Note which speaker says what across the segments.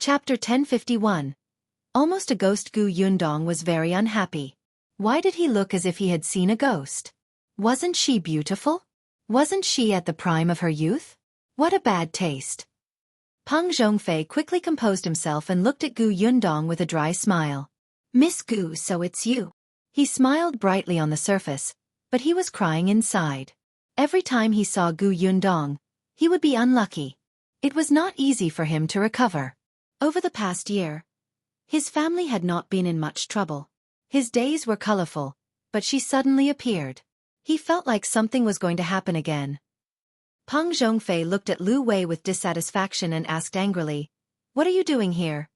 Speaker 1: Chapter 1051. Almost a ghost. Yundong was very unhappy. Why did he look as if he had seen a ghost? Wasn't she beautiful? Wasn't she at the prime of her youth? What a bad taste. Peng Zhongfei quickly composed himself and looked at Yundong with a dry smile. Miss Gu, so it's you. He smiled brightly on the surface, but he was crying inside. Every time he saw Yundong, he would be unlucky. It was not easy for him to recover. Over the past year, his family had not been in much trouble. His days were colorful, but she suddenly appeared. He felt like something was going to happen again. Peng Zhongfei looked at Lu Wei with dissatisfaction and asked angrily, "What are you doing here?"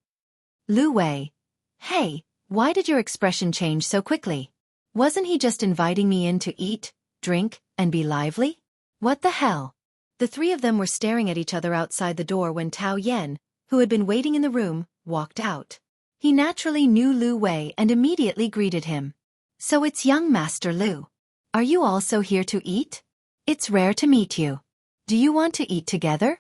Speaker 1: Lu Wei. Hey, why did your expression change so quickly? Wasn't he just inviting me in to eat, drink, and be lively? What the hell? The three of them were staring at each other outside the door when Tao Yan, who had been waiting in the room, walked out. He naturally knew Lu Wei and immediately greeted him. So it's young Master Lu. Are you also here to eat? It's rare to meet you. Do you want to eat together?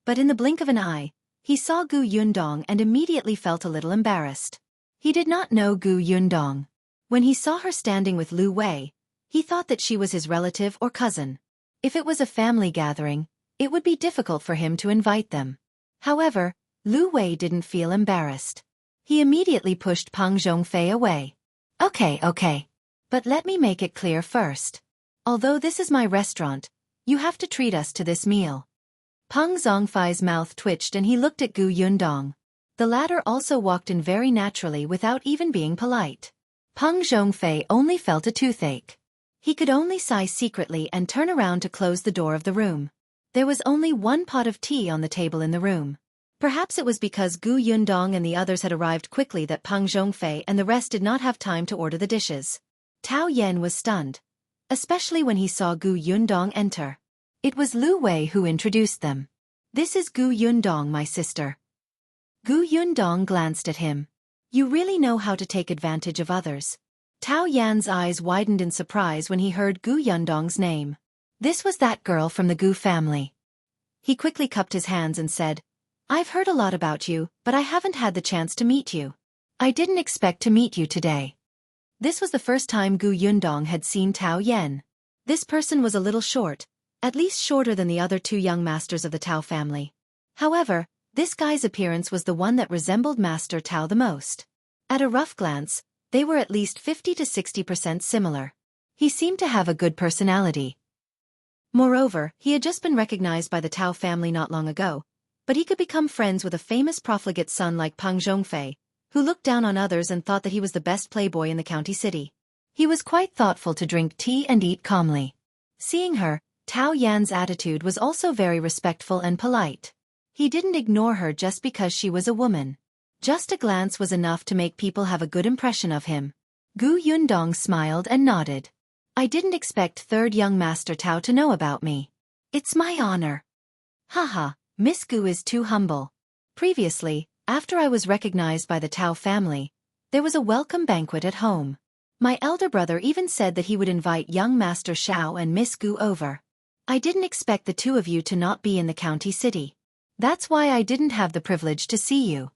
Speaker 1: But in the blink of an eye, he saw Yundong and immediately felt a little embarrassed. He did not know Yundong. When he saw her standing with Lu Wei, he thought that she was his relative or cousin. If it was a family gathering, it would be difficult for him to invite them. However, Lu Wei didn't feel embarrassed. He immediately pushed Peng Zhongfei away. Okay. But let me make it clear first. Although this is my restaurant, you have to treat us to this meal. Peng Zhongfei's mouth twitched and he looked at Yundong. The latter also walked in very naturally without even being polite. Peng Zhongfei only felt a toothache. He could only sigh secretly and turn around to close the door of the room. There was only one pot of tea on the table in the room. Perhaps it was because Yundong and the others had arrived quickly that Peng Zhongfei and the rest did not have time to order the dishes. Tao Yan was stunned, especially when he saw Yundong enter. It was Lu Wei who introduced them. This is Yundong, my sister. Yundong glanced at him. You really know how to take advantage of others. Tao Yan's eyes widened in surprise when he heard Yundong's name. This was that girl from the Gu family. He quickly cupped his hands and said, I've heard a lot about you, but I haven't had the chance to meet you. I didn't expect to meet you today. This was the first time Yundong had seen Tao Yan. This person was a little short, at least shorter than the other two young masters of the Tao family. However, this guy's appearance was the one that resembled Master Tao the most. At a rough glance, they were at least 50 to 60% similar. He seemed to have a good personality. Moreover, he had just been recognized by the Tao family not long ago, but he could become friends with a famous profligate son like Peng Zhongfei, who looked down on others and thought that he was the best playboy in the county city. He was quite thoughtful to drink tea and eat calmly. Seeing her, Tao Yan's attitude was also very respectful and polite. He didn't ignore her just because she was a woman. Just a glance was enough to make people have a good impression of him. Yundong smiled and nodded. I didn't expect third young Master Tao to know about me. It's my honor. Haha, Miss Gu is too humble. Previously, after I was recognized by the Tao family, there was a welcome banquet at home. My elder brother even said that he would invite young Master Shao and Miss Gu over. I didn't expect the two of you to not be in the county city. That's why I didn't have the privilege to see you.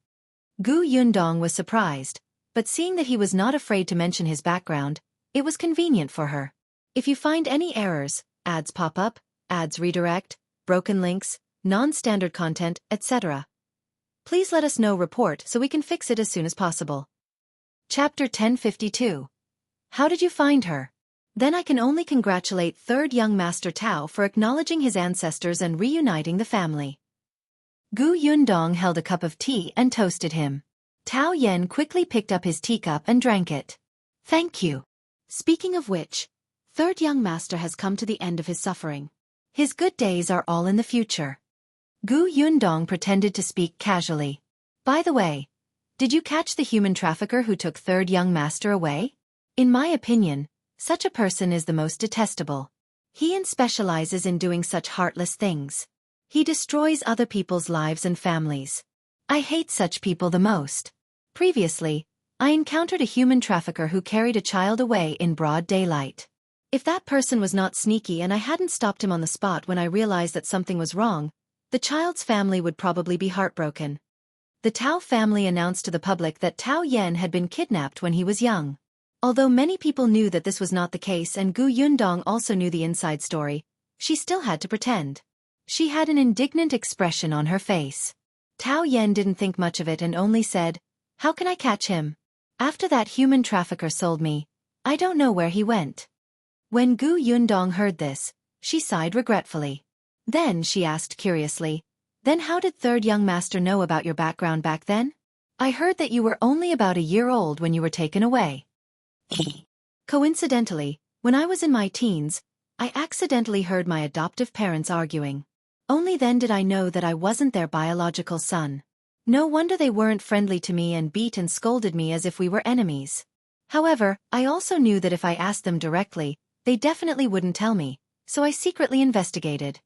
Speaker 1: Yundong was surprised, but seeing that he was not afraid to mention his background, it was convenient for her. If you find any errors, ads pop up, ads redirect, broken links, non-standard content, etc., please let us know report so we can fix it as soon as possible. Chapter 1052. How did you find her? Then I can only congratulate third young Master Tao for acknowledging his ancestors and reuniting the family. Yundong held a cup of tea and toasted him. Tao Yan quickly picked up his teacup and drank it. Thank you. Speaking of which, third young master has come to the end of his suffering. His good days are all in the future. Yundong pretended to speak casually. By the way, did you catch the human trafficker who took third young master away? In my opinion, such a person is the most detestable. He specializes in doing such heartless things. He destroys other people's lives and families. I hate such people the most. Previously, I encountered a human trafficker who carried a child away in broad daylight. If that person was not sneaky and I hadn't stopped him on the spot when I realized that something was wrong, the child's family would probably be heartbroken. The Tao family announced to the public that Tao Yan had been kidnapped when he was young. Although many people knew that this was not the case and Gu Yundong also knew the inside story, she still had to pretend. She had an indignant expression on her face. Tao Yan didn't think much of it and only said, "How can I catch him? After that human trafficker sold me, I don't know where he went." When Gu Yundong heard this, she sighed regretfully. Then she asked curiously, "Then how did third young master know about your background back then? I heard that you were only about a year old when you were taken away." Coincidentally, when I was in my teens, I accidentally heard my adoptive parents arguing. Only then did I know that I wasn't their biological son. No wonder they weren't friendly to me and beat and scolded me as if we were enemies. However, I also knew that if I asked them directly, they definitely wouldn't tell me, so I secretly investigated.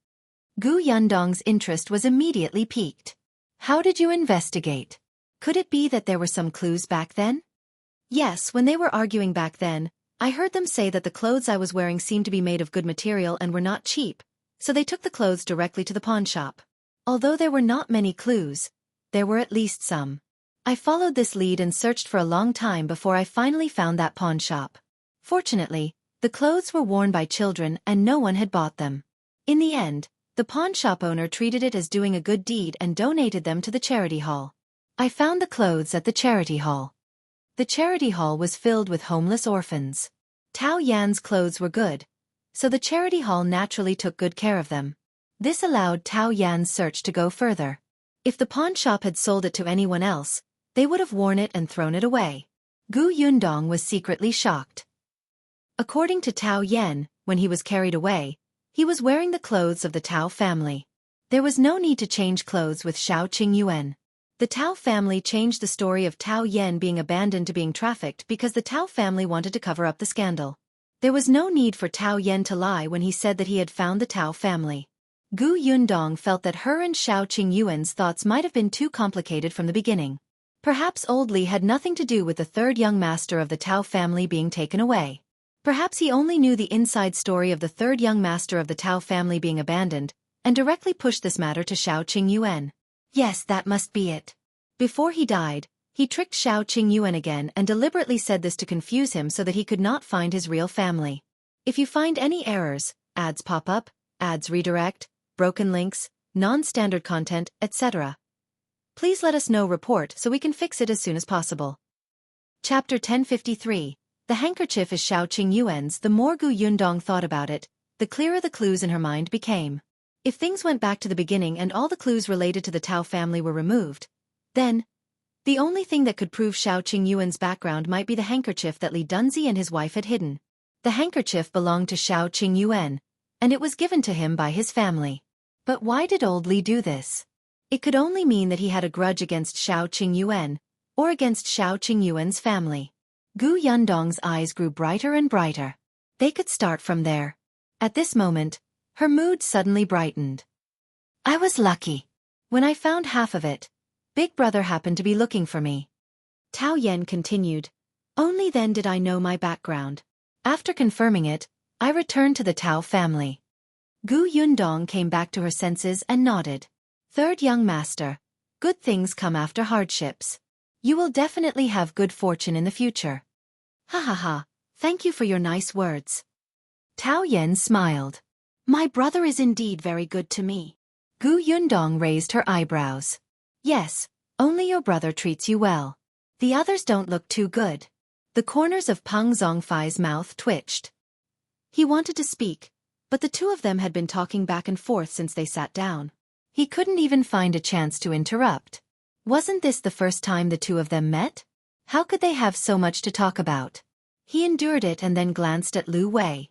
Speaker 1: Gu Yundong's interest was immediately piqued. "How did you investigate? Could it be that there were some clues back then?" "Yes, when they were arguing back then, I heard them say that the clothes I was wearing seemed to be made of good material and were not cheap, so they took the clothes directly to the pawn shop. Although there were not many clues, there were at least some. I followed this lead and searched for a long time before I finally found that pawn shop. Fortunately, the clothes were worn by children and no one had bought them. In the end, the pawn shop owner treated it as doing a good deed and donated them to the charity hall. I found the clothes at the charity hall. The charity hall was filled with homeless orphans. Tao Yan's clothes were good, so the charity hall naturally took good care of them. This allowed Tao Yan's search to go further. If the pawn shop had sold it to anyone else, they would have worn it and thrown it away. Gu Yundong was secretly shocked. According to Tao Yan, when he was carried away, he was wearing the clothes of the Tao family. There was no need to change clothes with Shao Qingyuan. The Tao family changed the story of Tao Yan being abandoned to being trafficked because the Tao family wanted to cover up the scandal. There was no need for Tao Yan to lie when he said that he had found the Tao family. Gu Yundong felt that her and Shao Qingyuan's thoughts might have been too complicated from the beginning. Perhaps Old Li had nothing to do with the third young master of the Tao family being taken away. Perhaps he only knew the inside story of the third young master of the Tao family being abandoned, and directly pushed this matter to Shao Qingyuan. Yes, that must be it. Before he died, he tricked Shao Qingyuan again and deliberately said this to confuse him so that he could not find his real family. If you find any errors, ads pop up, ads redirect, broken links, non-standard content, etc., please let us know report so we can fix it as soon as possible. Chapter 1053. The handkerchief is Shao Qingyuan's. The more Gu Yundong thought about it, the clearer the clues in her mind became. If things went back to the beginning and all the clues related to the Tao family were removed, then the only thing that could prove Shao Qingyuan's background might be the handkerchief that Li Dunzi and his wife had hidden. The handkerchief belonged to Shao Qingyuan, and it was given to him by his family. But why did old Li do this? It could only mean that he had a grudge against Shao Qingyuan, or against Shao Qingyuan's family. Gu Yundong's eyes grew brighter and brighter. They could start from there. At this moment, her mood suddenly brightened. I was lucky. When I found half of it, Big Brother happened to be looking for me. Tao Yan continued. Only then did I know my background. After confirming it, I returned to the Tao family. Gu Yundong came back to her senses and nodded. Third young master, good things come after hardships. You will definitely have good fortune in the future. Ha ha ha, thank you for your nice words. Tao Yan smiled. My brother is indeed very good to me. Gu Yundong raised her eyebrows. Yes, only your brother treats you well. The others don't look too good. The corners of Peng Zhongfei's mouth twitched. He wanted to speak, but the two of them had been talking back and forth since they sat down. He couldn't even find a chance to interrupt. Wasn't this the first time the two of them met? How could they have so much to talk about? He endured it and then glanced at Lu Wei.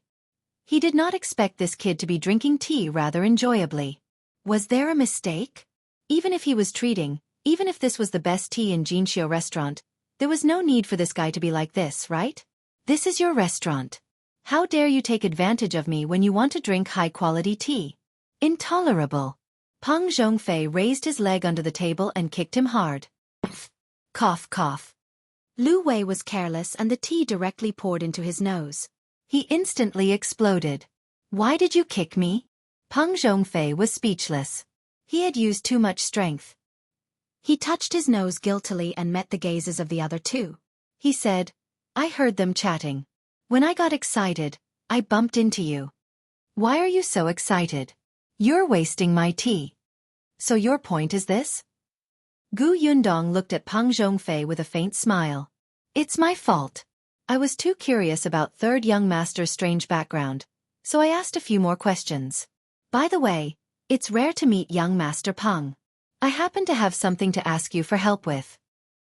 Speaker 1: He did not expect this kid to be drinking tea rather enjoyably. Was there a mistake? Even if he was treating, even if this was the best tea in Xianxia restaurant, there was no need for this guy to be like this, right? This is your restaurant. How dare you take advantage of me when you want to drink high-quality tea? Intolerable. Peng Zhongfei raised his leg under the table and kicked him hard. Cough, cough. Lu Wei was careless and the tea directly poured into his nose. He instantly exploded. Why did you kick me? Peng Zhongfei was speechless. He had used too much strength. He touched his nose guiltily and met the gazes of the other two. He said, I heard them chatting. When I got excited, I bumped into you. Why are you so excited? You're wasting my tea. So your point is this? Gu Yundong looked at Peng Zhongfei with a faint smile. It's my fault. I was too curious about third young master's strange background, so I asked a few more questions. By the way, it's rare to meet young Master Peng. I happen to have something to ask you for help with.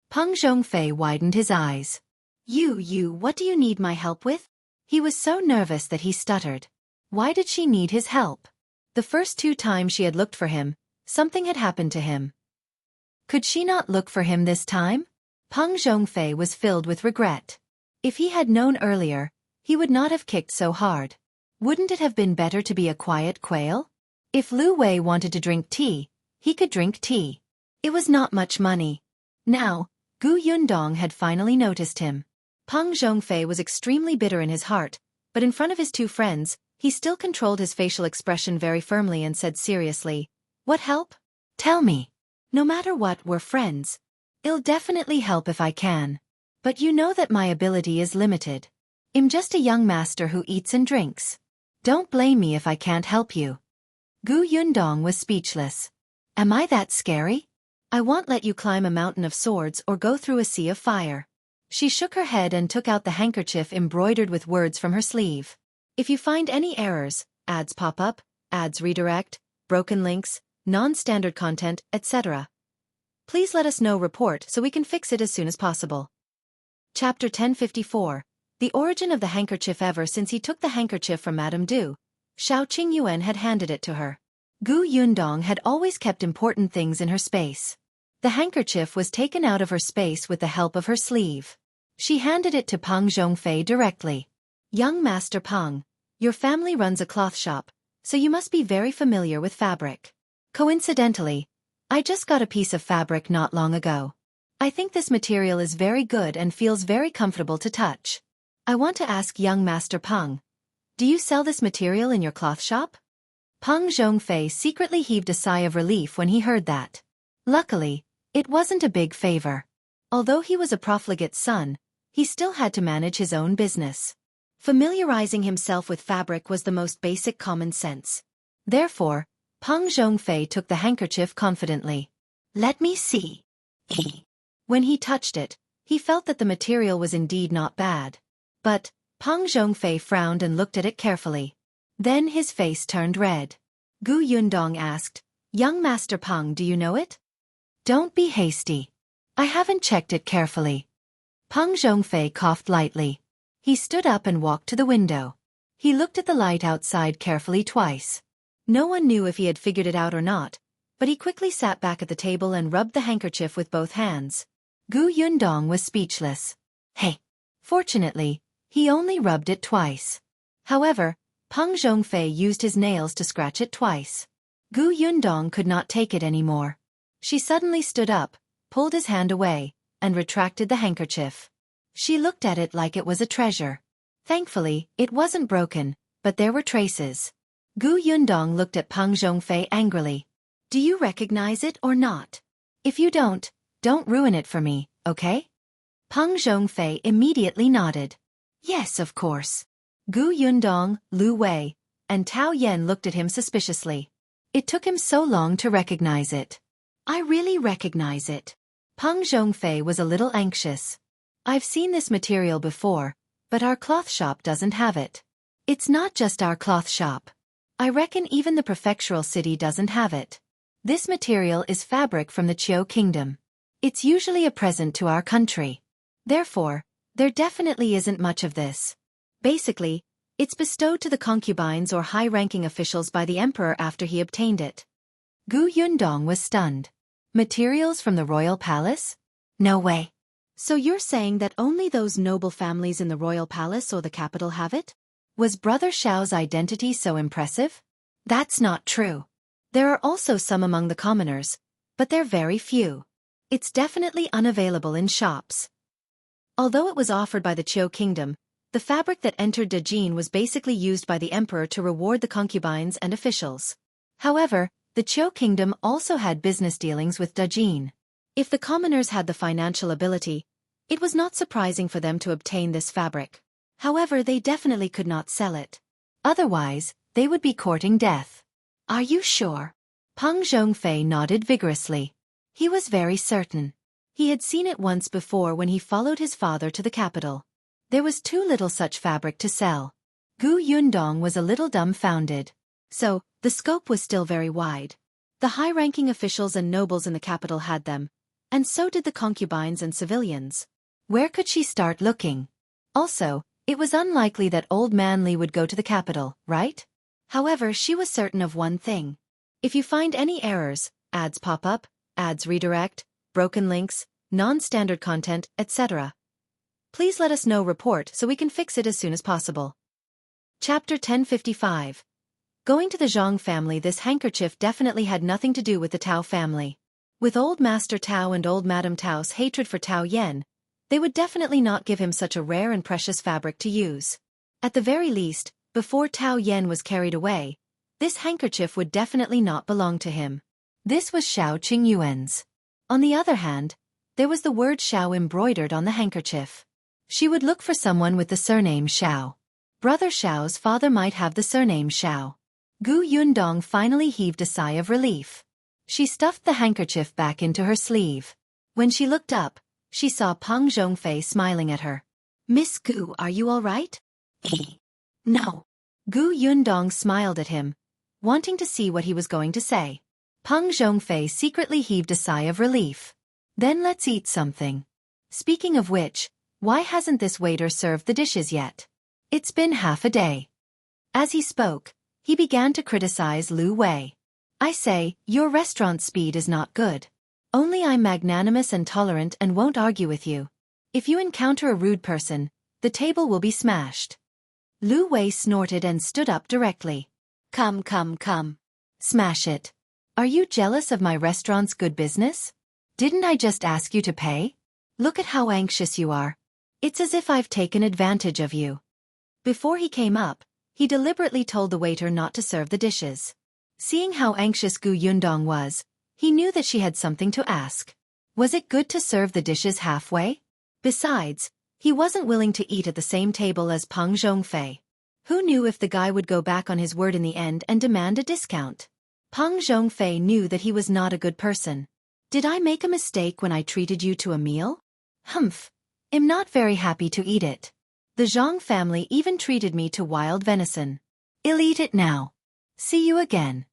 Speaker 1: Peng Zhongfei widened his eyes. What do you need my help with? He was so nervous that he stuttered. Why did she need his help? The first 2 times she had looked for him, something had happened to him. Could she not look for him this time? Peng Zhongfei was filled with regret. If he had known earlier, he would not have kicked so hard. Wouldn't it have been better to be a quiet quail? If Lu Wei wanted to drink tea, he could drink tea. It was not much money. Now, Gu Yundong had finally noticed him. Peng Zhongfei was extremely bitter in his heart, but in front of his 2 friends, he still controlled his facial expression very firmly and said seriously, What help? Tell me. No matter what, we're friends. It'll definitely help if I can. But you know that my ability is limited. I'm just a young master who eats and drinks. Don't blame me if I can't help you. Gu Yundong was speechless. Am I that scary? I won't let you climb a mountain of swords or go through a sea of fire. She shook her head and took out the handkerchief embroidered with words from her sleeve. If you find any errors, ads pop up, ads redirect, broken links, non-standard content, etc. Please let us know report so we can fix it as soon as possible. Chapter 1054. The origin of the handkerchief. Ever since he took the handkerchief from Madame Du, Shao Qingyuan had handed it to her. Gu Yundong had always kept important things in her space. The handkerchief was taken out of her space with the help of her sleeve. She handed it to Peng Zhongfei directly. Young Master Peng, your family runs a cloth shop, so you must be very familiar with fabric. Coincidentally, I just got a piece of fabric not long ago. I think this material is very good and feels very comfortable to touch. I want to ask young Master Peng, do you sell this material in your cloth shop? Peng Zhongfei secretly heaved a sigh of relief when he heard that. Luckily, it wasn't a big favor. Although he was a profligate son, he still had to manage his own business. Familiarizing himself with fabric was the most basic common sense. Therefore, Peng Zhongfei took the handkerchief confidently. Let me see. When he touched it, he felt that the material was indeed not bad. But, Peng Zhongfei frowned and looked at it carefully. Then his face turned red. Gu Yundong asked, Young Master Peng, do you know it? Don't be hasty. I haven't checked it carefully. Peng Zhongfei coughed lightly. He stood up and walked to the window. He looked at the light outside carefully twice. No one knew if he had figured it out or not, but he quickly sat back at the table and rubbed the handkerchief with both hands. Gu Yundong was speechless. Hey! Fortunately, he only rubbed it twice. However, Peng Zhongfei used his nails to scratch it twice. Gu Yundong could not take it anymore. She suddenly stood up, pulled his hand away, and retracted the handkerchief. She looked at it like it was a treasure. Thankfully, it wasn't broken, but there were traces. Gu Yundong looked at Peng Zhongfei angrily. Do you recognize it or not? If you don't ruin it for me, okay? Peng Zhongfei immediately nodded. Yes, of course. Gu Yundong, Lu Wei, and Tao Yan looked at him suspiciously. It took him so long to recognize it. I really recognize it. Peng Zhongfei was a little anxious. I've seen this material before, but our cloth shop doesn't have it. It's not just our cloth shop. I reckon even the Prefectural city doesn't have it. This material is fabric from the Jiao kingdom. It's usually a present to our country. Therefore, there definitely isn't much of this. Basically, it's bestowed to the concubines or high-ranking officials by the emperor after he obtained it. Gu Yundong was stunned. Materials from the royal palace? No way. So you're saying that only those noble families in the royal palace or the capital have it? Was Brother Shao's identity so impressive? That's not true. There are also some among the commoners, but they're very few. It's definitely unavailable in shops. Although it was offered by the Jiao kingdom, the fabric that entered Dajiang was basically used by the emperor to reward the concubines and officials. However, the Jiao kingdom also had business dealings with Dajiang. If the commoners had the financial ability, it was not surprising for them to obtain this fabric. However, they definitely could not sell it. Otherwise, they would be courting death. Are you sure? Peng Zhongfei nodded vigorously. He was very certain. He had seen it once before when he followed his father to the capital. There was too little such fabric to sell. Gu Yundong was a little dumbfounded. So, the scope was still very wide. The high-ranking officials and nobles in the capital had them, and so did the concubines and civilians. Where could she start looking? Also, it was unlikely that old man Li would go to the capital, right? However, she was certain of one thing. If you find any errors, ads pop up, ads redirect, broken links, non-standard content, etc., please let us know report so we can fix it as soon as possible. Chapter 1055. Going to the Zhang family. This handkerchief definitely had nothing to do with the Tao family. With old Master Tao and old Madame Tao's hatred for Tao Yen, they would definitely not give him such a rare and precious fabric to use. At the very least, before Tao Yen was carried away, this handkerchief would definitely not belong to him. This was Shao Qingyuan's. On the other hand, there was the word Shao embroidered on the handkerchief. She would look for someone with the surname Shao. Brother Shao's father might have the surname Shao. Gu Yundong finally heaved a sigh of relief. She stuffed the handkerchief back into her sleeve. When she looked up, she saw Peng Zhongfei smiling at her. Miss Gu, are you all right? No. Gu Yundong smiled at him, wanting to see what he was going to say. Peng Zhongfei secretly heaved a sigh of relief. Then let's eat something. Speaking of which, why hasn't this waiter served the dishes yet? It's been half a day. As he spoke, he began to criticize Lu Wei. I say, your restaurant speed is not good. Only I'm magnanimous and tolerant and won't argue with you. If you encounter a rude person, the table will be smashed. Lu Wei snorted and stood up directly. Come. Smash it. Are you jealous of my restaurant's good business? Didn't I just ask you to pay? Look at how anxious you are. It's as if I've taken advantage of you. Before he came up, he deliberately told the waiter not to serve the dishes. Seeing how anxious Gu Yundong was, he knew that she had something to ask. Was it good to serve the dishes halfway? Besides, he wasn't willing to eat at the same table as Peng Zhongfei. Who knew if the guy would go back on his word in the end and demand a discount? Peng Zhongfei knew that he was not a good person. Did I make a mistake when I treated you to a meal? Humph. I'm not very happy to eat it. The Zhang family even treated me to wild venison. I'll eat it now. See you again.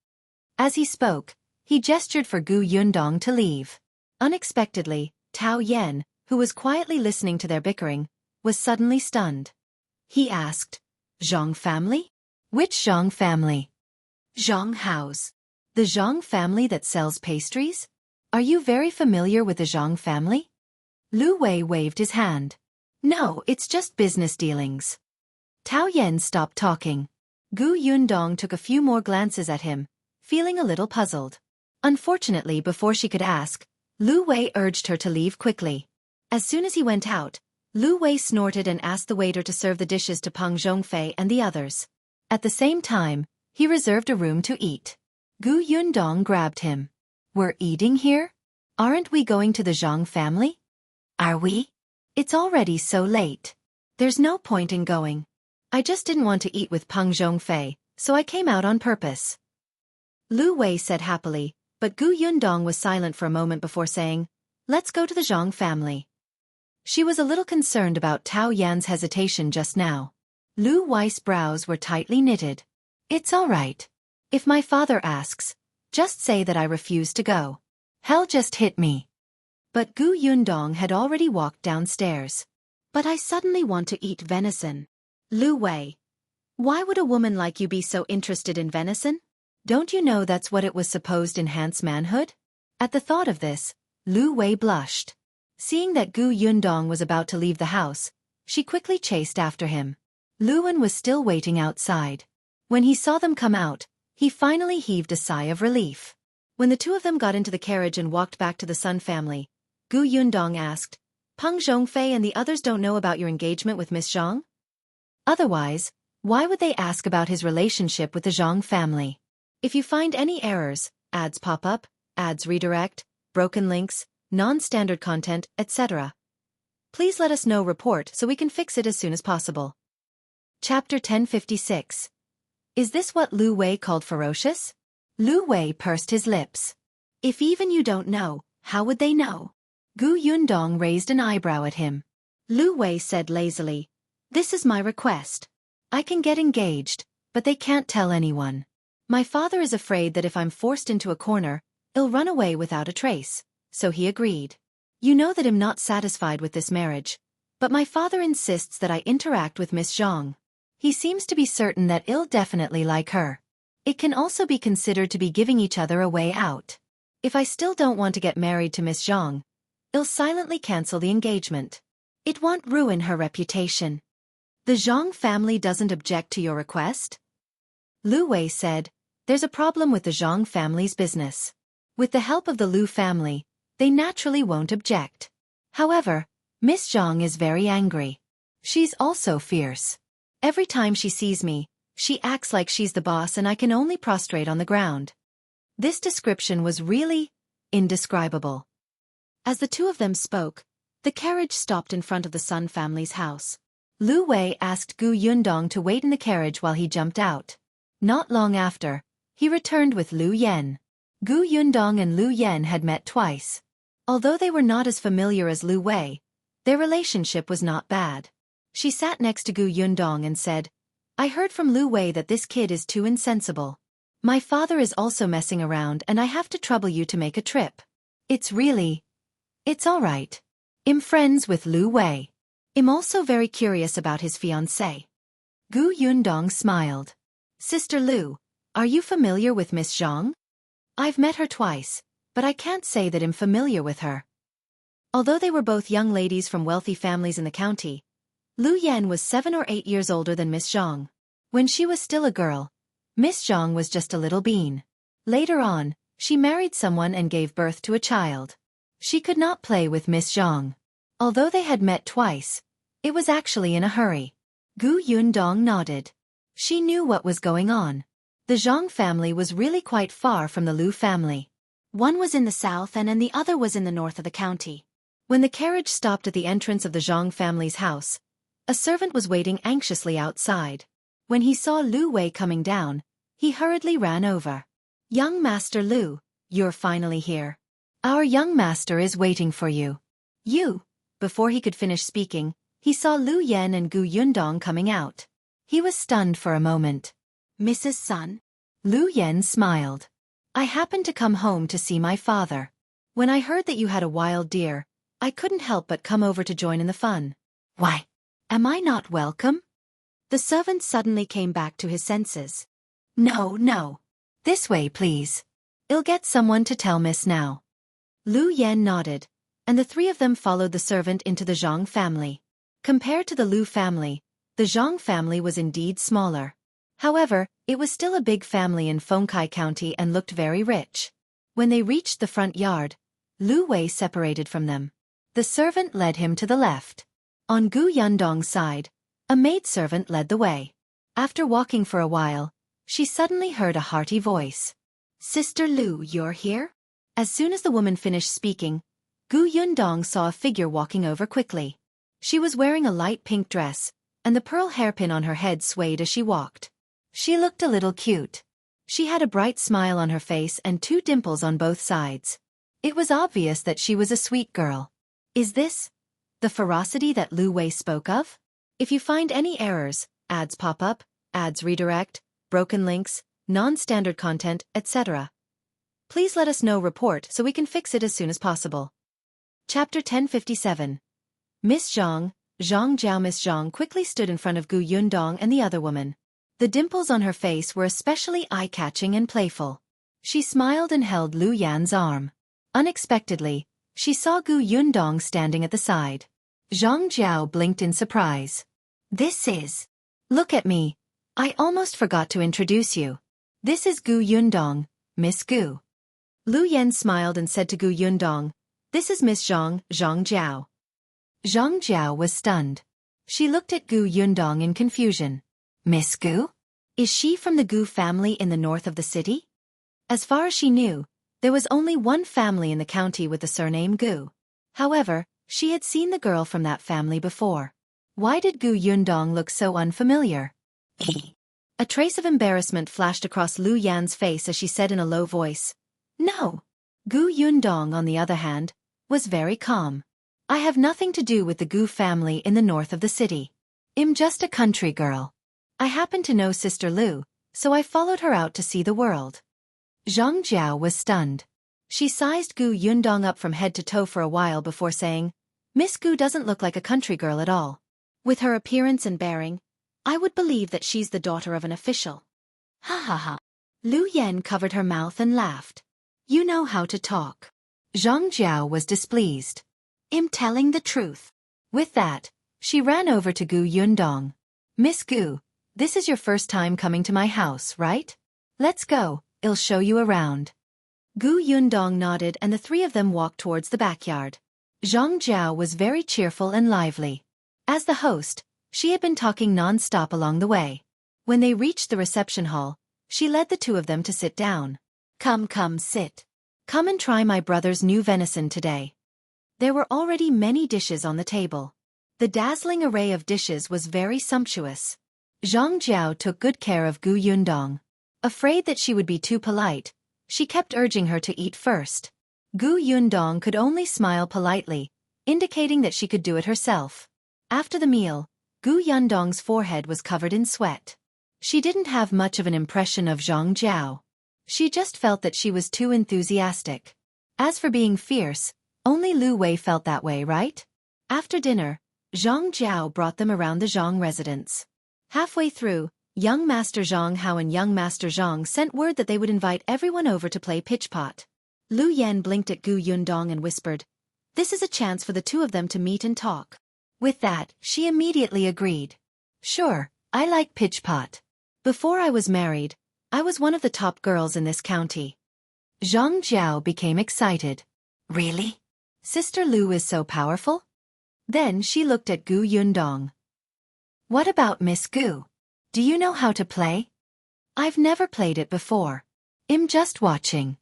Speaker 1: As he spoke, he gestured for Gu Yundong to leave. Unexpectedly, Tao Yen, who was quietly listening to their bickering, was suddenly stunned. He asked, Zhang family? Which Zhang family? Zhang House. The Zhang family that sells pastries? Are you very familiar with the Zhang family? Lu Wei waved his hand. No, it's just business dealings. Tao Yen stopped talking. Gu Yundong took a few more glances at him, feeling a little puzzled. Unfortunately, before she could ask, Lu Wei urged her to leave quickly. As soon as he went out, Lu Wei snorted and asked the waiter to serve the dishes to Peng Zhongfei and the others. At the same time, he reserved a room to eat. Gu Yundong grabbed him. We're eating here? Aren't we going to the Zhang family? Are we? It's already so late. There's no point in going. I just didn't want to eat with Peng Zhongfei, so I came out on purpose. Lu Wei said happily, but Gu Yundong was silent for a moment before saying, Let's go to the Zhang family. She was a little concerned about Tao Yan's hesitation just now. Lu Wei's brows were tightly knitted. It's all right. If my father asks, just say that I refuse to go. Hell just hit me. But Gu Yundong had already walked downstairs. But I suddenly want to eat venison. Lu Wei. Why would a woman like you be so interested in venison? Don't you know that's what it was supposed enhance manhood? At the thought of this, Lu Wei blushed. Seeing that Gu Yundong was about to leave the house, she quickly chased after him. Luan was still waiting outside. When he saw them come out, he finally heaved a sigh of relief. When the two of them got into the carriage and walked back to the Sun family, Gu Yundong asked, Peng Zhongfei and the others don't know about your engagement with Miss Zhang? Otherwise, why would they ask about his relationship with the Zhang family? If you find any errors, ads pop up, ads redirect, broken links, non-standard content, etc. Please let us know report so we can fix it as soon as possible. Chapter 1056. Is this what Lu Wei called ferocious? Lu Wei pursed his lips. If even you don't know, how would they know? Gu Yundong raised an eyebrow at him. Lu Wei said lazily, this is my request. I can get engaged, but they can't tell anyone. My father is afraid that if I'm forced into a corner, he'll run away without a trace, so he agreed. You know that I'm not satisfied with this marriage, but my father insists that I interact with Miss Zhang. He seems to be certain that he'll definitely like her. It can also be considered to be giving each other a way out. If I still don't want to get married to Miss Zhang, he'll silently cancel the engagement. It won't ruin her reputation. The Zhang family doesn't object to your request? Lu Wei said, there's a problem with the Zhang family's business. With the help of the Lu family, they naturally won't object. However, Miss Zhang is very angry. She's also fierce. Every time she sees me, she acts like she's the boss and I can only prostrate on the ground. This description was really indescribable. As the two of them spoke, the carriage stopped in front of the Sun family's house. Lu Wei asked Gu Yundong to wait in the carriage while he jumped out. Not long after, he returned with Lu Yen. Gu Yundong and Lu Yen had met twice. Although they were not as familiar as Lu Wei, their relationship was not bad. She sat next to Gu Yundong and said, I heard from Lu Wei that this kid is too insensible. My father is also messing around and I have to trouble you to make a trip. It's all right. I'm friends with Lu Wei. I'm also very curious about his fiancée. Gu Yundong smiled. Sister Lu, are you familiar with Miss Zhang? I've met her twice, but I can't say that I'm familiar with her. Although they were both young ladies from wealthy families in the county, Lu Yen was 7 or 8 years older than Miss Zhang. When she was still a girl, Miss Zhang was just a little bean. Later on, she married someone and gave birth to a child. She could not play with Miss Zhang. Although they had met twice, it was actually in a hurry. Gu Yundong nodded. She knew what was going on. The Zhang family was really quite far from the Lu family. One was in the south and the other was in the north of the county. When the carriage stopped at the entrance of the Zhang family's house, a servant was waiting anxiously outside. When he saw Lu Wei coming down, he hurriedly ran over. Young Master Lu, you're finally here. Our young master is waiting for you. Before he could finish speaking, he saw Lu Yen and Gu Yundong coming out. He was stunned for a moment. Mrs. Sun? Lu Yen smiled. I happened to come home to see my father. When I heard that you had a wild deer, I couldn't help but come over to join in the fun. Why? Am I not welcome? The servant suddenly came back to his senses. No. This way, please. I'll get someone to tell Miss now. Lu Yen nodded, and the three of them followed the servant into the Zhang family. Compared to the Lu family, the Zhang family was indeed smaller. However, it was still a big family in Fengkai County and looked very rich. When they reached the front yard, Lu Wei separated from them. The servant led him to the left. On Gu Yundong's side, a maidservant led the way. After walking for a while, she suddenly heard a hearty voice. Sister Lu, you're here? As soon as the woman finished speaking, Gu Yundong saw a figure walking over quickly. She was wearing a light pink dress, and the pearl hairpin on her head swayed as she walked. She looked a little cute. She had a bright smile on her face and 2 dimples on both sides. It was obvious that she was a sweet girl. Is this the ferocity that Lu Wei spoke of? If you find any errors, ads pop up, ads redirect, broken links, non-standard content, etc., please let us know report so we can fix it as soon as possible. Chapter 1057. Miss Zhang, Zhang Jiao. Miss Zhang quickly stood in front of Gu Yundong and the other woman. The dimples on her face were especially eye-catching and playful. She smiled and held Lu Yan's arm. Unexpectedly, she saw Gu Yundong standing at the side. Zhang Jiao blinked in surprise. Look at me. I almost forgot to introduce you. This is Gu Yundong, Miss Gu. Lu Yan smiled and said to Gu Yundong, this is Miss Zhang, Zhang Jiao. Zhang Jiao was stunned. She looked at Gu Yundong in confusion. Miss Gu? Is she from the Gu family in the north of the city? As far as she knew, There was only one family in the county with the surname Gu. However, she had seen the girl from that family before. Why did Gu Yundong look so unfamiliar? A trace of embarrassment flashed across Lu Yan's face as she said in a low voice, "No." Gu Yundong, on the other hand, was very calm. "I have nothing to do with the Gu family in the north of the city. I'm just a country girl. I happen to know Sister Lu, so I followed her out to see the world." Zhang Jiao was stunned. She sized Gu Yundong up from head to toe for a while before saying, "Miss Gu doesn't look like a country girl at all. With her appearance and bearing, I would believe that she's the daughter of an official." Ha ha ha. Lu Yan covered her mouth and laughed. "You know how to talk." Zhang Jiao was displeased. "I'm telling the truth." With that, she ran over to Gu Yundong. "Miss Gu, this is your first time coming to my house, right? Let's go, I'll show you around." Gu Yundong nodded and the three of them walked towards the backyard. Zhang Jiao was very cheerful and lively. As the host, she had been talking non-stop along the way. When they reached the reception hall, she led the two of them to sit down. Come, sit. Come and try my brother's new venison today." There were already many dishes on the table. The dazzling array of dishes was very sumptuous. Zhang Jiao took good care of Gu Yundong. Afraid that she would be too polite, she kept urging her to eat first. Gu Yundong could only smile politely, indicating that she could do it herself. After the meal, Gu Yundong's forehead was covered in sweat. She didn't have much of an impression of Zhang Jiao. She just felt that she was too enthusiastic. As for being fierce, only Lu Wei felt that way, right? After dinner, Zhang Jiao brought them around the Zhang residence. Halfway through, young Master Zhang Hao and young Master Zhang sent word that they would invite everyone over to play pitch-pot. Lu Yan blinked at Gu Yundong and whispered, "This is a chance for the two of them to meet and talk." With that, she immediately agreed. "Sure, I like pitch-pot. Before I was married, I was one of the top girls in this county." Zhang Jiao became excited. "Really? Sister Lu is so powerful?" Then she looked at Gu Yundong. "What about Miss Gu? Do you know how to play?" "I've never played it before. I'm just watching."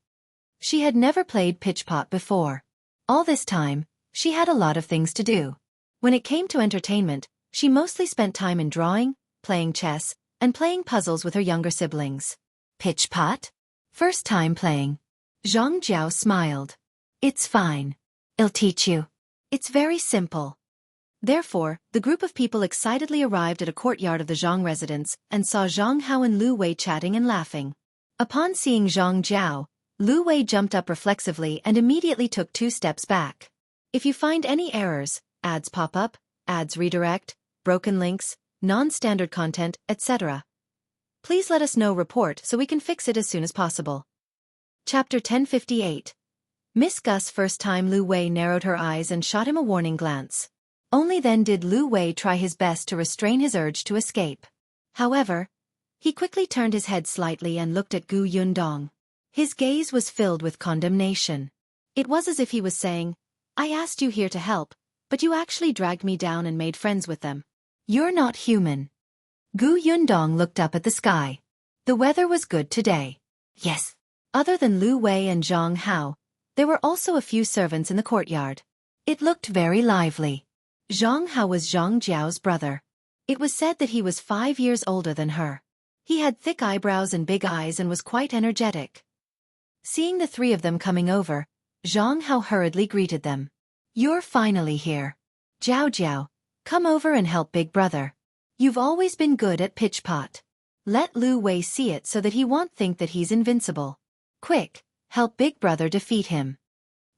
Speaker 1: She had never played pitch-pot before. All this time, she had a lot of things to do. When it came to entertainment, she mostly spent time in drawing, playing chess, and playing puzzles with her younger siblings. "Pitch-pot? First time playing." Zhang Jiao smiled. "It's fine. I'll teach you. It's very simple." Therefore, the group of people excitedly arrived at a courtyard of the Zhang residence and saw Zhang Hao and Lu Wei chatting and laughing. Upon seeing Zhang Jiao, Lu Wei jumped up reflexively and immediately took 2 steps back. If you find any errors, ads pop up, ads redirect, broken links, non-standard content, etc., please let us know report so we can fix it as soon as possible. Chapter 1058. Miss Gus. First time Lu Wei narrowed her eyes and shot him a warning glance. Only then did Lu Wei try his best to restrain his urge to escape. However, he quickly turned his head slightly and looked at Gu Yundong. His gaze was filled with condemnation. It was as if he was saying, "I asked you here to help, but you actually dragged me down and made friends with them. You're not human." Gu Yundong looked up at the sky. The weather was good today. Yes. Other than Lu Wei and Zhang Hao, there were also a few servants in the courtyard. It looked very lively. Zhang Hao was Zhang Jiao's brother. It was said that he was 5 years older than her. He had thick eyebrows and big eyes and was quite energetic. Seeing the 3 of them coming over, Zhang Hao hurriedly greeted them. "You're finally here. Jiao, come over and help Big Brother. You've always been good at pitch-pot. Let Lu Wei see it so that he won't think that he's invincible. Quick, help Big Brother defeat him."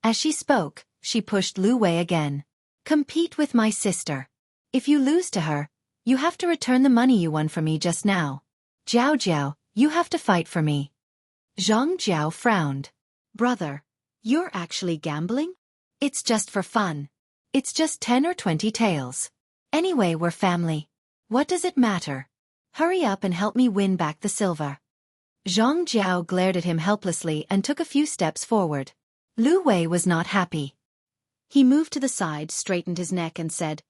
Speaker 1: As she spoke, she pushed Lu Wei again. "Compete with my sister. If you lose to her, you have to return the money you won from me just now. Jiao, you have to fight for me." Zhang Jiao frowned. "Brother, you're actually gambling? It's just for fun. It's just 10 or 20 taels. Anyway, we're family. What does it matter? Hurry up and help me win back the silver." Zhang Jiao glared at him helplessly and took a few steps forward. Lu Wei was not happy. He moved to the side, straightened his neck and said,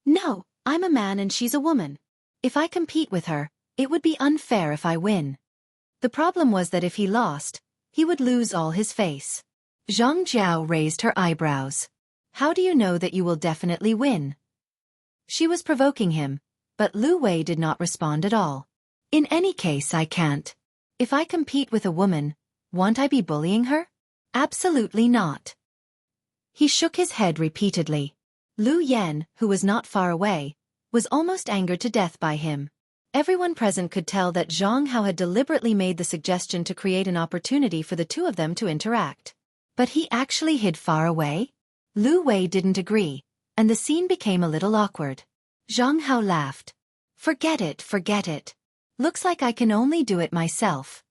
Speaker 1: "No, I'm a man and she's a woman. If I compete with her, it would be unfair if I win." The problem was that if he lost, he would lose all his face. Zhang Jiao raised her eyebrows. How do you know that you will definitely win? She was provoking him, but Lu Wei did not respond at all. In any case, I can't. If I compete with a woman, won't I be bullying her? Absolutely not. He shook his head repeatedly. Lu Yan, who was not far away, was almost angered to death by him. Everyone present could tell that Zhang Hao had deliberately made the suggestion to create an opportunity for the two of them to interact. But he actually hid far away? Lu Wei didn't agree, and the scene became a little awkward. Zhang Hao laughed. Forget it, forget it. Looks like I can only do it myself.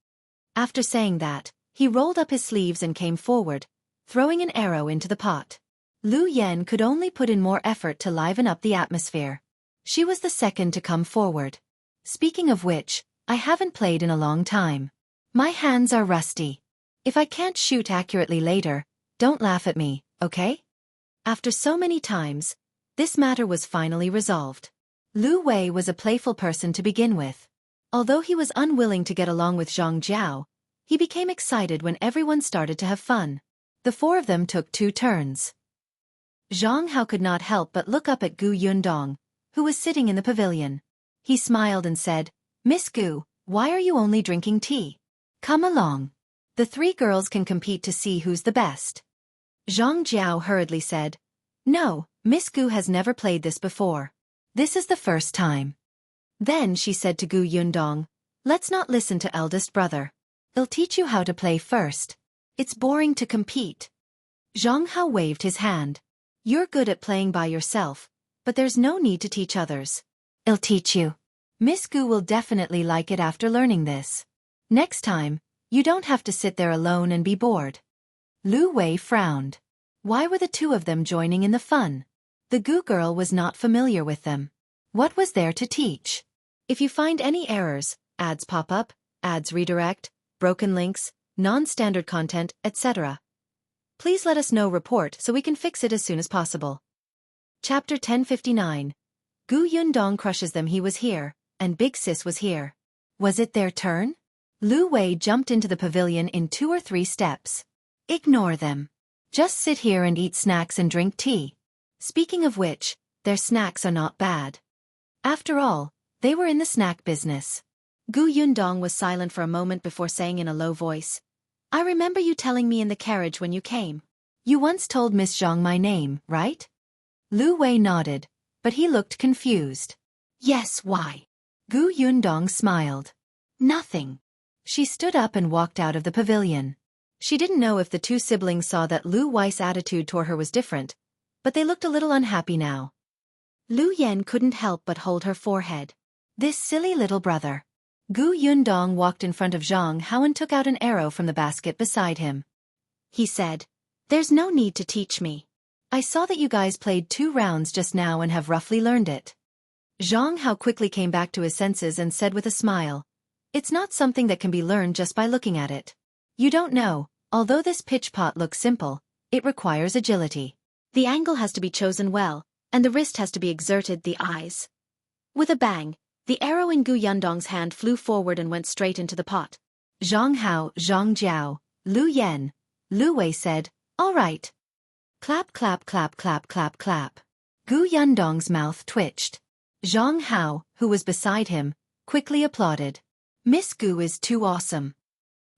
Speaker 1: After saying that, he rolled up his sleeves and came forward, throwing an arrow into the pot. Lu Yan could only put in more effort to liven up the atmosphere. She was the second to come forward. Speaking of which, I haven't played in a long time. My hands are rusty. If I can't shoot accurately later, don't laugh at me, okay? After so many times, this matter was finally resolved. Lu Wei was a playful person to begin with. Although he was unwilling to get along with Zhang Jiao, he became excited when everyone started to have fun. The four of them took 2 turns. Zhang Hao could not help but look up at Gu Yundong, who was sitting in the pavilion. He smiled and said, Miss Gu, why are you only drinking tea? Come along. The 3 girls can compete to see who's the best. Zhang Jiao hurriedly said, No, Miss Gu has never played this before. This is the first time. Then she said to Gu Yundong, Let's not listen to eldest brother. He'll teach you how to play first. It's boring to compete. Zhang Hao waved his hand. You're good at playing by yourself, but there's no need to teach others. I'll teach you. Miss Gu will definitely like it after learning this. Next time, you don't have to sit there alone and be bored. Lu Wei frowned. Why were the 2 of them joining in the fun? The Gu girl was not familiar with them. What was there to teach? If you find any errors, ads pop up, ads redirect, broken links, non-standard content, etc. Please let us know report so we can fix it as soon as possible. Chapter 1059. Gu Yundong crushes them. He was here, and Big Sis was here. Was it their turn? Lu Wei jumped into the pavilion in 2 or 3 steps. Ignore them. Just sit here and eat snacks and drink tea. Speaking of which, their snacks are not bad. After all, they were in the snack business. Gu Yundong was silent for a moment before saying in a low voice, I remember you telling me in the carriage when you came. You once told Miss Zhang my name, right? Lu Wei nodded, but he looked confused. Yes, why? Gu Yundong smiled. Nothing. She stood up and walked out of the pavilion. She didn't know if the 2 siblings saw that Lu Wei's attitude toward her was different, but they looked a little unhappy now. Lu Yan couldn't help but hold her forehead. This silly little brother. Gu Yundong walked in front of Zhang Hao and took out an arrow from the basket beside him. He said, There's no need to teach me. I saw that you guys played 2 rounds just now and have roughly learned it. Zhang Hao quickly came back to his senses and said with a smile, It's not something that can be learned just by looking at it. You don't know, although this pitch pot looks simple, it requires agility. The angle has to be chosen well, and the wrist has to be exerted, the eyes. With a bang, the arrow in Gu Yundong's hand flew forward and went straight into the pot. Zhang Hao, Zhang Jiao, Lu Yan, Lu Wei said, All right. Clap, clap, clap, clap, clap, clap. Gu Yundong's mouth twitched. Zhang Hao, who was beside him, quickly applauded. Miss Gu is too awesome.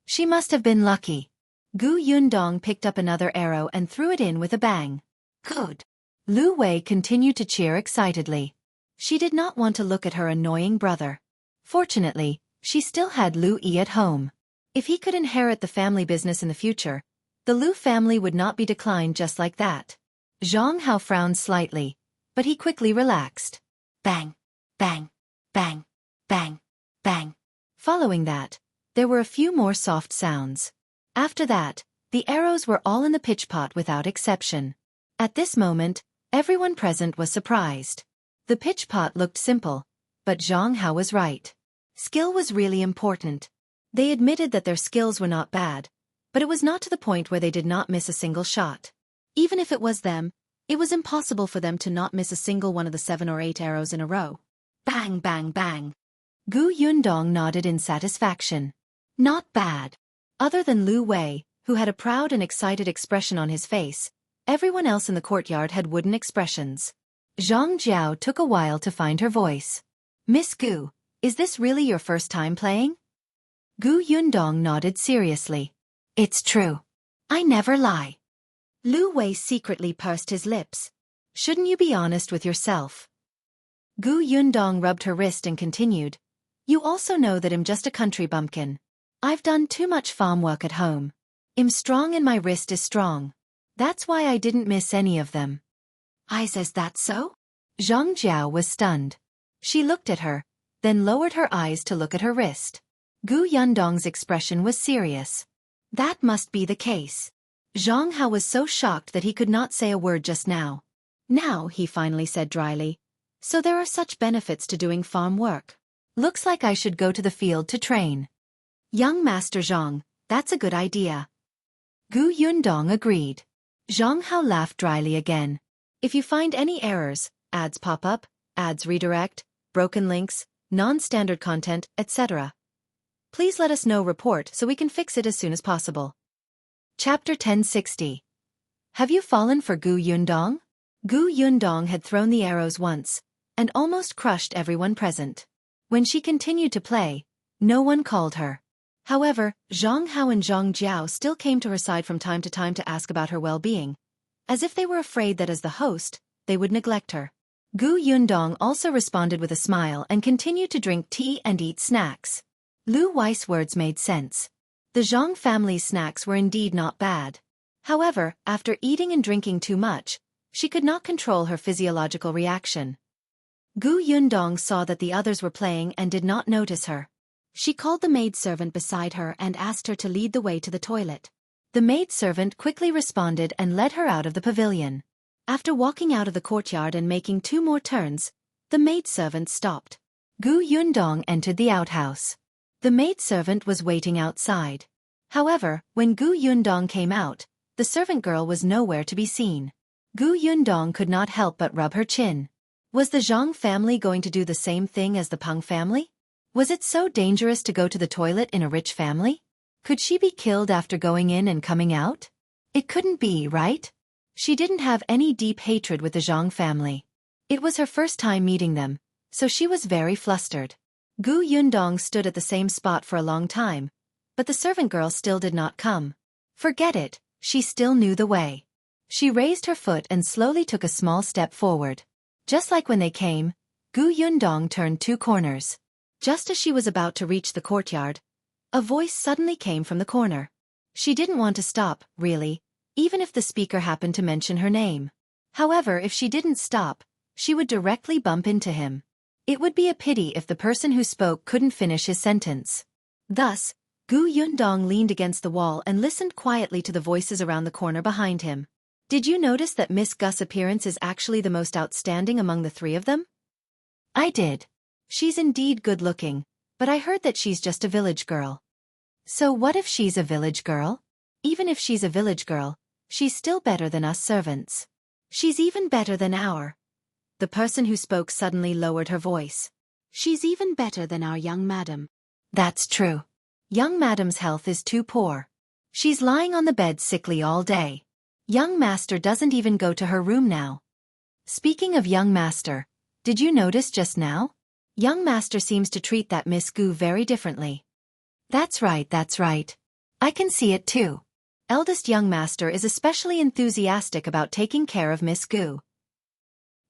Speaker 1: She must have been lucky. Gu Yundong picked up another arrow and threw it in with a bang. Good. Lu Wei continued to cheer excitedly. She did not want to look at her annoying brother. Fortunately, she still had Lu Yi at home. If he could inherit the family business in the future, the Lu family would not be declined just like that. Zhang Hao frowned slightly, but he quickly relaxed. Bang, bang, bang, bang, bang. Following that, there were a few more soft sounds. After that, the arrows were all in the pitch pot without exception. At this moment, everyone present was surprised. The pitch pot looked simple, but Zhang Hao was right. Skill was really important. They admitted that their skills were not bad, but it was not to the point where they did not miss a single shot. Even if it was them, it was impossible for them to not miss a single one of the 7 or 8 arrows in a row. Bang, bang, bang. Gu Yundong nodded in satisfaction. Not bad. Other than Lu Wei, who had a proud and excited expression on his face, everyone else in the courtyard had wooden expressions. Zhang Jiao took a while to find her voice. Miss Gu, is this really your first time playing? Gu Yundong nodded seriously. It's true. I never lie. Lu Wei secretly pursed his lips. Shouldn't you be honest with yourself? Gu Yundong rubbed her wrist and continued. You also know that I'm just a country bumpkin. I've done too much farm work at home. I'm strong and my wrist is strong. That's why I didn't miss any of them. Is that so? Zhang Jiao was stunned. She looked at her, then lowered her eyes to look at her wrist. Gu Yundong's expression was serious. That must be the case. Zhang Hao was so shocked that he could not say a word just now. Now, he finally said dryly. So there are such benefits to doing farm work. Looks like I should go to the field to train. Young Master Zhang, that's a good idea. Gu Yundong agreed. Zhang Hao laughed dryly again. If you find any errors, ads pop up, ads redirect, broken links, non-standard content, etc., please let us know report so we can fix it as soon as possible. Chapter 1060. Have you fallen for Gu Yundong? Gu Yundong had thrown the arrows once, and almost crushed everyone present. When she continued to play, no one called her. However, Zhang Hao and Zhang Jiao still came to her side from time to ask about her well-being, as if they were afraid that as the host, they would neglect her. Gu Yundong also responded with a smile and continued to drink tea and eat snacks. Lu Wei's words made sense. The Zhang family's snacks were indeed not bad. However, after eating and drinking too much, she could not control her physiological reaction. Gu Yundong saw that the others were playing and did not notice her. She called the maidservant beside her and asked her to lead the way to the toilet. The maidservant quickly responded and led her out of the pavilion. After walking out of the courtyard and making 2 more turns, the maidservant stopped. Gu Yundong entered the outhouse. The maidservant was waiting outside. However, when Gu Yundong came out, the servant girl was nowhere to be seen. Gu Yundong could not help but rub her chin. Was the Zhang family going to do the same thing as the Peng family? Was it so dangerous to go to the toilet in a rich family? Could she be killed after going in and coming out? It couldn't be, right? She didn't have any deep hatred with the Zhang family. It was her first time meeting them, so she was very flustered. Gu Yundong stood at the same spot for a long time, but the servant girl still did not come. Forget it, she still knew the way. She raised her foot and slowly took a small step forward. Just like when they came, Gu Yundong turned 2 corners. Just as she was about to reach the courtyard, a voice suddenly came from the corner. She didn't want to stop, really, even if the speaker happened to mention her name. However, if she didn't stop, she would directly bump into him. It would be a pity if the person who spoke couldn't finish his sentence. Thus, Gu Yundong leaned against the wall and listened quietly to the voices around the corner behind him. Did you notice that Miss Gu's appearance is actually the most outstanding among the 3 of them? I did. She's indeed good-looking, but I heard that she's just a village girl. So what if she's a village girl? Even if she's a village girl, she's still better than us servants. She's even better than our... The person who spoke suddenly lowered her voice. She's even better than our young madam. That's true. Young madam's health is too poor. She's lying on the bed sickly all day. Young master doesn't even go to her room now. Speaking of young master, did you notice just now? Young master seems to treat that Miss Gu very differently. That's right, that's right. I can see it too. Eldest young master is especially enthusiastic about taking care of Miss Gu.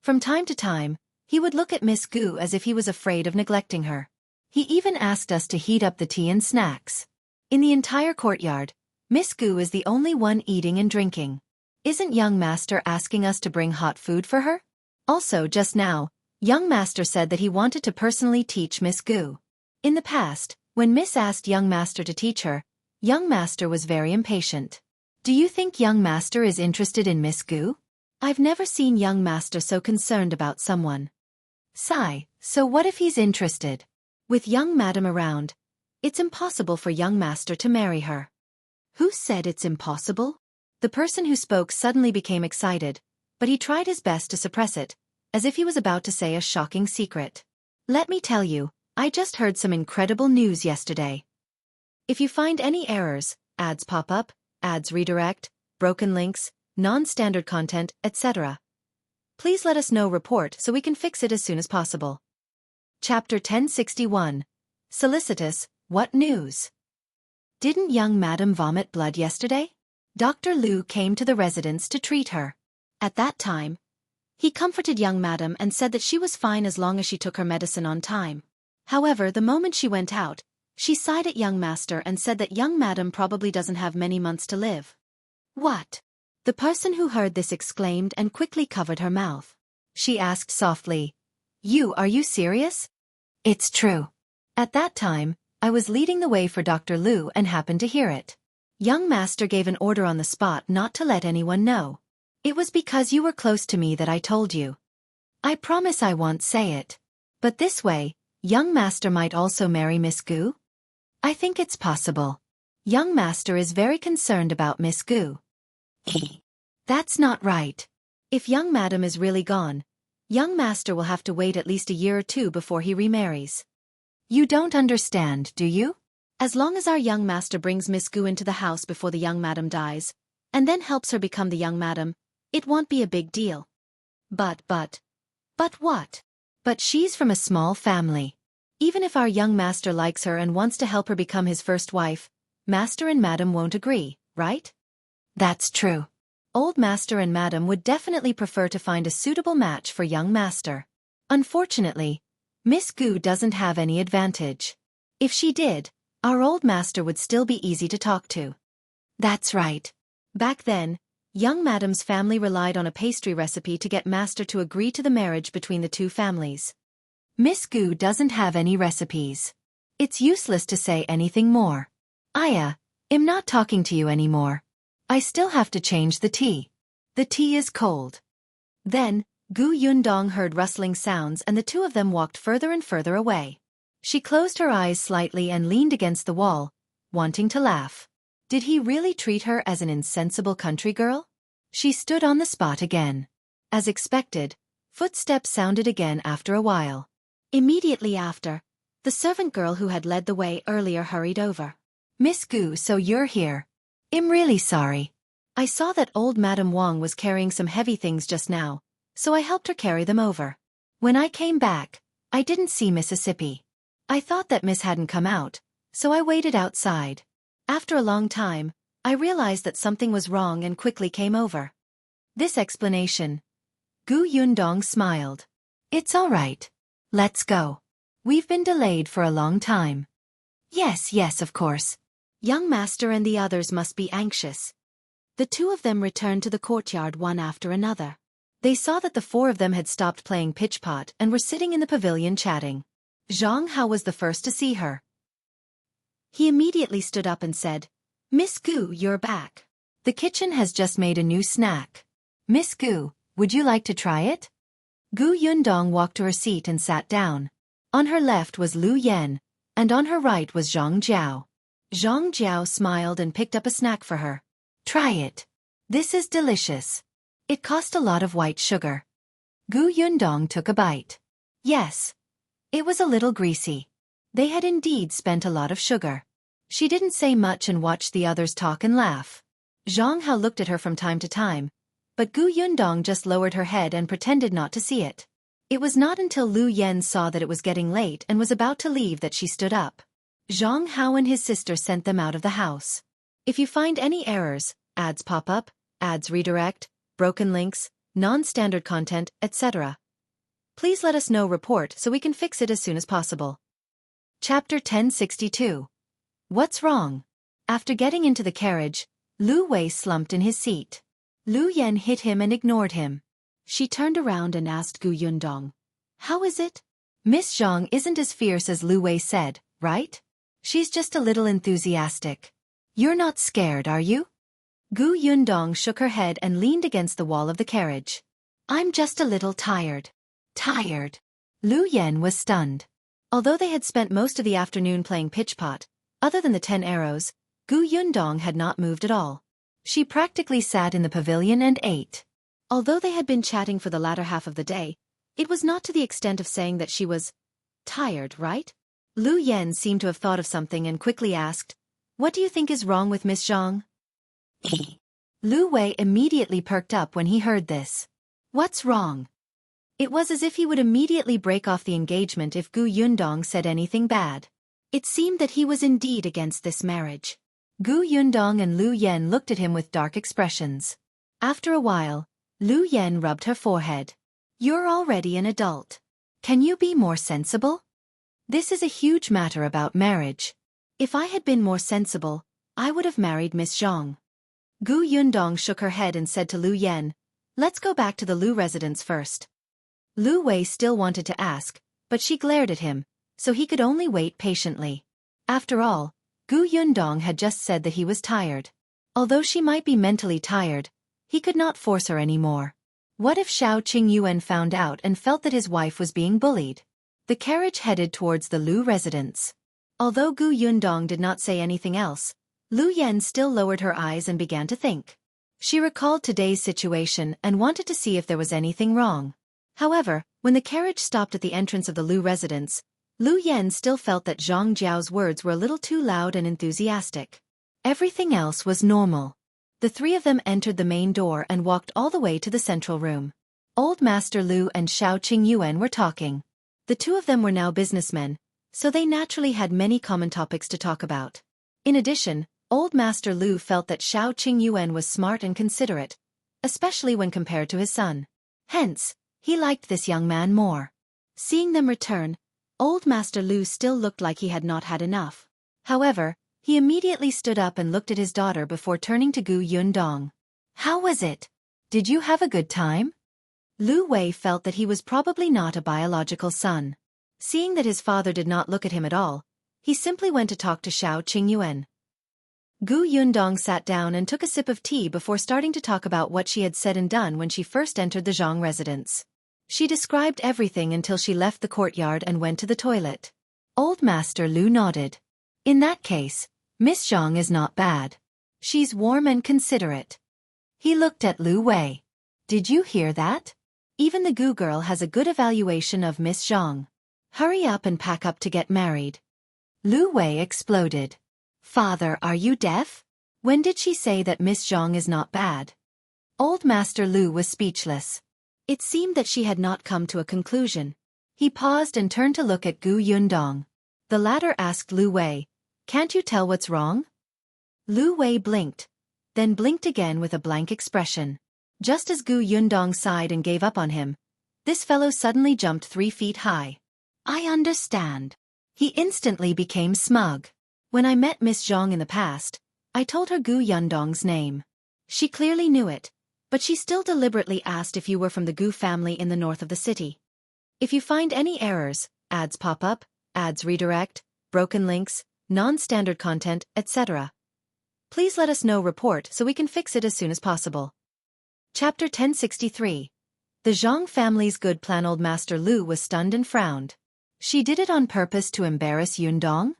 Speaker 1: From time to time, he would look at Miss Gu as if he was afraid of neglecting her. He even asked us to heat up the tea and snacks. In the entire courtyard, Miss Gu is the only one eating and drinking. Isn't young master asking us to bring hot food for her? Also, just now, young master said that he wanted to personally teach Miss Gu. In the past, when Miss asked young master to teach her, young master was very impatient. Do you think young master is interested in Miss Gu? I've never seen young master so concerned about someone. Sigh, so what if he's interested? With young madam around, it's impossible for young master to marry her. Who said it's impossible? The person who spoke suddenly became excited, but he tried his best to suppress it, as if he was about to say a shocking secret. Let me tell you, I just heard some incredible news yesterday. If you find any errors, ads pop up, ads redirect, broken links, non-standard content, etc. Please let us know report so we can fix it as soon as possible. Chapter 1061. Solicitous, what news? Didn't young madam vomit blood yesterday? Dr. Liu came to the residence to treat her. At that time, he comforted young madam and said that she was fine as long as she took her medicine on time. However, the moment she went out, she sighed at young master and said that young madam probably doesn't have many months to live. What? The person who heard this exclaimed and quickly covered her mouth. She asked softly, Are you serious? It's true. At that time, I was leading the way for Dr. Liu and happened to hear it. Young master gave an order on the spot not to let anyone know. It was because you were close to me that I told you. I promise I won't say it. But this way, young master might also marry Miss Gu? I think it's possible. Young master is very concerned about Miss Gu. That's not right. If young madam is really gone, young master will have to wait at least a year or two before he remarries. You don't understand, do you? As long as our young master brings Miss Gu into the house before the young madam dies, and then helps her become the young madam, it won't be a big deal. But what? But she's from a small family. Even if our young master likes her and wants to help her become his first wife, master and madam won't agree, right? That's true. Old master and madam would definitely prefer to find a suitable match for young master. Unfortunately, Miss Gu doesn't have any advantage. If she did, our old master would still be easy to talk to. That's right. Back then, young madam's family relied on a pastry recipe to get master to agree to the marriage between the two families. Miss Gu doesn't have any recipes. It's useless to say anything more. I'm not talking to you anymore. I still have to change the tea. The tea is cold. Then, Yundong heard rustling sounds and the two of them walked further and further away. She closed her eyes slightly and leaned against the wall, wanting to laugh. Did he really treat her as an insensible country girl? She stood on the spot again. As expected, footsteps sounded again after a while. Immediately after, the servant girl who had led the way earlier hurried over. Miss Gu, so you're here. I'm really sorry. I saw that old Madame Wang was carrying some heavy things just now, so I helped her carry them over. When I came back, I didn't see Mississippi. I thought that Miss hadn't come out, so I waited outside. After a long time, I realized that something was wrong and quickly came over. This explanation. Yundong smiled. It's all right. Let's go. We've been delayed for a long time. Yes, of course. Young master and the others must be anxious. The two of them returned to the courtyard one after another. They saw that the four of them had stopped playing pitch-pot and were sitting in the pavilion chatting. Zhang was the first to see her. He immediately stood up and said, Miss Gu, you're back. The kitchen has just made a new snack. Miss Gu, would you like to try it? Yundong walked to her seat and sat down. On her left was Lu Yan, and on her right was Jiao. Jiao smiled and picked up a snack for her. Try it. This is delicious. It cost a lot of white sugar. Yundong took a bite. Yes. It was a little greasy. They had indeed spent a lot of sugar. She didn't say much and watched the others talk and laugh. Zhang looked at her from time to time, but Yundong just lowered her head and pretended not to see it. It was not until Lu Yan saw that it was getting late and was about to leave that she stood up. Zhang and his sister sent them out of the house. If you find any errors, ads pop up, ads redirect, broken links, non-standard content, etc. Please let us know report so we can fix it as soon as possible. Chapter 1062. What's wrong? After getting into the carriage, Lu Wei slumped in his seat. Lu Yan hit him and ignored him. She turned around and asked Yundong, How is it? Miss Zhang isn't as fierce as Lu Wei said, right? She's just a little enthusiastic. You're not scared, are you? Yundong shook her head and leaned against the wall of the carriage. I'm just a little tired. Tired? Lu Yan was stunned. Although they had spent most of the afternoon playing pitch-pot, other than the 10 arrows, Yundong had not moved at all. She practically sat in the pavilion and ate. Although they had been chatting for the latter half of the day, it was not to the extent of saying that she was tired, right? Lu Yan seemed to have thought of something and quickly asked, What do you think is wrong with Miss Zhang? Lu Wei immediately perked up when he heard this. What's wrong? It was as if he would immediately break off the engagement if Gu Yundong said anything bad. It seemed that he was indeed against this marriage. Gu Yundong and Lu Yen looked at him with dark expressions. After a while, Lu Yen rubbed her forehead. You're already an adult. Can you be more sensible? This is a huge matter about marriage. If I had been more sensible, I would have married Miss Zhang. Gu Yundong shook her head and said to Lu Yen, let's go back to the Lu residence first. Lu Wei still wanted to ask, but she glared at him, so he could only wait patiently. After all, Gu Yundong had just said that he was tired. Although she might be mentally tired, he could not force her anymore. What if Shao Qingyuan found out and felt that his wife was being bullied? The carriage headed towards the Lu residence. Although Gu Yundong did not say anything else, Lu Yen still lowered her eyes and began to think. She recalled today's situation and wanted to see if there was anything wrong. However, when the carriage stopped at the entrance of the Lu residence, Lu Yen still felt that Zhang Jiao's words were a little too loud and enthusiastic. Everything else was normal. The three of them entered the main door and walked all the way to the central room. Old Master Lu and Shao Qingyuan were talking. The two of them were now businessmen, so they naturally had many common topics to talk about. In addition, Old Master Lu felt that Shao Qingyuan was smart and considerate, especially when compared to his son. Hence, he liked this young man more. Seeing them return, Old Master Lu still looked like he had not had enough. However, he immediately stood up and looked at his daughter before turning to Gu Yundong. How was it? Did you have a good time? Lu Wei felt that he was probably not a biological son. Seeing that his father did not look at him at all, he simply went to talk to Shao Qingyuan. Gu Yundong sat down and took a sip of tea before starting to talk about what she had said and done when she first entered the Zhang residence. She described everything until she left the courtyard and went to the toilet. Old Master Lu nodded. In that case, Miss Zhang is not bad. She's warm and considerate. He looked at Lu Wei. Did you hear that? Even the Gu girl has a good evaluation of Miss Zhang. Hurry up and pack up to get married. Lu Wei exploded. Father, are you deaf? When did she say that Miss Zhang is not bad? Old Master Lu was speechless. It seemed that she had not come to a conclusion. He paused and turned to look at Gu Yundong. The latter asked Lu Wei, can't you tell what's wrong? Lu Wei blinked, then blinked again with a blank expression. Just as Gu Yundong sighed and gave up on him, this fellow suddenly jumped 3 feet high. I understand. He instantly became smug. When I met Miss Zhang in the past, I told her Gu Yundong's name. She clearly knew it, but she still deliberately asked if you were from the Gu family in the north of the city. If you find any errors, ads pop up, ads redirect, broken links, non-standard content, etc., please let us know report so we can fix it as soon as possible. Chapter 1063. The Zhang family's good plan. Old Master Lu was stunned and frowned. She did it on purpose to embarrass Yundong?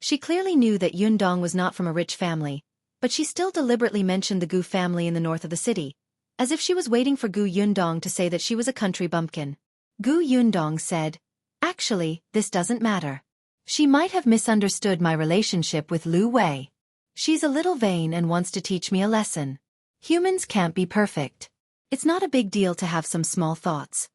Speaker 1: She clearly knew that Yundong was not from a rich family, but she still deliberately mentioned the Gu family in the north of the city, as if she was waiting for Gu Yundong to say that she was a country bumpkin. Gu Yundong said, actually, this doesn't matter. She might have misunderstood my relationship with Lu Wei. She's a little vain and wants to teach me a lesson. Humans can't be perfect. It's not a big deal to have some small thoughts.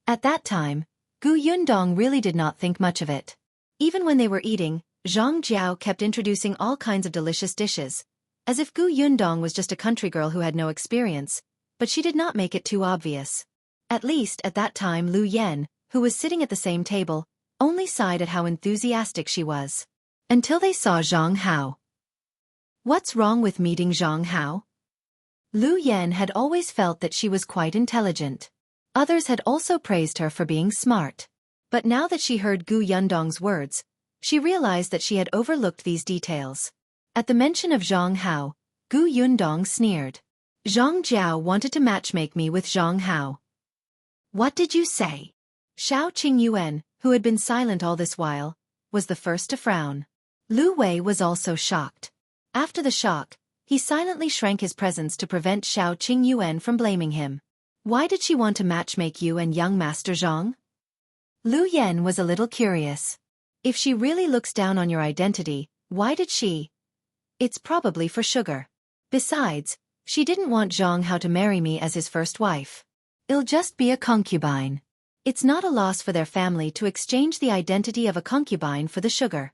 Speaker 1: At that time, Gu Yundong really did not think much of it. Even when they were eating, Zhang Jiao kept introducing all kinds of delicious dishes, as if Gu Yundong was just a country girl who had no experience, but she did not make it too obvious. At least at that time Lu Yen, who was sitting at the same table, only sighed at how enthusiastic she was. Until they saw Zhang Hao. What's wrong with meeting Zhang Hao? Lu Yen had always felt that she was quite intelligent. Others had also praised her for being smart. But now that she heard Gu Yundong's words, she realized that she had overlooked these details. At the mention of Zhang Hao, Gu Yundong sneered. Zhang Jiao wanted to matchmake me with Zhang Hao. What did you say? Shao Qingyuan, who had been silent all this while, was the first to frown. Lu Wei was also shocked. After the shock, he silently shrank his presence to prevent Shao Qingyuan from blaming him. Why did she want to matchmake you and young Master Zhang? Lu Yen was a little curious. If she really looks down on your identity, why did she? It's probably for sugar. Besides, she didn't want Zhang Hao to marry me as his first wife. It'll just be a concubine. It's not a loss for their family to exchange the identity of a concubine for the sugar.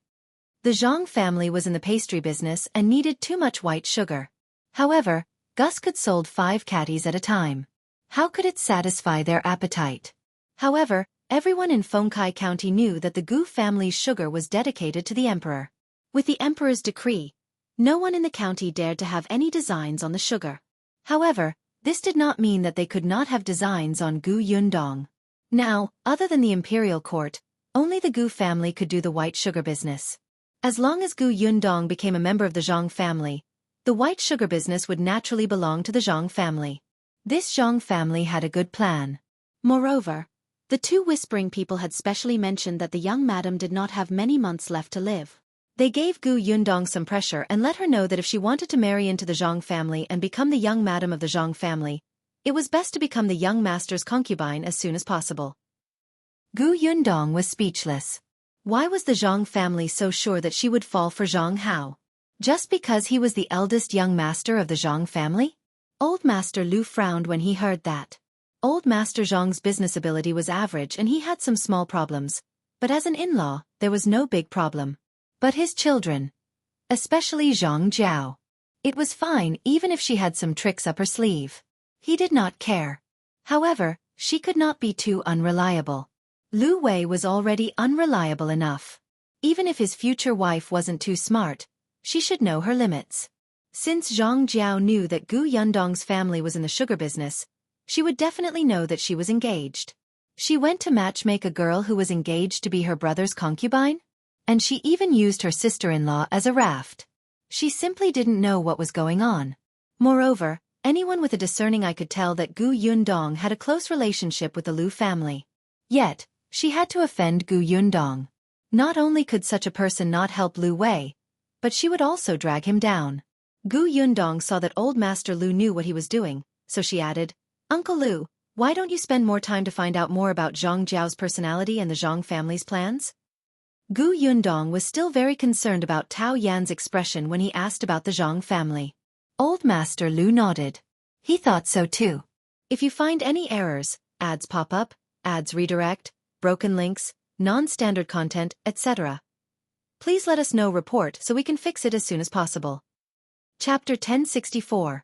Speaker 1: The Zhang family was in the pastry business and needed too much white sugar. However, Gus could sold 5 catties at a time. How could it satisfy their appetite? However, everyone in Fengkai County knew that the Gu family's sugar was dedicated to the emperor. With the emperor's decree, no one in the county dared to have any designs on the sugar. However, this did not mean that they could not have designs on Gu Yundong. Now, other than the imperial court, only the Gu family could do the white sugar business. As long as Gu Yundong became a member of the Zhang family, the white sugar business would naturally belong to the Zhang family. This Zhang family had a good plan. Moreover, the 2 whispering people had specially mentioned that the young madam did not have many months left to live. They gave Gu Yundong some pressure and let her know that if she wanted to marry into the Zhang family and become the young madam of the Zhang family, it was best to become the young master's concubine as soon as possible. Gu Yundong was speechless. Why was the Zhang family so sure that she would fall for Zhang Hao? Just because he was the eldest young master of the Zhang family? Old Master Lu frowned when he heard that. Old Master Zhang's business ability was average and he had some small problems, but as an in-law, there was no big problem. But his children, especially Zhang Jiao. It was fine even if she had some tricks up her sleeve. He did not care. However, she could not be too unreliable. Lu Wei was already unreliable enough. Even if his future wife wasn't too smart, she should know her limits. Since Zhang Jiao knew that Gu Yundong's family was in the sugar business, she would definitely know that she was engaged. She went to matchmake a girl who was engaged to be her brother's concubine? And she even used her sister-in-law as a raft. She simply didn't know what was going on. Moreover, anyone with a discerning eye could tell that Gu Yundong had a close relationship with the Lu family. Yet, she had to offend Gu Yundong. Not only could such a person not help Lu Wei, but she would also drag him down. Gu Yundong saw that old Master Lu knew what he was doing, so she added, "Uncle Lu, why don't you spend more time to find out more about Zhang Jiao's personality and the Zhang family's plans?" Gu Yundong was still very concerned about Tao Yan's expression when he asked about the Zhang family. Old Master Lu nodded. He thought so too. If you find any errors, ads pop up, ads redirect, broken links, non-standard content, etc., please let us know report so we can fix it as soon as possible. Chapter 1064.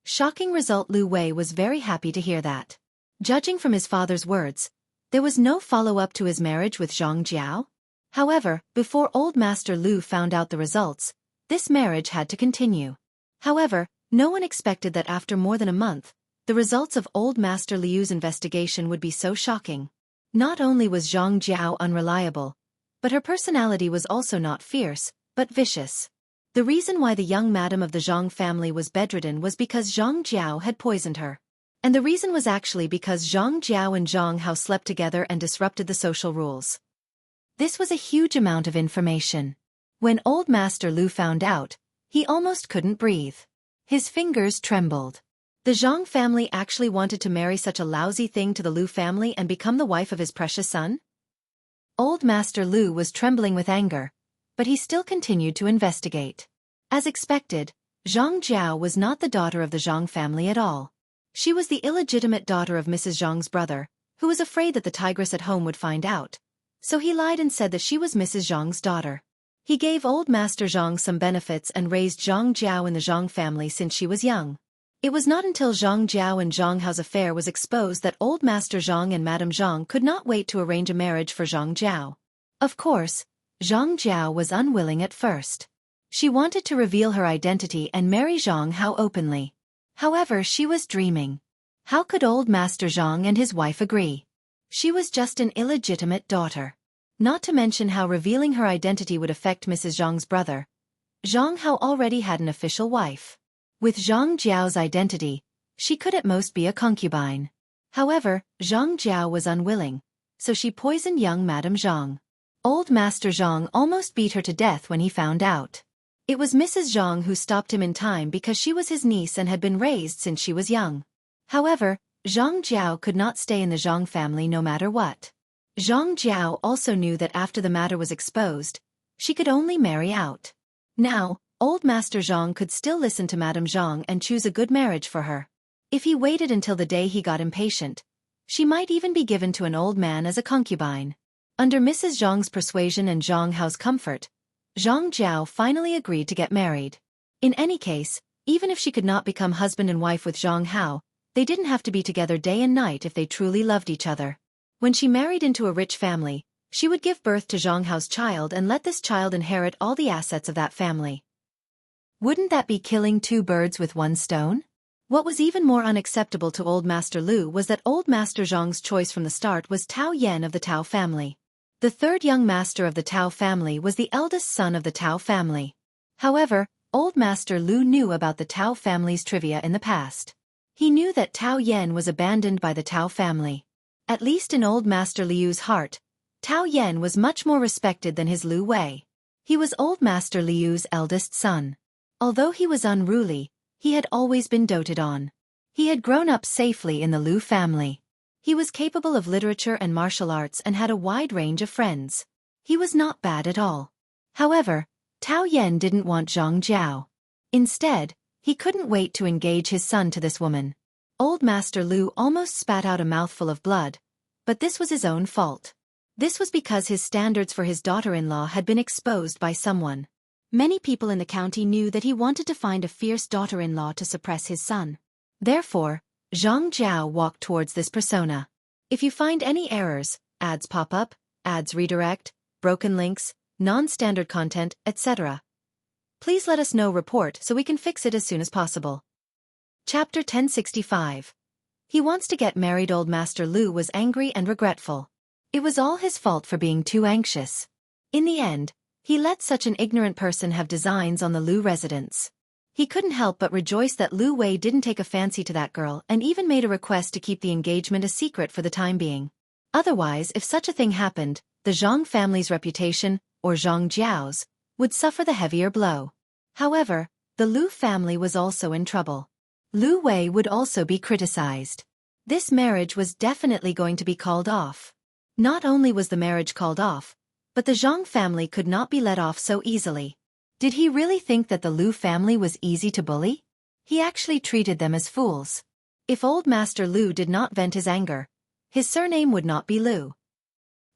Speaker 1: Shocking result. Lu Wei was very happy to hear that. Judging from his father's words, there was no follow-up to his marriage with Zhang Jiao. However, before old Master Lu found out the results, this marriage had to continue. However, no one expected that after more than a month, the results of old Master Liu's investigation would be so shocking. Not only was Zhang Jiao unreliable, but her personality was also not fierce, but vicious. The reason why the young madam of the Zhang family was bedridden was because Zhang Jiao had poisoned her. And the reason was actually because Zhang Jiao and Zhang Hao slept together and disrupted the social rules. This was a huge amount of information. When old Master Lu found out, he almost couldn't breathe. His fingers trembled. The Zhang family actually wanted to marry such a lousy thing to the Lu family and become the wife of his precious son? Old Master Lu was trembling with anger, but he still continued to investigate. As expected, Zhang Jiao was not the daughter of the Zhang family at all. She was the illegitimate daughter of Mrs. Zhang's brother, who was afraid that the tigress at home would find out. So he lied and said that she was Mrs. Zhang's daughter. He gave old Master Zhang some benefits and raised Zhang Jiao in the Zhang family since she was young. It was not until Zhang Jiao and Zhang Hao's affair was exposed that old Master Zhang and Madame Zhang could not wait to arrange a marriage for Zhang Jiao. Of course, Zhang Jiao was unwilling at first. She wanted to reveal her identity and marry Zhang Hao openly. However, she was dreaming. How could old Master Zhang and his wife agree? She was just an illegitimate daughter. Not to mention how revealing her identity would affect Mrs. Zhang's brother. Zhang Hao already had an official wife. With Zhang Jiao's identity, she could at most be a concubine. However, Zhang Jiao was unwilling, so she poisoned young Madame Zhang. Old Master Zhang almost beat her to death when he found out. It was Mrs. Zhang who stopped him in time because she was his niece and had been raised since she was young. However, Zhang Jiao could not stay in the Zhang family no matter what. Zhang Jiao also knew that after the matter was exposed, she could only marry out. Now, Old Master Zhang could still listen to Madame Zhang and choose a good marriage for her. If he waited until the day he got impatient, she might even be given to an old man as a concubine. Under Mrs. Zhang's persuasion and Zhang Hao's comfort, Zhang Jiao finally agreed to get married. In any case, even if she could not become husband and wife with Zhang Hao, they didn't have to be together day and night if they truly loved each other. When she married into a rich family, she would give birth to Zhang Hao's child and let this child inherit all the assets of that family. Wouldn't that be killing two birds with one stone? What was even more unacceptable to Old Master Lu was that Old Master Zhang's choice from the start was Tao Yan of the Tao family. The third young master of the Tao family was the eldest son of the Tao family. However, Old Master Lu knew about the Tao family's trivia in the past. He knew that Tao Yan was abandoned by the Tao family. At least in Old Master Liu's heart, Tao Yan was much more respected than his Lu Wei. He was Old Master Liu's eldest son. Although he was unruly, he had always been doted on. He had grown up safely in the Lu family. He was capable of literature and martial arts and had a wide range of friends. He was not bad at all. However, Tao Yan didn't want Zhang Jiao. Instead, he couldn't wait to engage his son to this woman. Old Master Lu almost spat out a mouthful of blood, but this was his own fault. This was because his standards for his daughter-in-law had been exposed by someone. Many people in the county knew that he wanted to find a fierce daughter-in-law to suppress his son. Therefore, Zhang Jiao walked towards this persona. If you find any errors, ads pop up, ads redirect, broken links, non-standard content, etc., please let us know report so we can fix it as soon as possible. Chapter 1065. He wants to get married. Old Master Lu was angry and regretful. It was all his fault for being too anxious. In the end, he let such an ignorant person have designs on the Lu residence. He couldn't help but rejoice that Lu Wei didn't take a fancy to that girl and even made a request to keep the engagement a secret for the time being. Otherwise, if such a thing happened, the Zhang family's reputation, or Zhang Jiao's, would suffer the heavier blow. However, the Lu family was also in trouble. Lu Wei would also be criticized. This marriage was definitely going to be called off. Not only was the marriage called off, but the Zhang family could not be let off so easily. Did he really think that the Lu family was easy to bully? He actually treated them as fools. If Old Master Lu did not vent his anger, his surname would not be Lu.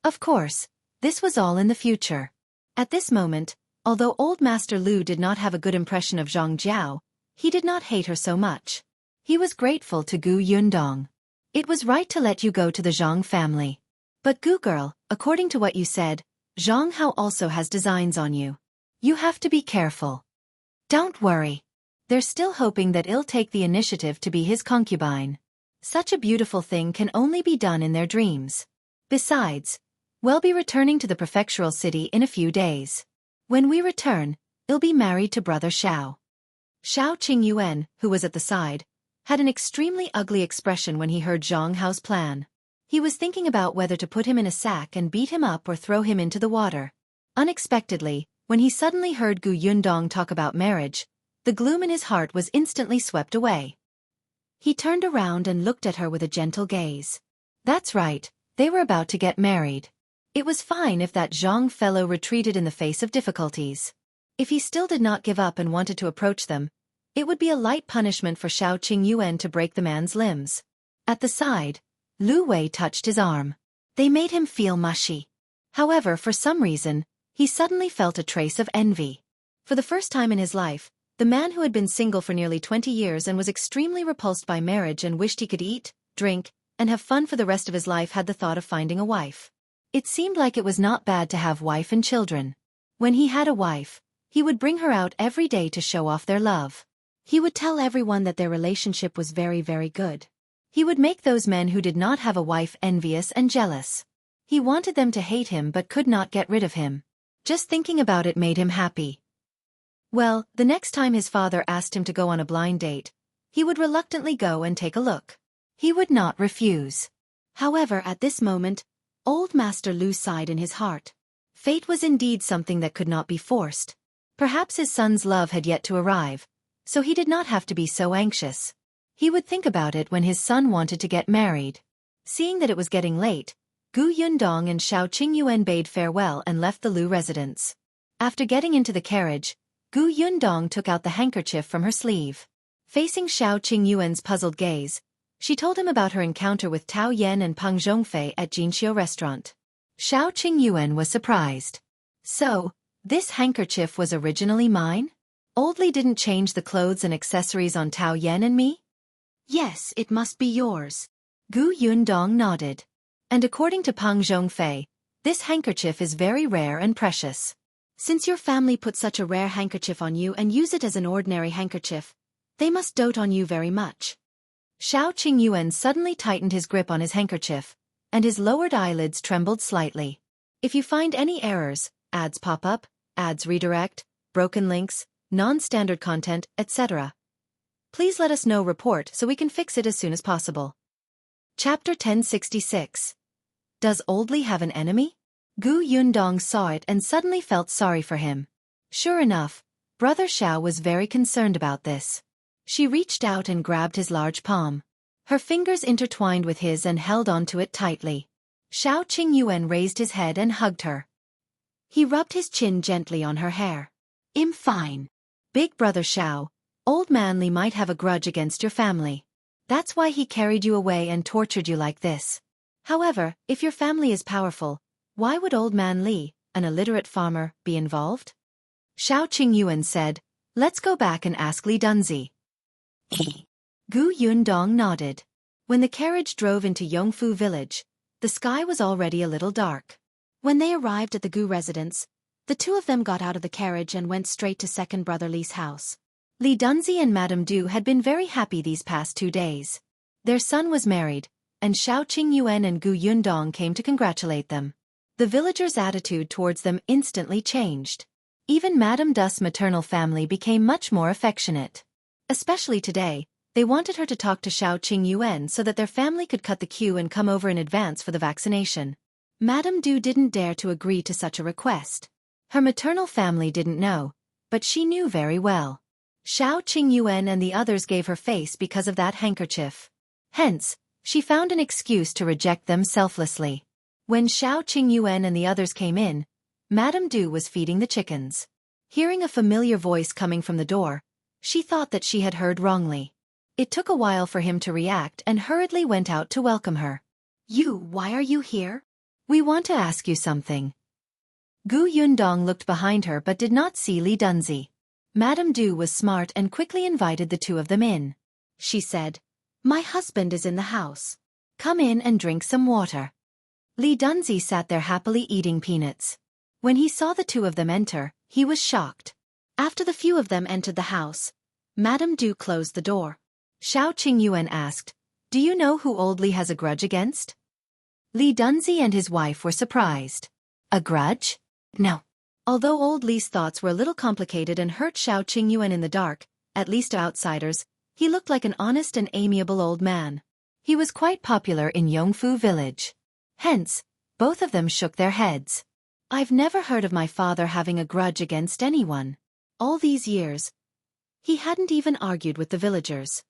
Speaker 1: Of course, this was all in the future. At this moment, although Old Master Lu did not have a good impression of Zhang Jiao, he did not hate her so much. He was grateful to Gu Yundong. It was right to let you go to the Zhang family. But Gu girl, according to what you said, Zhang Hao also has designs on you. You have to be careful. Don't worry. They're still hoping that I'll take the initiative to be his concubine. Such a beautiful thing can only be done in their dreams. Besides, we'll be returning to the Prefectural city in a few days. When we return, I'll be married to brother Shao. Shao Qingyuan, who was at the side, had an extremely ugly expression when he heard Zhang Hao's plan. He was thinking about whether to put him in a sack and beat him up or throw him into the water. Unexpectedly, when he suddenly heard Gu Yundong talk about marriage, the gloom in his heart was instantly swept away. He turned around and looked at her with a gentle gaze. That's right, they were about to get married. It was fine if that Zhang fellow retreated in the face of difficulties. If he still did not give up and wanted to approach them, it would be a light punishment for Shao Qingyuan to break the man's limbs. At the side, Lu Wei touched his arm. They made him feel mushy. However, for some reason, he suddenly felt a trace of envy. For the first time in his life, the man who had been single for nearly 20 years and was extremely repulsed by marriage and wished he could eat, drink, and have fun for the rest of his life had the thought of finding a wife. It seemed like it was not bad to have wife and children. When he had a wife, he would bring her out every day to show off their love. He would tell everyone that their relationship was very, very good. He would make those men who did not have a wife envious and jealous. He wanted them to hate him but could not get rid of him. Just thinking about it made him happy. Well, the next time his father asked him to go on a blind date, he would reluctantly go and take a look. He would not refuse. However, at this moment, Old Master Lu sighed in his heart. Fate was indeed something that could not be forced. Perhaps his son's love had yet to arrive, so he did not have to be so anxious. He would think about it when his son wanted to get married. Seeing that it was getting late, Gu Yundong and Shao Qingyuan bade farewell and left the Lu residence. After getting into the carriage, Gu Yundong took out the handkerchief from her sleeve. Facing Shao Qingyuan's puzzled gaze, she told him about her encounter with Tao Yan and Peng Zhongfei at Jianghu restaurant. Shao Qingyuan was surprised. So, this handkerchief was originally mine? Old Li didn't change the clothes and accessories on Tao Yan and me? Yes, it must be yours. Gu Yundong nodded. And according to Peng Zhongfei, this handkerchief is very rare and precious. Since your family put such a rare handkerchief on you and use it as an ordinary handkerchief, they must dote on you very much. Shao Qingyuan suddenly tightened his grip on his handkerchief, and his lowered eyelids trembled slightly. If you find any errors, ads pop up, ads redirect, broken links, non-standard content, etc., please let us know report so we can fix it as soon as possible. Chapter 1066. Does Old Li have an enemy? Gu Yundong saw it and suddenly felt sorry for him. Sure enough, Brother Shao was very concerned about this. She reached out and grabbed his large palm. Her fingers intertwined with his and held onto it tightly. Shao Qingyuan raised his head and hugged her. He rubbed his chin gently on her hair. I'm fine. Big Brother Shao, Old Man Li might have a grudge against your family. That's why he carried you away and tortured you like this. However, if your family is powerful, why would Old Man Li, an illiterate farmer, be involved? Shao Qingyuan said, let's go back and ask Li Dunzi. Gu Yundong nodded. When the carriage drove into Yongfu village, the sky was already a little dark. When they arrived at the Gu residence, the two of them got out of the carriage and went straight to second brother Li's house. Li Dunzi and Madame Du had been very happy these past 2 days. Their son was married, and Shao Qingyuan and Gu Yundong came to congratulate them. The villagers' attitude towards them instantly changed. Even Madame Du's maternal family became much more affectionate. Especially today, they wanted her to talk to Shao Qingyuan so that their family could cut the queue and come over in advance for the vaccination. Madame Du didn't dare to agree to such a request. Her maternal family didn't know, but she knew very well. Shao Qingyuan and the others gave her face because of that handkerchief. Hence, she found an excuse to reject them selflessly. When Shao Qingyuan and the others came in, Madame Du was feeding the chickens. Hearing a familiar voice coming from the door, she thought that she had heard wrongly. It took a while for him to react and hurriedly went out to welcome her. Why are you here? We want to ask you something. Gu Yundong looked behind her but did not see Li Dunzi. Madame Du was smart and quickly invited the two of them in. She said, my husband is in the house. Come in and drink some water. Li Dunzi sat there happily eating peanuts. When he saw the two of them enter, he was shocked. After the few of them entered the house, Madame Du closed the door. Shao Qingyuan asked, do you know who Old Li has a grudge against? Li Dunzi and his wife were surprised. A grudge? No. Although Old Li's thoughts were a little complicated and hurt Shao Qingyuan in the dark, at least to outsiders, he looked like an honest and amiable old man. He was quite popular in Yongfu village. Hence, both of them shook their heads. I've never heard of my father having a grudge against anyone. All these years, he hadn't even argued with the villagers.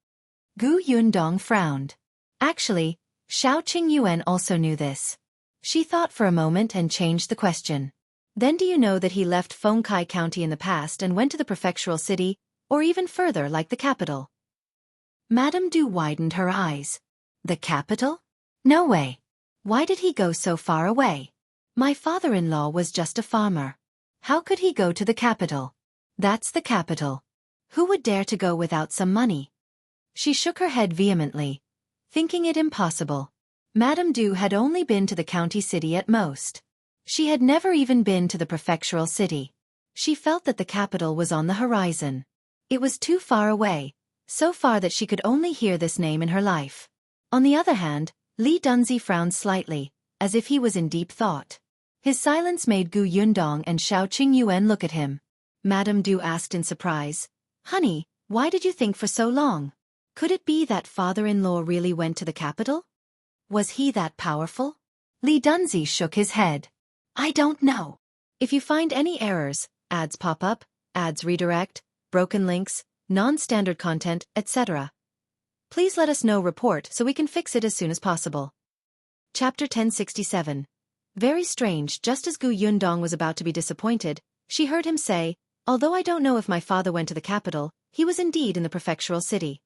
Speaker 1: Gu Yundong frowned. Actually, Shao Qingyuan also knew this. She thought for a moment and changed the question. Then do you know that he left Fengkai County in the past and went to the prefectural city, or even further like the capital? Madame Du widened her eyes. The capital? No way. Why did he go so far away? My father-in-law was just a farmer. How could he go to the capital? That's the capital. Who would dare to go without some money? She shook her head vehemently, thinking it impossible. Madame Du had only been to the county city at most. She had never even been to the prefectural city. She felt that the capital was on the horizon. It was too far away, so far that she could only hear this name in her life. On the other hand, Li Dunzi frowned slightly, as if he was in deep thought. His silence made Gu Yundong and Shao Qingyuan look at him. Madame Du asked in surprise, Honey, why did you think for so long? Could it be that father-in-law really went to the capital? Was he that powerful? Li Dunzi shook his head. I don't know. If you find any errors, ads pop up, ads redirect, broken links, non-standard content, etc., please let us know report so we can fix it as soon as possible. Chapter 1067. Very strange. Just as Gu Yundong was about to be disappointed, she heard him say, Although I don't know if my father went to the capital, he was indeed in the prefectural city.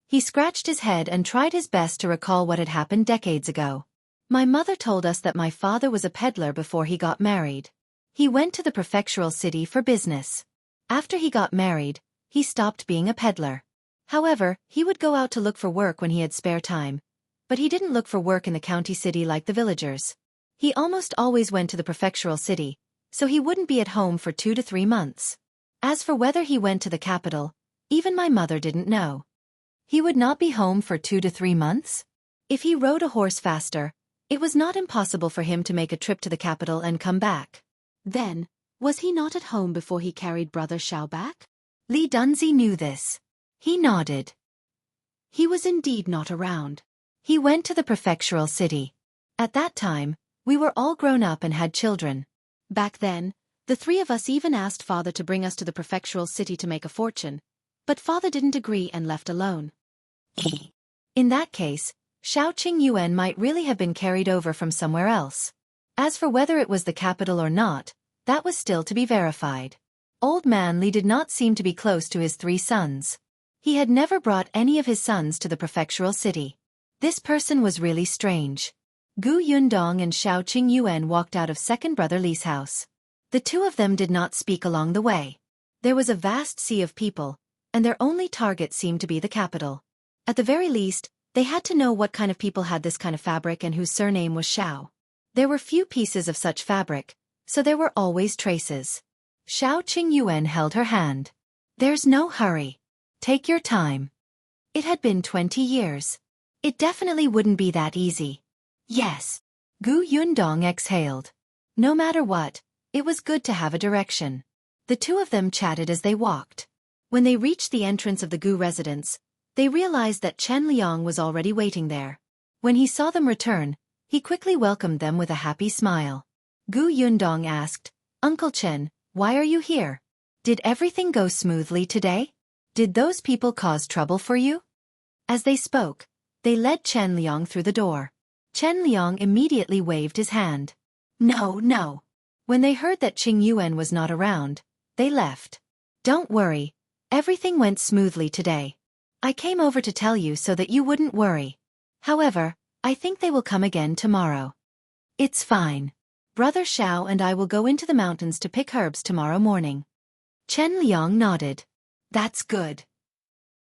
Speaker 1: He scratched his head and tried his best to recall what had happened decades ago. My mother told us that my father was a peddler before he got married. He went to the prefectural city for business. After he got married, he stopped being a peddler. However, he would go out to look for work when he had spare time. But he didn't look for work in the county city like the villagers. He almost always went to the prefectural city, so he wouldn't be at home for 2 to 3 months. As for whether he went to the capital, even my mother didn't know. He would not be home for 2 to 3 months? If he rode a horse faster, it was not impossible for him to make a trip to the capital and come back. Then, was he not at home before he carried brother Shao back? Li Dunzi knew this. He nodded. He was indeed not around. He went to the prefectural city. At that time, we were all grown up and had children. Back then, the 3 of us even asked father to bring us to the prefectural city to make a fortune, but father didn't agree and left alone. In that case, Shao Qingyuan might really have been carried over from somewhere else. As for whether it was the capital or not, that was still to be verified. Old man Li did not seem to be close to his 3 sons. He had never brought any of his sons to the prefectural city. This person was really strange. Gu Yundong and Shao Qingyuan walked out of second brother Li's house. The 2 of them did not speak along the way. There was a vast sea of people, and their only target seemed to be the capital. At the very least, they had to know what kind of people had this kind of fabric and whose surname was Shao. There were few pieces of such fabric, so there were always traces. Shao Qingyuan held her hand. There's no hurry. Take your time. It had been 20 years. It definitely wouldn't be that easy. Yes. Gu Yundong exhaled. No matter what, it was good to have a direction. The 2 of them chatted as they walked. When they reached the entrance of the Gu residence, they realized that Chen Liang was already waiting there. When he saw them return, he quickly welcomed them with a happy smile. Gu Yundong asked, Uncle Chen, why are you here? Did everything go smoothly today? Did those people cause trouble for you? As they spoke, they led Chen Liang through the door. Chen Liang immediately waved his hand. No, no. When they heard that Qingyuan was not around, they left. Don't worry, everything went smoothly today. I came over to tell you so that you wouldn't worry. However, I think they will come again tomorrow. It's fine. Brother Shao and I will go into the mountains to pick herbs tomorrow morning. Chen Liang nodded. That's good.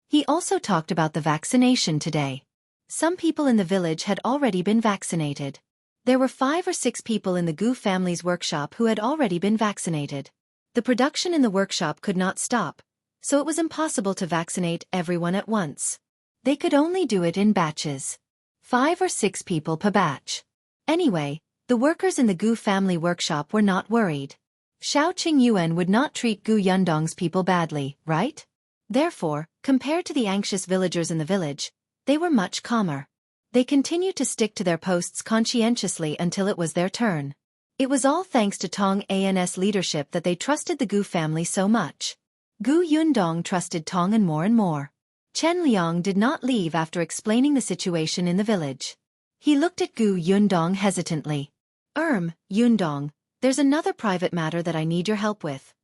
Speaker 1: He also talked about the vaccination today. Some people in the village had already been vaccinated. There were 5 or 6 people in the Gu family's workshop who had already been vaccinated. The production in the workshop could not stop, so it was impossible to vaccinate everyone at once. They could only do it in batches. 5 or 6 people per batch. Anyway, the workers in the Gu family workshop were not worried. Shao Qingyuan would not treat Gu Yundong's people badly, right? Therefore, compared to the anxious villagers in the village, they were much calmer. They continued to stick to their posts conscientiously until it was their turn. It was all thanks to Tong An's leadership that they trusted the Gu family so much. Gu Yundong trusted Tong and more. Chen Liang did not leave after explaining the situation in the village. He looked at Gu Yundong hesitantly. Yundong, there's another private matter that I need your help with.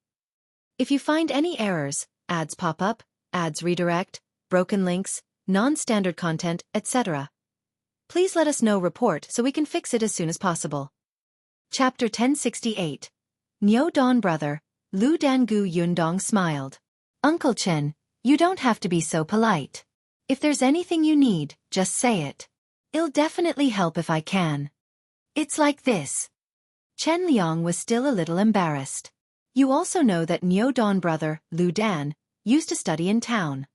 Speaker 1: If you find any errors, ads pop up, ads redirect, broken links, non-standard content, etc., please let us know report so we can fix it as soon as possible. Chapter 1068. Niu Don Brother, Lu Dan. Gu Yundong smiled. Uncle Chen, you don't have to be so polite. If there's anything you need, just say it. It'll definitely help if I can. It's like this. Chen Liang was still a little embarrassed. You also know that Niu Don Brother, Lu Dan, used to study in town.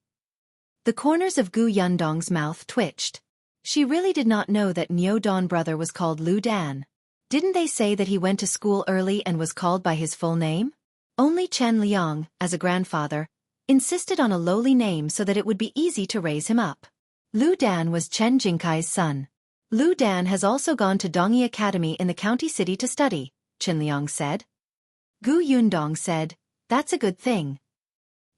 Speaker 1: The corners of Gu Yundong's mouth twitched. She really did not know that Niu Don Brother was called Lu Dan. Didn't they say that he went to school early and was called by his full name? Only Chen Liang, as a grandfather, insisted on a lowly name so that it would be easy to raise him up. Lu Dan was Chen Jingkai's son. Lu Dan has also gone to Dongyi Academy in the county city to study, Chen Liang said. Gu Yundong said, that's a good thing.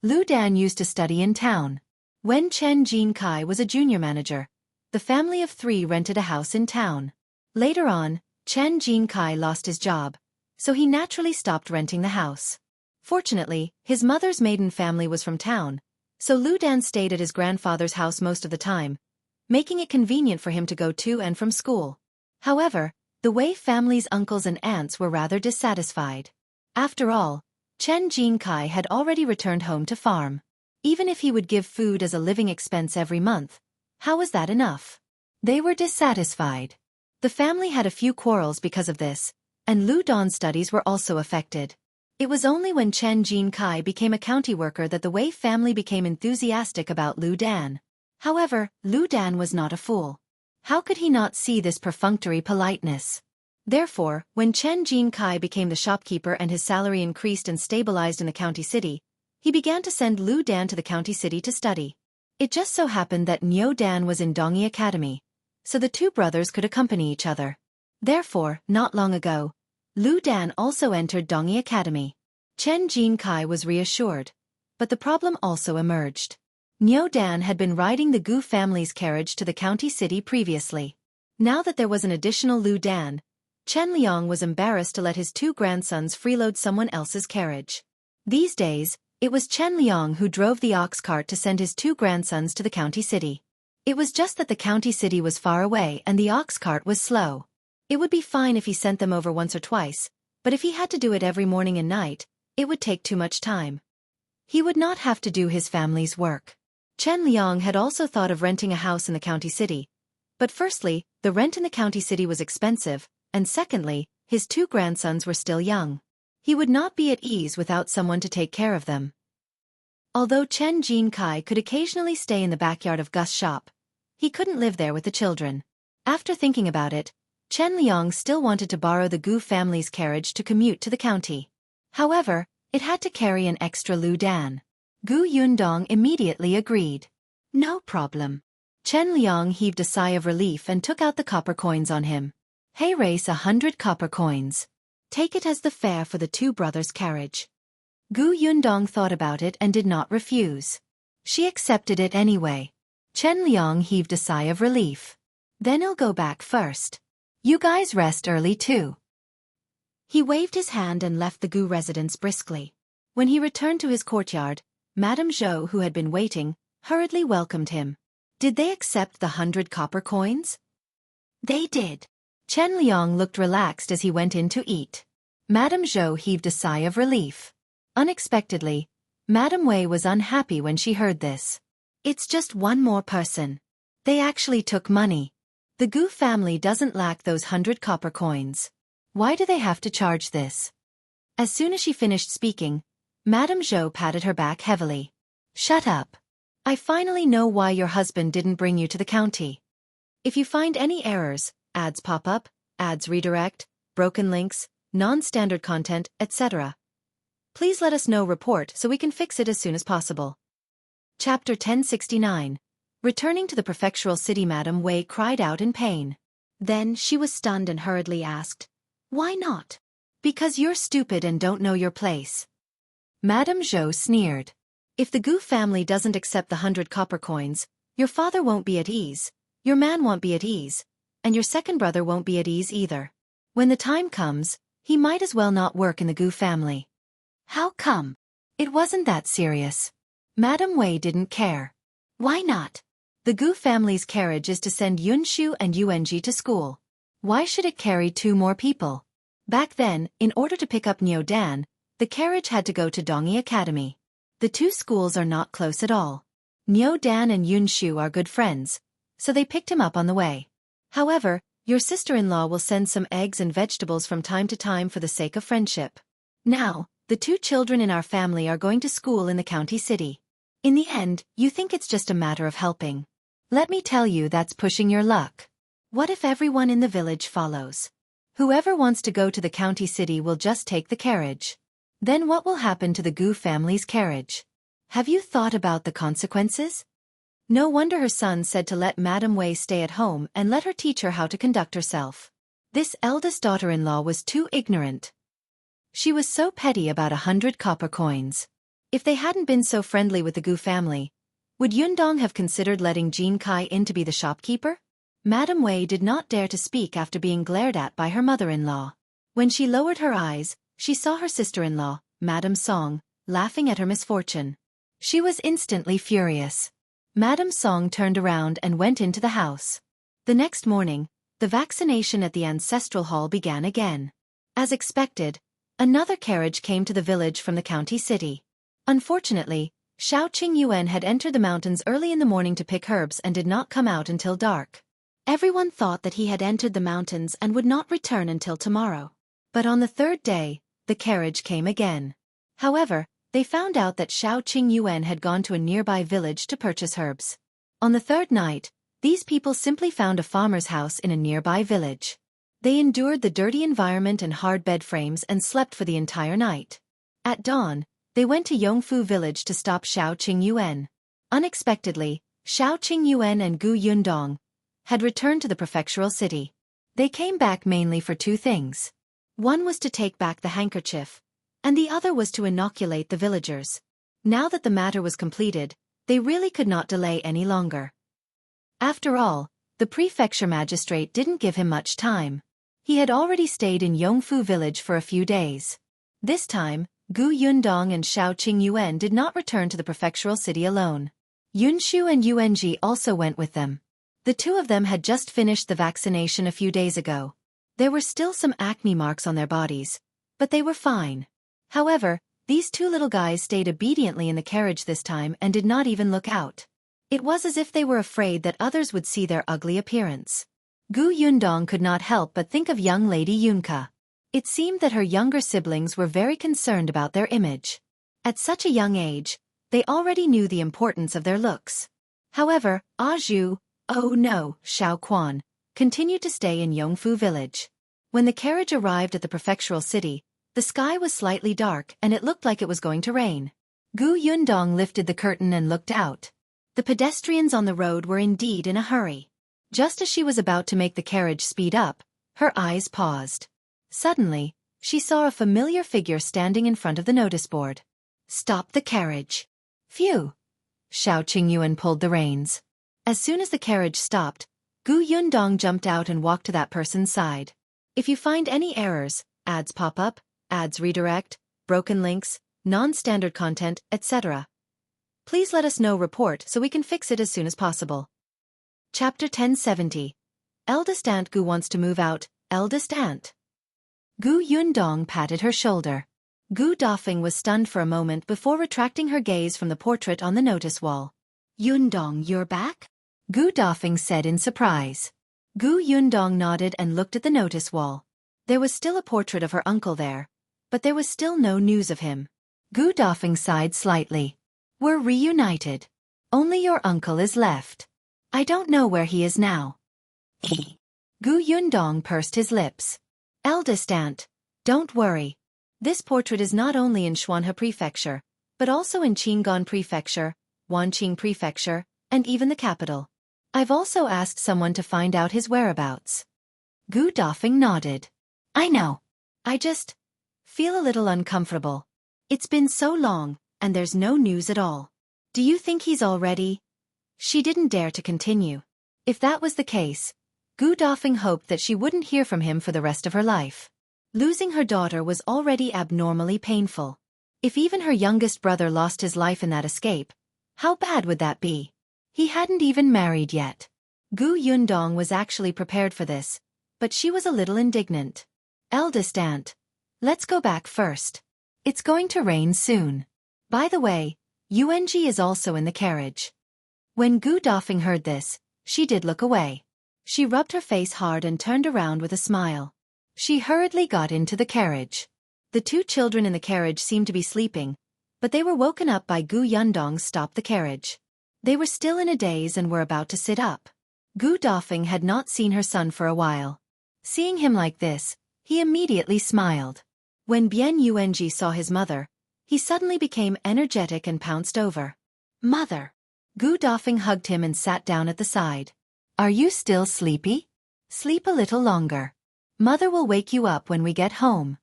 Speaker 1: Lu Dan used to study in town. When Chen Jingkai was a junior manager, the family of 3 rented a house in town. Later on, Chen Jingkai lost his job, so he naturally stopped renting the house. Fortunately, his mother's maiden family was from town, so Lu Dan stayed at his grandfather's house most of the time, making it convenient for him to go to and from school. However, the Wei family's uncles and aunts were rather dissatisfied. After all, Chen Jinkai had already returned home to farm. Even if he would give food as a living expense every month, how was that enough? They were dissatisfied. The family had a few quarrels because of this, and Lu Dan's studies were also affected. It was only when Chen Jinkai became a county worker that the Wei family became enthusiastic about Lu Dan. However, Lu Dan was not a fool. How could he not see this perfunctory politeness? Therefore, when Chen Jinkai became the shopkeeper and his salary increased and stabilized in the county city, he began to send Lu Dan to the county city to study. It just so happened that Niu Dan was in Dongyi Academy, so the two brothers could accompany each other. Therefore, not long ago, Lu Dan also entered Dongyi Academy. Chen Jinkai was reassured, but the problem also emerged. Niu Dan had been riding the Gu family's carriage to the county city previously. Now that there was an additional Lu Dan, Chen Liang was embarrassed to let his two grandsons freeload someone else's carriage. These days, it was Chen Liang who drove the ox cart to send his two grandsons to the county city. It was just that the county city was far away and the ox cart was slow. It would be fine if he sent them over once or twice, but if he had to do it every morning and night, it would take too much time. He would not have to do his family's work. Chen Liang had also thought of renting a house in the county city. But firstly, the rent in the county city was expensive, and secondly, his two grandsons were still young. He would not be at ease without someone to take care of them. Although Chen Jinkai could occasionally stay in the backyard of Gus' shop, he couldn't live there with the children. After thinking about it, Chen Liang still wanted to borrow the Gu family's carriage to commute to the county. However, it had to carry an extra Lu Dan. Gu Yundong immediately agreed. No problem. Chen Liang heaved a sigh of relief and took out the copper coins on him. Hey, race 100 copper coins. Take it as the fare for the two brothers' carriage. Gu Yundong thought about it and did not refuse. She accepted it anyway. Chen Liang heaved a sigh of relief. Then I'll go back first. You guys rest early too. He waved his hand and left the Gu residence briskly. When he returned to his courtyard, Madame Zhou, who had been waiting, hurriedly welcomed him. Did they accept the 100 copper coins? They did. Chen Liang looked relaxed as he went in to eat. Madame Zhou heaved a sigh of relief. Unexpectedly, Madame Wei was unhappy when she heard this. It's just one more person. They actually took money. The Gu family doesn't lack those 100 copper coins. Why do they have to charge this? As soon as she finished speaking, Madame Zhou patted her back heavily. Shut up. I finally know why your husband didn't bring you to the county. If you find any errors, ads pop up, ads redirect, broken links, non-standard content, etc., please let us know report so we can fix it as soon as possible. Chapter 1069. Returning to the prefectural city, Madame Wei cried out in pain. Then she was stunned and hurriedly asked, Why not? Because you're stupid and don't know your place. Madame Zhou sneered. If the Gu family doesn't accept the 100 copper coins, your father won't be at ease, your man won't be at ease, and your second brother won't be at ease either. When the time comes, he might as well not work in the Gu family. How come? It wasn't that serious. Madame Wei didn't care. Why not? The Gu family's carriage is to send Yunshu and Yuanji to school. Why should it carry two more people? Back then, in order to pick up Niu Dan, the carriage had to go to Dongyi Academy. The two schools are not close at all. Niu Dan and Yunshu are good friends, so they picked him up on the way. However, your sister-in-law will send some eggs and vegetables from time to time for the sake of friendship. Now, the two children in our family are going to school in the county city. In the end, you think it's just a matter of helping. Let me tell you, that's pushing your luck. What if everyone in the village follows? Whoever wants to go to the county city will just take the carriage. Then what will happen to the Gu family's carriage? Have you thought about the consequences? No wonder her son said to let Madame Wei stay at home and let her teach her how to conduct herself. This eldest daughter-in-law was too ignorant. She was so petty about 100 copper coins. If they hadn't been so friendly with the Gu family, would Yundong have considered letting Jin Kai in to be the shopkeeper? Madame Wei did not dare to speak after being glared at by her mother-in-law. When she lowered her eyes, she saw her sister-in-law, Madame Song, laughing at her misfortune. She was instantly furious. Madame Song turned around and went into the house. The next morning, the vaccination at the ancestral hall began again. As expected, another carriage came to the village from the county city. Unfortunately, Qingyuan had entered the mountains early in the morning to pick herbs and did not come out until dark. Everyone thought that he had entered the mountains and would not return until tomorrow. But on the third day, the carriage came again. However, they found out that Qingyuan had gone to a nearby village to purchase herbs. On the third night, these people simply found a farmer's house in a nearby village. They endured the dirty environment and hard bed frames and slept for the entire night. At dawn, they went to Yongfu village to stop Qingyuan. Unexpectedly, Qingyuan and Yundong had returned to the prefectural city. They came back mainly for two things. One was to take back the handkerchief, and the other was to inoculate the villagers. Now that the matter was completed, they really could not delay any longer. After all, the prefecture magistrate didn't give him much time. He had already stayed in Yongfu village for a few days. This time, Yundong and Qingyuan did not return to the prefectural city alone. Yunshu and Yuanji also went with them. The two of them had just finished the vaccination a few days ago. There were still some acne marks on their bodies, but they were fine. However, these two little guys stayed obediently in the carriage this time and did not even look out. It was as if they were afraid that others would see their ugly appearance. Yundong could not help but think of young Lady Yunka. It seemed that her younger siblings were very concerned about their image. At such a young age, they already knew the importance of their looks. However, Xiao Quan, continued to stay in Yongfu village. When the carriage arrived at the prefectural city, the sky was slightly dark and it looked like it was going to rain. Yundong lifted the curtain and looked out. The pedestrians on the road were indeed in a hurry. Just as she was about to make the carriage speed up, her eyes paused. Suddenly, she saw a familiar figure standing in front of the notice board. "Stop the carriage." "Phew." Qingyuan pulled the reins. As soon as the carriage stopped, Yundong jumped out and walked to that person's side. "If you find any errors, ads pop up, ads redirect, broken links, non-standard content, etc. please let us know report so we can fix it as soon as possible." Chapter 1070. Eldest Aunt Gu wants to move out, Eldest Aunt. Yundong patted her shoulder. Dafeng was stunned for a moment before retracting her gaze from the portrait on the notice wall. "Yundong, you're back?" Dafeng said in surprise. Yundong nodded and looked at the notice wall. There was still a portrait of her uncle there, but there was still no news of him. Dafeng sighed slightly. "We're reunited. Only your uncle is left. I don't know where he is now." Yundong pursed his lips. "Eldest Aunt, don't worry. This portrait is not only in Xuanhe Prefecture, but also in Qingyuan Prefecture, Wanqing Prefecture, and even the capital. I've also asked someone to find out his whereabouts." Dafeng nodded. "I know. I just feel a little uncomfortable. It's been so long, and there's no news at all. Do you think he's already?" She didn't dare to continue. If that was the case, Dafeng hoped that she wouldn't hear from him for the rest of her life. Losing her daughter was already abnormally painful. If even her youngest brother lost his life in that escape, how bad would that be? He hadn't even married yet. Yundong was actually prepared for this, but she was a little indignant. "Eldest Aunt, let's go back first. It's going to rain soon. By the way, Yuanji is also in the carriage." When Dafeng heard this, she did look away. She rubbed her face hard and turned around with a smile. She hurriedly got into the carriage. The two children in the carriage seemed to be sleeping, but they were woken up by Yundong stopped the carriage. They were still in a daze and were about to sit up. Dafeng had not seen her son for a while. Seeing him like this, he immediately smiled. When Bien Yuanji saw his mother, he suddenly became energetic and pounced over. "Mother!" Dafeng hugged him and sat down at the side. "Are you still sleepy? Sleep a little longer. Mother will wake you up when we get home."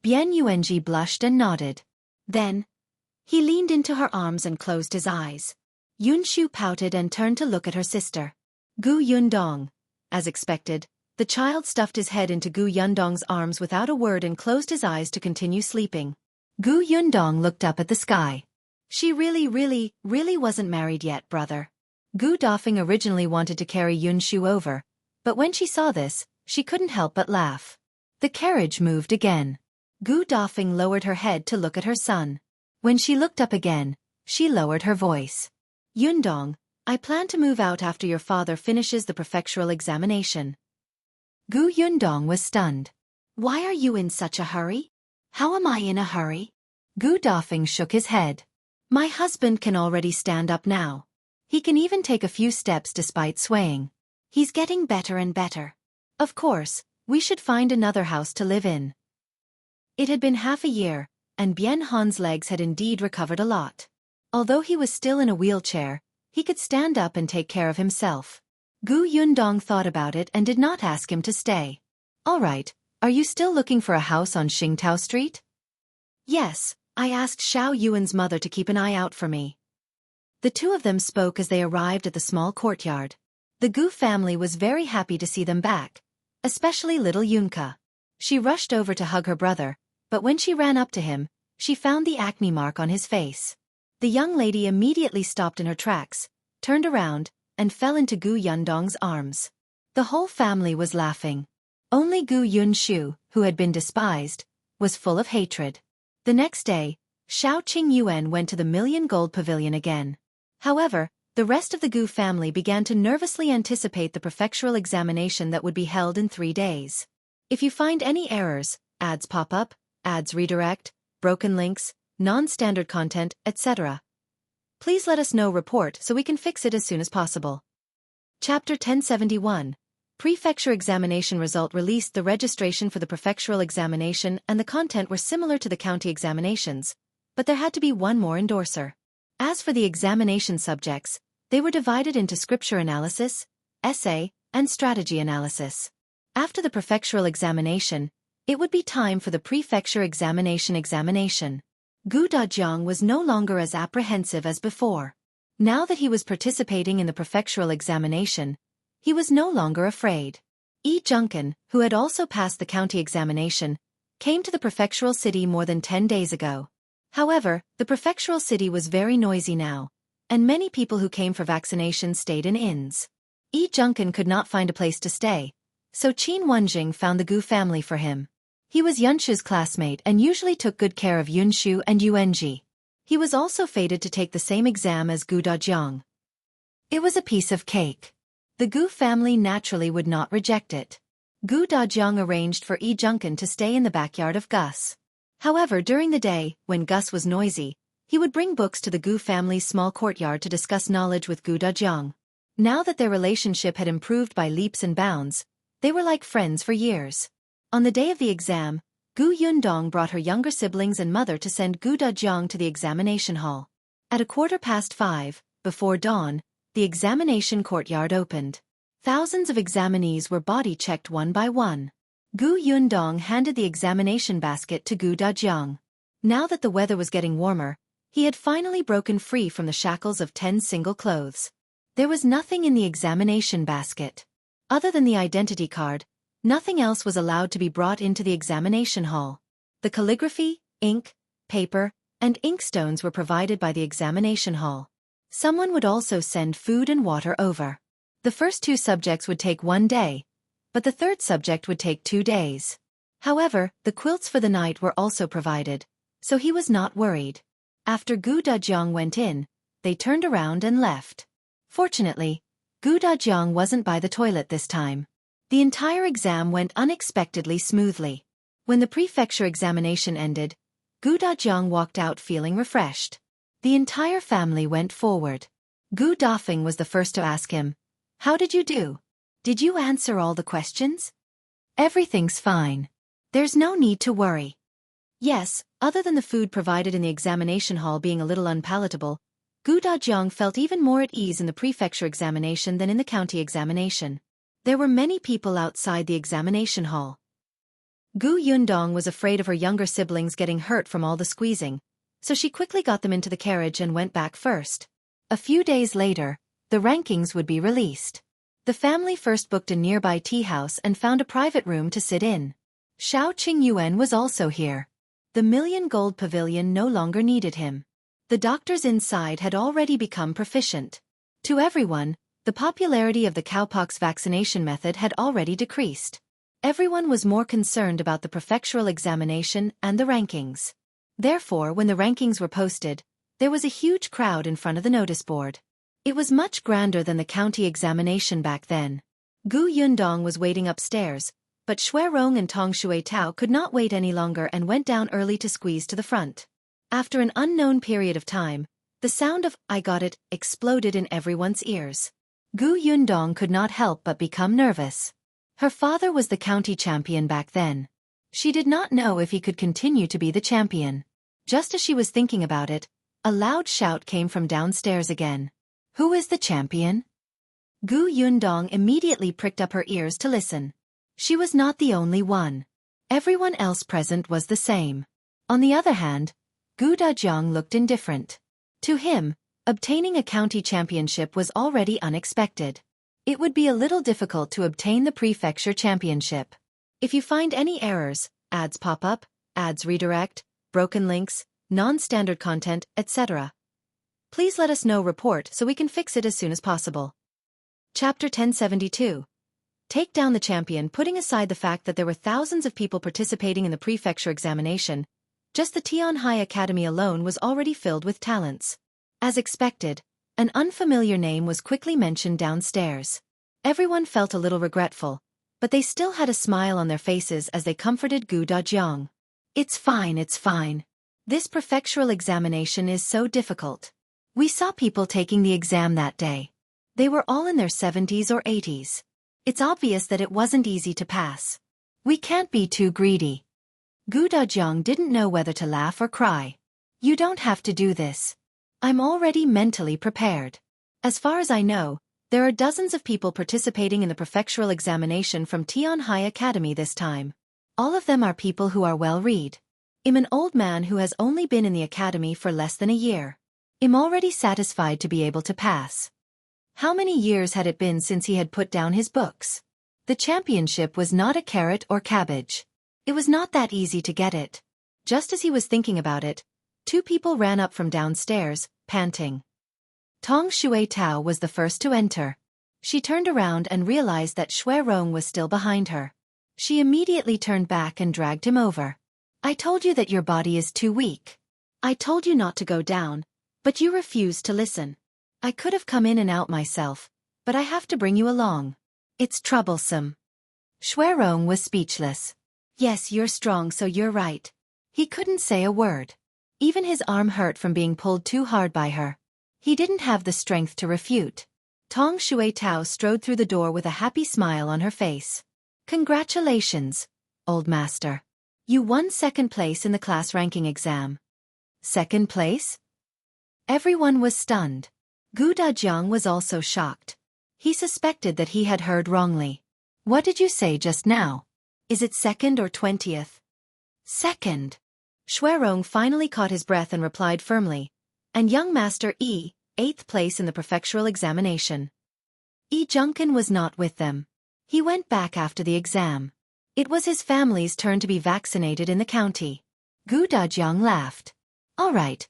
Speaker 1: Bien Yuanji blushed and nodded. Then, he leaned into her arms and closed his eyes. Yunshu pouted and turned to look at her sister. Yundong. As expected, the child stuffed his head into Yundong's arms without a word and closed his eyes to continue sleeping. Gu Yundong looked up at the sky. She really wasn't married yet, brother. Gu Dafeng originally wanted to carry Yunshu over, but when she saw this, she couldn't help but laugh. The carriage moved again. Gu Dafeng lowered her head to look at her son. When she looked up again, she lowered her voice. Yundong, I plan to move out after your father finishes the prefectural examination. Gu Yundong was stunned. Why are you in such a hurry? How am I in a hurry? Gu Dafeng shook his head. My husband can already stand up now. He can even take a few steps despite swaying. He's getting better and better. Of course, we should find another house to live in. It had been half a year, and Bien Han's legs had indeed recovered a lot. Although he was still in a wheelchair, he could stand up and take care of himself. Gu Yundong thought about it and did not ask him to stay. All right, are you still looking for a house on Xingtao Street? Yes, I asked Shao Yuan's mother to keep an eye out for me. The two of them spoke as they arrived at the small courtyard. The Gu family was very happy to see them back, especially little Yunka. She rushed over to hug her brother, but when she ran up to him, she found the acne mark on his face. The young lady immediately stopped in her tracks, turned around, and fell into Gu Yundong's arms. The whole family was laughing. Only Gu Yunshu, who had been despised, was full of hatred. The next day, Shao Qingyuan went to the Million Gold Pavilion again. However, the rest of the Gu family began to nervously anticipate the prefectural examination that would be held in 3 days. If you find any errors, ads pop up, ads redirect, broken links, non-standard content, etc., please let us know report so we can fix it as soon as possible. Chapter 1071. Prefecture examination result released. The registration for the prefectural examination and the content were similar to the county examinations, but there had to be one more endorser. As for the examination subjects, they were divided into scripture analysis, essay, and strategy analysis. After the prefectural examination, it would be time for the prefecture examination. Gu Dajiang was no longer as apprehensive as before. Now that he was participating in the prefectural examination, he was no longer afraid. Zhang, who had also passed the county examination, came to the prefectural city more than 10 days ago. However, the prefectural city was very noisy now, and many people who came for vaccination stayed in inns. Zhang could not find a place to stay, so Qin Wenjing found the Gu family for him. He was Yunshu's classmate and usually took good care of Yunshu and Yuanji. He was also fated to take the same exam as Gu Dajiang. It was a piece of cake. The Gu family naturally would not reject it. Gu Dajiang arranged for Zhang to stay in the backyard of Gus. However, during the day, when Gus was noisy, he would bring books to the Gu family's small courtyard to discuss knowledge with Gu Dajiang. Now that their relationship had improved by leaps and bounds, they were like friends for years. On the day of the exam, Gu Yundong brought her younger siblings and mother to send Gu Dajiang to the examination hall. At 5:15, before dawn, the examination courtyard opened. Thousands of examinees were body-checked one by one. Gu Yundong handed the examination basket to Gu Dajiang. Now that the weather was getting warmer, he had finally broken free from the shackles of 10 single clothes. There was nothing in the examination basket. Other than the identity card, nothing else was allowed to be brought into the examination hall. The calligraphy, ink, paper, and inkstones were provided by the examination hall. Someone would also send food and water over. The first 2 subjects would take 1 day, but the third subject would take 2 days. However, the quilts for the night were also provided, so he was not worried. After Gu Dajiang went in, they turned around and left. Fortunately, Gu Dajiang wasn't by the toilet this time. The entire exam went unexpectedly smoothly. When the prefecture examination ended, Gu Dajiang walked out feeling refreshed. The entire family went forward. Gu Dafeng was the first to ask him, "How did you do? Did you answer all the questions?" "Everything's fine. There's no need to worry." Yes, other than the food provided in the examination hall being a little unpalatable, Gu Dajiang felt even more at ease in the prefecture examination than in the county examination. There were many people outside the examination hall. Gu Yundong was afraid of her younger siblings getting hurt from all the squeezing, so she quickly got them into the carriage and went back first. A few days later, the rankings would be released. The family first booked a nearby tea house and found a private room to sit in. Shao Qingyuan was also here. The million gold pavilion no longer needed him. The doctors inside had already become proficient. To everyone, the popularity of the cowpox vaccination method had already decreased. Everyone was more concerned about the prefectural examination and the rankings. Therefore, when the rankings were posted, there was a huge crowd in front of the notice board. It was much grander than the county examination back then. Yundong was waiting upstairs, but Xuerong and Tong Shuetao could not wait any longer and went down early to squeeze to the front. After an unknown period of time, the sound of "I got it" exploded in everyone's ears. Yundong could not help but become nervous. Her father was the county champion back then. She did not know if he could continue to be the champion. Just as she was thinking about it, a loud shout came from downstairs again. "Who is the champion?" Yundong immediately pricked up her ears to listen. She was not the only one. Everyone else present was the same. On the other hand, Dajiang looked indifferent. To him, obtaining a county championship was already unexpected. It would be a little difficult to obtain the Prefecture championship. If you find any errors, ads pop up, ads redirect, broken links, non-standard content, etc., please let us know report so we can fix it as soon as possible. Chapter 1072. Take down the champion. Putting aside the fact that there were thousands of people participating in the Prefecture examination, just the Tianhai Academy alone was already filled with talents. As expected, an unfamiliar name was quickly mentioned downstairs. Everyone felt a little regretful, but they still had a smile on their faces as they comforted Dajiang. It's fine. This prefectural examination is so difficult. We saw people taking the exam that day. They were all in their 70s or 80s. It's obvious that it wasn't easy to pass. We can't be too greedy." Dajiang didn't know whether to laugh or cry. "You don't have to do this. I'm already mentally prepared. As far as I know, there are dozens of people participating in the prefectural examination from Tianhai Academy this time. All of them are people who are well-read. I'm an old man who has only been in the academy for less than a year. I'm already satisfied to be able to pass." How many years had it been since he had put down his books? The championship was not a carrot or cabbage. It was not that easy to get it. Just as he was thinking about it, two people ran up from downstairs, panting. Tong Shuetao was the first to enter. She turned around and realized that Xuerong was still behind her. She immediately turned back and dragged him over. "I told you that your body is too weak. I told you not to go down, but you refused to listen. I could have come in and out myself, but I have to bring you along. It's troublesome." Xuerong was speechless. "Yes, you're strong, so you're right." He couldn't say a word. Even his arm hurt from being pulled too hard by her. He didn't have the strength to refute. Tong Shuetao strode through the door with a happy smile on her face. "Congratulations, old master. You won second place in the class ranking exam." "Second place?" Everyone was stunned. Dajiang was also shocked. He suspected that he had heard wrongly. "What did you say just now? Is it second or 20th? "Second." Xuerong finally caught his breath and replied firmly. "And young master E, 8th place in the prefectural examination." Junkin was not with them. He went back after the exam. It was his family's turn to be vaccinated in the county. Dajiang laughed. All right.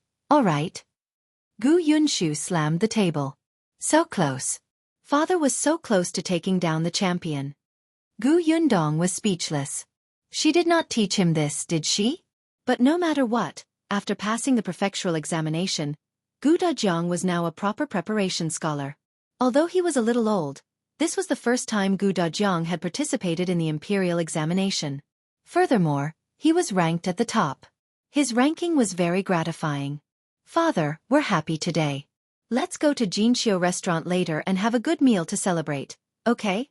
Speaker 1: Yunshu slammed the table. "So close. Father was so close to taking down the champion." Yundong was speechless. She did not teach him this, did she? But no matter what, after passing the prefectural examination, Dajiang was now a proper preparation scholar. Although he was a little old, this was the first time Dajiang had participated in the imperial examination. Furthermore, he was ranked at the top. His ranking was very gratifying. "Father, we're happy today. Let's go to Jianghu restaurant later and have a good meal to celebrate, okay?"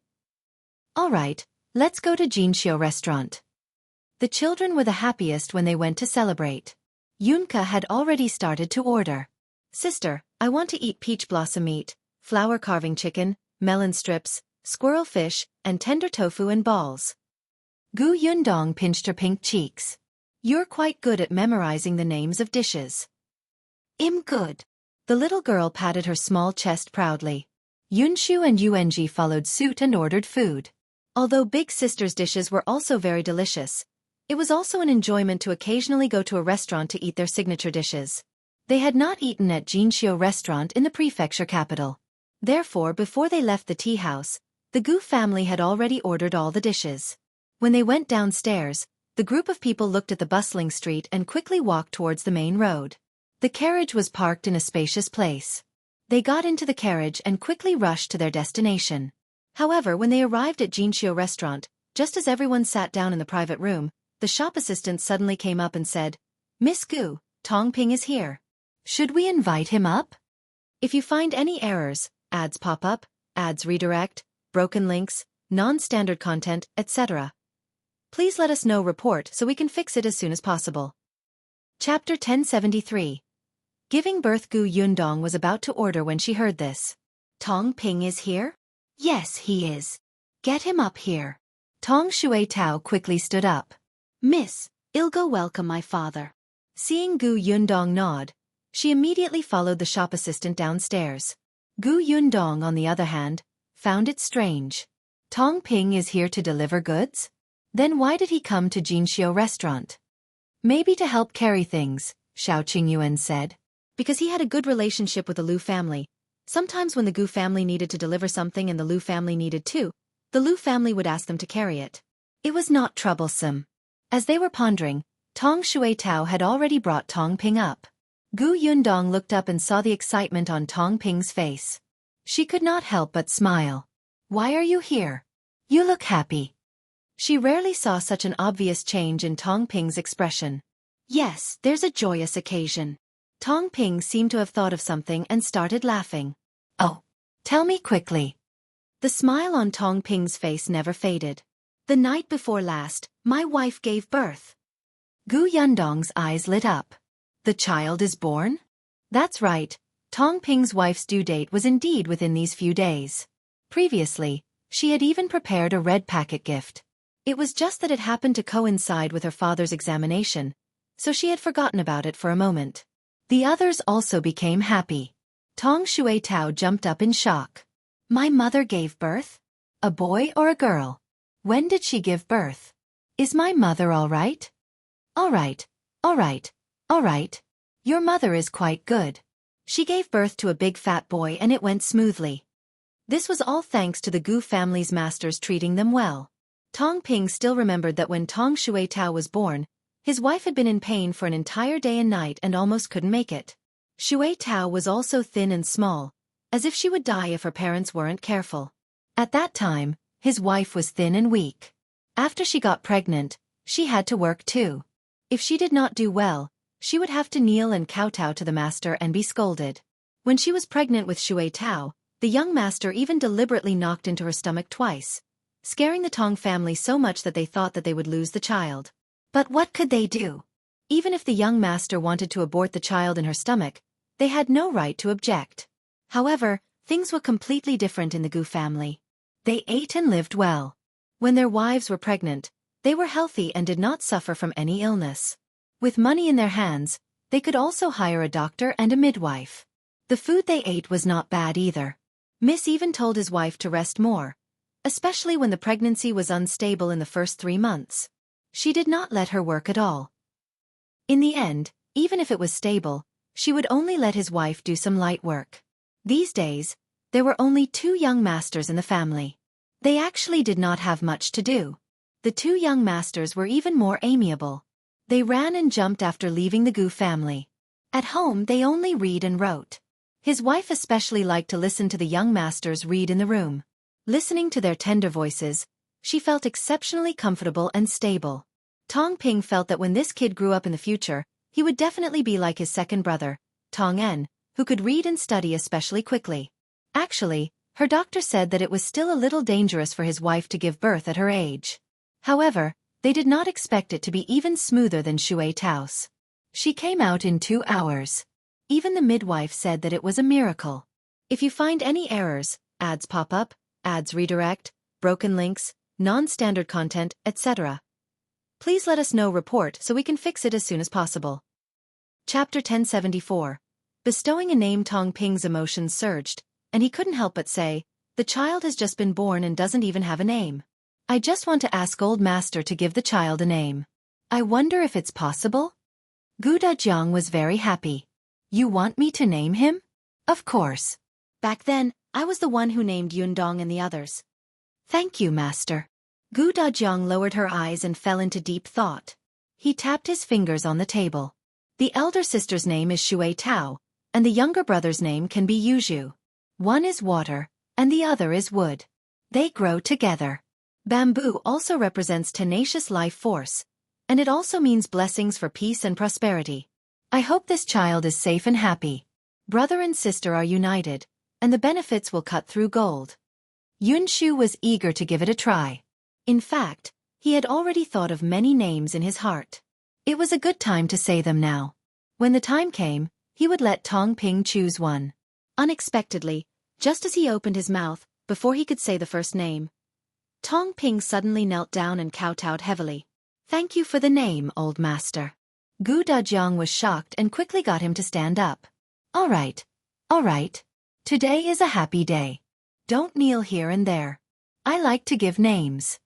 Speaker 1: "All right, let's go to Jianghu restaurant." The children were the happiest when they went to celebrate. Yunka had already started to order. "Sister, I want to eat peach blossom meat, flour carving chicken, melon strips, squirrel fish, and tender tofu and balls." Yundong pinched her pink cheeks. "You're quite good at memorizing the names of dishes." "I'm good." The little girl patted her small chest proudly. Yunshu and Yuenji followed suit and ordered food. Although big sister's dishes were also very delicious, It was also an enjoyment to occasionally go to a restaurant to eat their signature dishes. They had not eaten at Jianghu restaurant in the prefecture capital. Therefore, before they left the tea house, the Gu family had already ordered all the dishes. When they went downstairs, the group of people looked at the bustling street and quickly walked towards the main road. The carriage was parked in a spacious place. They got into the carriage and quickly rushed to their destination. However, when they arrived at Jianghu restaurant, just as everyone sat down in the private room, the shop assistant suddenly came up and said, "Miss Gu, Tong Ping is here. Should we invite him up? If you find any errors, ads pop up, ads redirect, broken links, non-standard content, etc. please let us know report so we can fix it as soon as possible." Chapter 1073. Giving birth. Gu Yundong was about to order when she heard this. "Tong Ping is here?" "Yes, he is. Get him up here." Tong Shui Tao quickly stood up. "Miss, I'll go welcome my father." Seeing Gu Yundong nod, she immediately followed the shop assistant downstairs. Gu Yundong, on the other hand, found it strange. Tong Ping is here to deliver goods? Then why did he come to Jianghu restaurant? Maybe to help carry things, Qingyuan said. Because he had a good relationship with the Lu family. Sometimes when the Gu family needed to deliver something and the Lu family needed too, the Lu family would ask them to carry it. It was not troublesome. As they were pondering, Tong Shui Tao had already brought Tong Ping up. Gu Yundong looked up and saw the excitement on Tong Ping's face. She could not help but smile. "Why are you here? You look happy." She rarely saw such an obvious change in Tong Ping's expression. "Yes, there's a joyous occasion." Tong Ping seemed to have thought of something and started laughing. "Oh, tell me quickly." The smile on Tong Ping's face never faded. "The night before last, my wife gave birth." Gu Yundong's eyes lit up. "The child is born?" That's right, Tong Ping's wife's due date was indeed within these few days. Previously, she had even prepared a red packet gift. It was just that it happened to coincide with her father's examination, so she had forgotten about it for a moment. The others also became happy. Tong Shui Tao jumped up in shock. "My mother gave birth? A boy or a girl? When did she give birth? Is my mother all right?" All right. Your mother is quite good. She gave birth to a big fat boy and it went smoothly." This was all thanks to the Gu family's masters treating them well. Tong Ping still remembered that when Tong Shui Tao was born, his wife had been in pain for an entire day and night and almost couldn't make it. Shui Tao was also thin and small, as if she would die if her parents weren't careful. At that time, his wife was thin and weak. After she got pregnant, she had to work too. If she did not do well, she would have to kneel and kowtow to the master and be scolded. When she was pregnant with Shui Tao, the young master even deliberately knocked into her stomach twice, scaring the Tong family so much that they thought that they would lose the child. But what could they do? Even if the young master wanted to abort the child in her stomach, they had no right to object. However, things were completely different in the Gu family. They ate and lived well. When their wives were pregnant, they were healthy and did not suffer from any illness. With money in their hands, they could also hire a doctor and a midwife. The food they ate was not bad either. Miss even told his wife to rest more, especially when the pregnancy was unstable in the first 3 months. She did not let her work at all. In the end, even if it was stable, she would only let his wife do some light work. These days, there were only 2 young masters in the family. They actually did not have much to do. The 2 young masters were even more amiable. They ran and jumped after leaving the Gu family. At home they only read and wrote. His wife especially liked to listen to the young masters read in the room. Listening to their tender voices, she felt exceptionally comfortable and stable. Tong Ping felt that when this kid grew up in the future, he would definitely be like his second brother, Tong En, who could read and study especially quickly. Actually, her doctor said that it was still a little dangerous for his wife to give birth at her age. However, they did not expect it to be even smoother than Shui Tao's. She came out in 2 hours. Even the midwife said that it was a miracle. If you find any errors, ads pop up, ads redirect, broken links, non-standard content, etc. please let us know report so we can fix it as soon as possible. Chapter 1074. Bestowing a name. Tong Ping's emotions surged, and he couldn't help but say, "The child has just been born and doesn't even have a name. I just want to ask old master to give the child a name." I wonder if it's possible? Dajiang was very happy. You want me to name him? Of course. Back then, I was the one who named Yundong and the others. Thank you, master. Dajiang lowered her eyes and fell into deep thought. He tapped his fingers on the table. The elder sister's name is Shui Tao, and the younger brother's name can be Yuzhu. One is water, and the other is wood. They grow together. Bamboo also represents tenacious life force, and it also means blessings for peace and prosperity. I hope this child is safe and happy. Brother and sister are united, and the benefits will cut through gold. Yunshu was eager to give it a try. In fact, he had already thought of many names in his heart. It was a good time to say them now. When the time came, he would let Tong Ping choose one. Unexpectedly, just as he opened his mouth, before he could say the first name, Tong Ping suddenly knelt down and kowtowed heavily. Thank you for the name, old master. Dajiang was shocked and quickly got him to stand up. All right. Today is a happy day. Don't kneel here and there. I like to give names.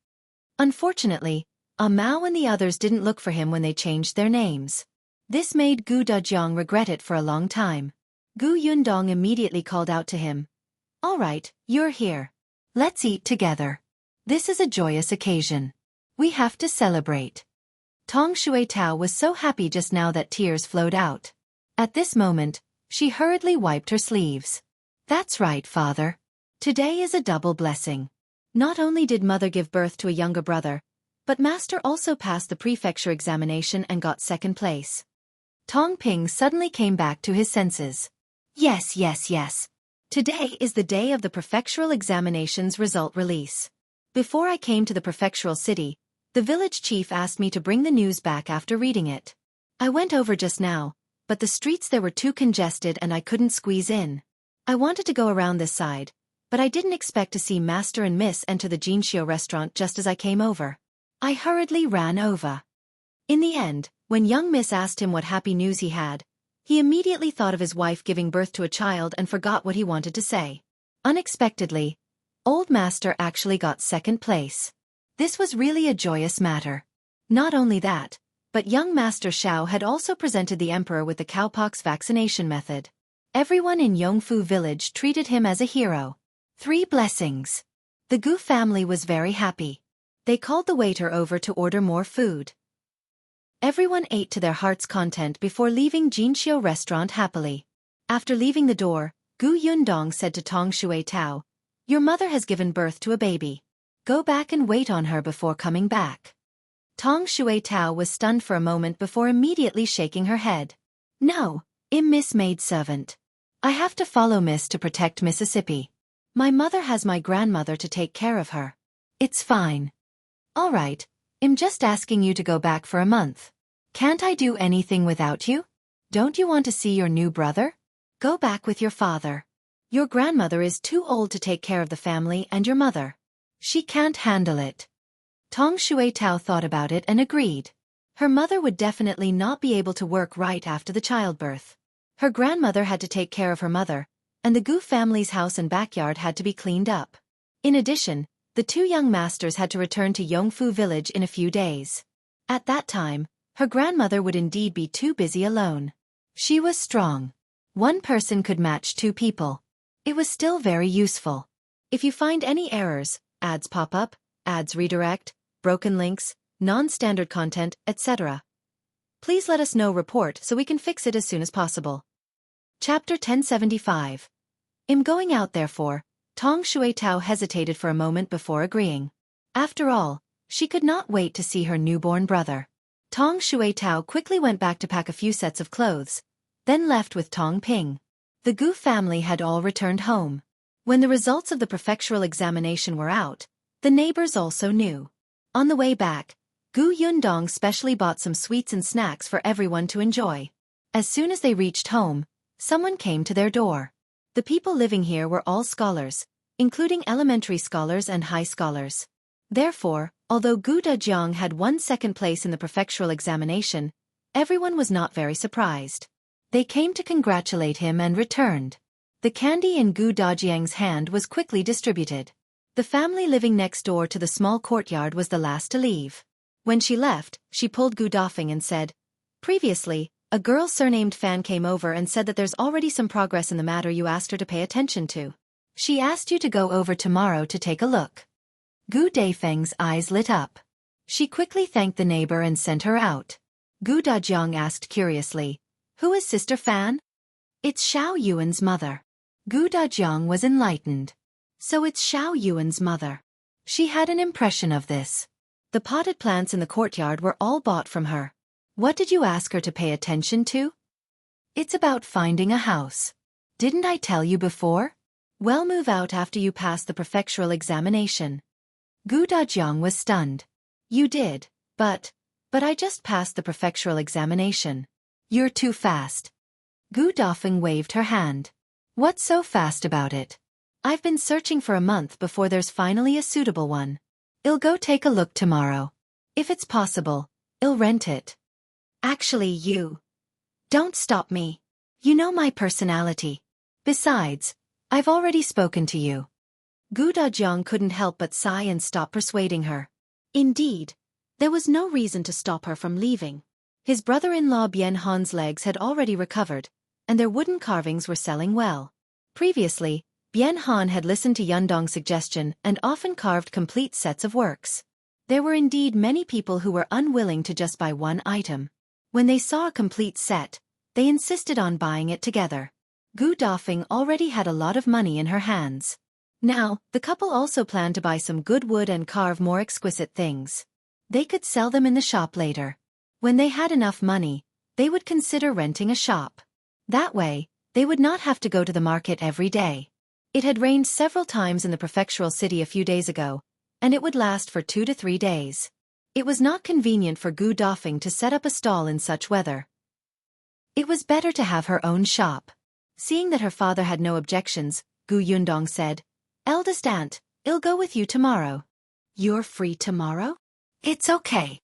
Speaker 1: Unfortunately, Mao and the others didn't look for him when they changed their names. This made Dajiang regret it for a long time. Yundong immediately called out to him. All right, you're here. Let's eat together. This is a joyous occasion. We have to celebrate. Tong Shui Tao was so happy just now that tears flowed out. At this moment, she hurriedly wiped her sleeves. That's right, father. Today is a double blessing. Not only did mother give birth to a younger brother, but master also passed the prefecture examination and got second place. Tong Ping suddenly came back to his senses. Yes. Today is the day of the prefectural examination's result release. Before I came to the prefectural city, the village chief asked me to bring the news back after reading it. I went over just now, but the streets there were too congested and I couldn't squeeze in. I wanted to go around this side, but I didn't expect to see Master and Miss enter the Jianghu restaurant just as I came over. I hurriedly ran over. In the end, when young Miss asked him what happy news he had, he immediately thought of his wife giving birth to a child and forgot what he wanted to say. Unexpectedly, old Master actually got second place. This was really a joyous matter. Not only that, but young Master Shao had also presented the emperor with the cowpox vaccination method. Everyone in Yongfu village treated him as a hero. 3 blessings. The Gu family was very happy. They called the waiter over to order more food. Everyone ate to their heart's content before leaving Jianghu restaurant happily. After leaving the door, Gu Yundong said to Tong Shui Tao, "Your mother has given birth to a baby. Go back and wait on her before coming back." Tong Shui Tao was stunned for a moment before immediately shaking her head. "No, Miss maidservant. I have to follow Miss to protect Mississippi. My mother has my grandmother to take care of her. It's fine." "All right, I'm just asking you to go back for a month. Can't I do anything without you? Don't you want to see your new brother? Go back with your father. Your grandmother is too old to take care of the family and your mother. She can't handle it." Tong Shui Tao thought about it and agreed. Her mother would definitely not be able to work right after the childbirth. Her grandmother had to take care of her mother, and the Gu family's house and backyard had to be cleaned up. In addition, the 2 young masters had to return to Yongfu village in a few days. At that time, her grandmother would indeed be too busy alone. She was strong. One person could match 2 people. It was still very useful. If you find any errors, ads pop up, ads redirect, broken links, non-standard content, etc., please let us know report so we can fix it as soon as possible. Chapter 1075. I'm going out therefore. Tong Shui Tao hesitated for a moment before agreeing. After all, she could not wait to see her newborn brother. Tong Shui Tao quickly went back to pack a few sets of clothes, then left with Tong Ping. The Gu family had all returned home. When the results of the prefectural examination were out, the neighbors also knew. On the way back, Gu Yundong specially bought some sweets and snacks for everyone to enjoy. As soon as they reached home, someone came to their door. The people living here were all scholars, including elementary scholars and high scholars. Therefore, although Gu Dajiang had won second place in the prefectural examination, everyone was not very surprised. They came to congratulate him and returned. The candy in Gu Dajiang's hand was quickly distributed. The family living next door to the small courtyard was the last to leave. When she left, she pulled Gu Dafeng and said, "Previously, a girl surnamed Fan came over and said that there's already some progress in the matter you asked her to pay attention to. She asked you to go over tomorrow to take a look." Gu Dafeng's eyes lit up. She quickly thanked the neighbor and sent her out. Gu Dajiang asked curiously, "Who is Sister Fan?" "It's Shao Yuan's mother." Gu Dajiang was enlightened. So it's Shao Yuan's mother. She had an impression of this. The potted plants in the courtyard were all bought from her. What did you ask her to pay attention to? It's about finding a house. Didn't I tell you before? Well, move out after you pass the prefectural examination. Gu Dajiang was stunned. You did, but I just passed the prefectural examination. You're too fast. Gu Dafeng waved her hand. What's so fast about it? I've been searching for a month before there's finally a suitable one. I'll go take a look tomorrow. If it's possible, I'll rent it. Actually, you don't stop me. You know my personality. Besides, I've already spoken to you. Gu Dajiang couldn't help but sigh and stop persuading her. Indeed, there was no reason to stop her from leaving. His brother-in-law Bian Han's legs had already recovered, and their wooden carvings were selling well. Previously, Bian Han had listened to Yundong's suggestion and often carved complete sets of works. There were indeed many people who were unwilling to just buy one item. When they saw a complete set, they insisted on buying it together. Gu Dafeng already had a lot of money in her hands. Now, the couple also planned to buy some good wood and carve more exquisite things. They could sell them in the shop later. When they had enough money, they would consider renting a shop. That way, they would not have to go to the market every day. It had rained several times in the prefectural city a few days ago, and it would last for 2 to 3 days. It was not convenient for Gu Dafeng to set up a stall in such weather. It was better to have her own shop. Seeing that her father had no objections, Gu Yundong said, "Eldest aunt, I'll go with you tomorrow." "You're free tomorrow?" "It's okay."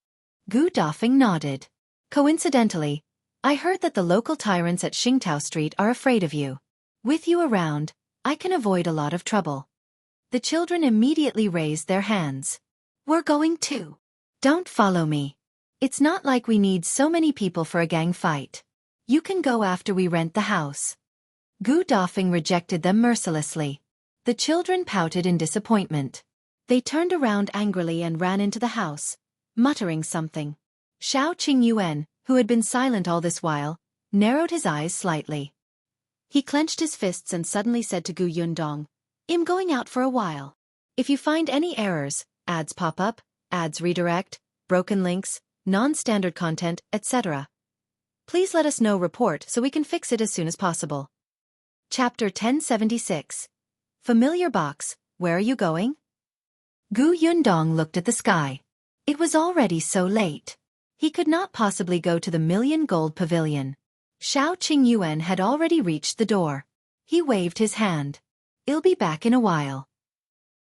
Speaker 1: Gu Dafeng nodded. "Coincidentally, I heard that the local tyrants at Xingtao Street are afraid of you. With you around, I can avoid a lot of trouble." The children immediately raised their hands. "We're going too." "Don't follow me. It's not like we need so many people for a gang fight. You can go after we rent the house." Gu Dafeng rejected them mercilessly. The children pouted in disappointment. They turned around angrily and ran into the house, muttering something. Qingyuan, who had been silent all this while, narrowed his eyes slightly. He clenched his fists and suddenly said to Gu Yundong, "I'm going out for a while. If you find any errors, ads pop up, ads redirect, broken links, non-standard content, etc., please let us know report so we can fix it as soon as possible." Chapter 1076. Familiar Box, Where Are You Going? Gu Yundong looked at the sky. It was already so late. He could not possibly go to the Million Gold Pavilion. Qingyuan had already reached the door. He waved his hand. "I'll be back in a while."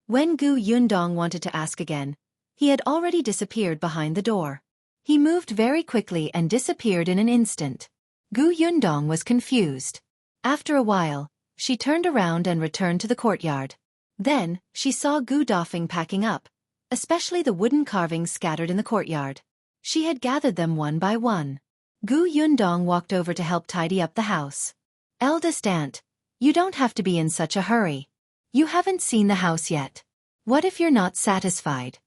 Speaker 1: When Gu Yundong wanted to ask again, he had already disappeared behind the door. He moved very quickly and disappeared in an instant. Gu Yundong was confused. After a while, she turned around and returned to the courtyard. Then, she saw Gu Dafeng packing up, especially the wooden carvings scattered in the courtyard. She had gathered them one by one. Gu Yundong walked over to help tidy up the house. "Eldest aunt, you don't have to be in such a hurry. You haven't seen the house yet. What if you're not satisfied?"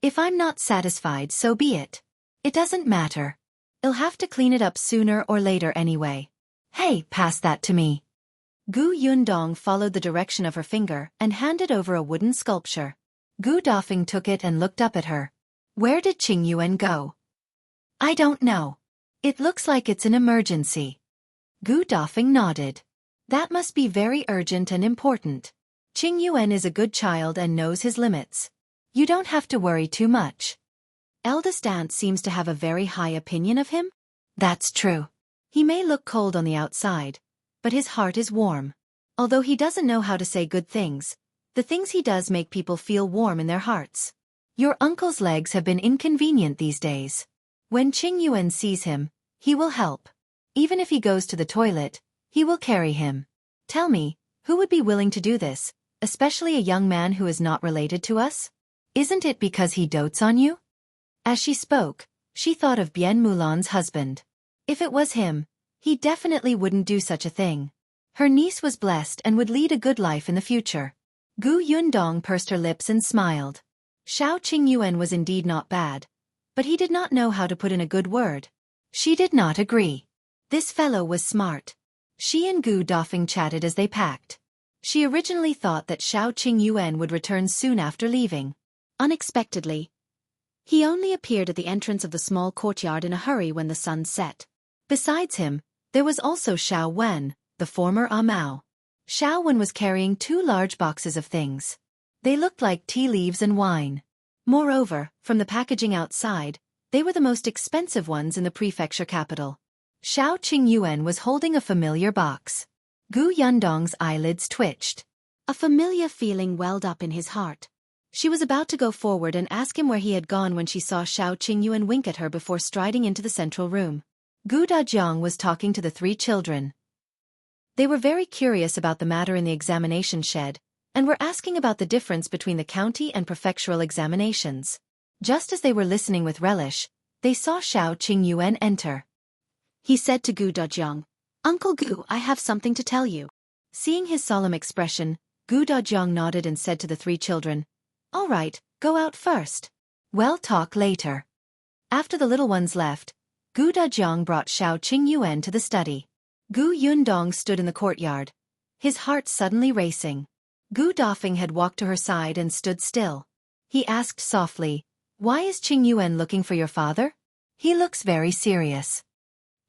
Speaker 1: "If I'm not satisfied, so be it. It doesn't matter. I'll have to clean it up sooner or later anyway. Hey, pass that to me." Gu Yundong followed the direction of her finger and handed over a wooden sculpture. Gu Dafeng took it and looked up at her. "Where did Qingyuan go?" "I don't know. It looks like it's an emergency." Gu Dafeng nodded. "That must be very urgent and important. Qingyuan is a good child and knows his limits. You don't have to worry too much." "Eldest aunt seems to have a very high opinion of him?" "That's true. He may look cold on the outside, but his heart is warm. Although he doesn't know how to say good things, the things he does make people feel warm in their hearts. Your uncle's legs have been inconvenient these days. When Qingyuan sees him, he will help. Even if he goes to the toilet, he will carry him. Tell me, who would be willing to do this, especially a young man who is not related to us? Isn't it because he dotes on you?" As she spoke, she thought of Bien Mulan's husband. If it was him, he definitely wouldn't do such a thing. Her niece was blessed and would lead a good life in the future. Gu Yundong pursed her lips and smiled. Shao Qingyuan was indeed not bad, but he did not know how to put in a good word. She did not agree. This fellow was smart. She and Gu Dafeng chatted as they packed. She originally thought that Shao Qingyuan would return soon after leaving. Unexpectedly, he only appeared at the entrance of the small courtyard in a hurry when the sun set. Besides him, there was also Shao Wen, the former Amao. Shao Wen was carrying 2 large boxes of things. They looked like tea leaves and wine. Moreover, from the packaging outside, they were the most expensive ones in the prefecture capital. Shao Qingyuan was holding a familiar box. Gu Yundong's eyelids twitched. A familiar feeling welled up in his heart. She was about to go forward and ask him where he had gone when she saw Shao Qingyuan wink at her before striding into the central room. Gu Dajiang was talking to the 3 children. They were very curious about the matter in the examination shed, and were asking about the difference between the county and prefectural examinations. Just as they were listening with relish, they saw Shao Qingyuan enter. He said to Gu Dajiang, "Uncle Gu, I have something to tell you." Seeing his solemn expression, Gu Dajiang nodded and said to the 3 children, "All right, go out first. We'll talk later." After the little ones left, Gu Dajiang brought Shao Qingyuan to the study. Gu Yundong stood in the courtyard, his heart suddenly racing. Gu Dafeng had walked to her side and stood still. He asked softly, "Why is Qingyuan looking for your father? He looks very serious."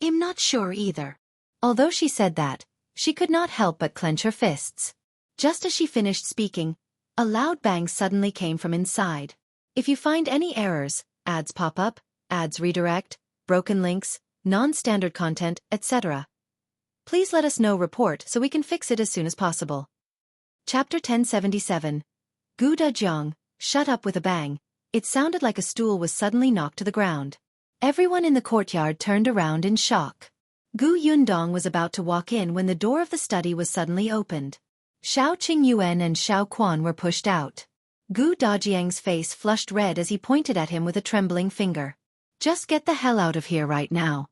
Speaker 1: "I'm not sure either." Although she said that, she could not help but clench her fists. Just as she finished speaking, a loud bang suddenly came from inside. If you find any errors, ads pop up, ads redirect, broken links, non-standard content, etc., please let us know report so we can fix it as soon as possible. Chapter 1077. Gu Dajiang, shut up with a bang. It sounded like a stool was suddenly knocked to the ground. Everyone in the courtyard turned around in shock. Gu Yundong was about to walk in when the door of the study was suddenly opened. Shao Qingyuan and Shao Quan were pushed out. Gu Dajiang's face flushed red as he pointed at him with a trembling finger. "Just get the hell out of here right now."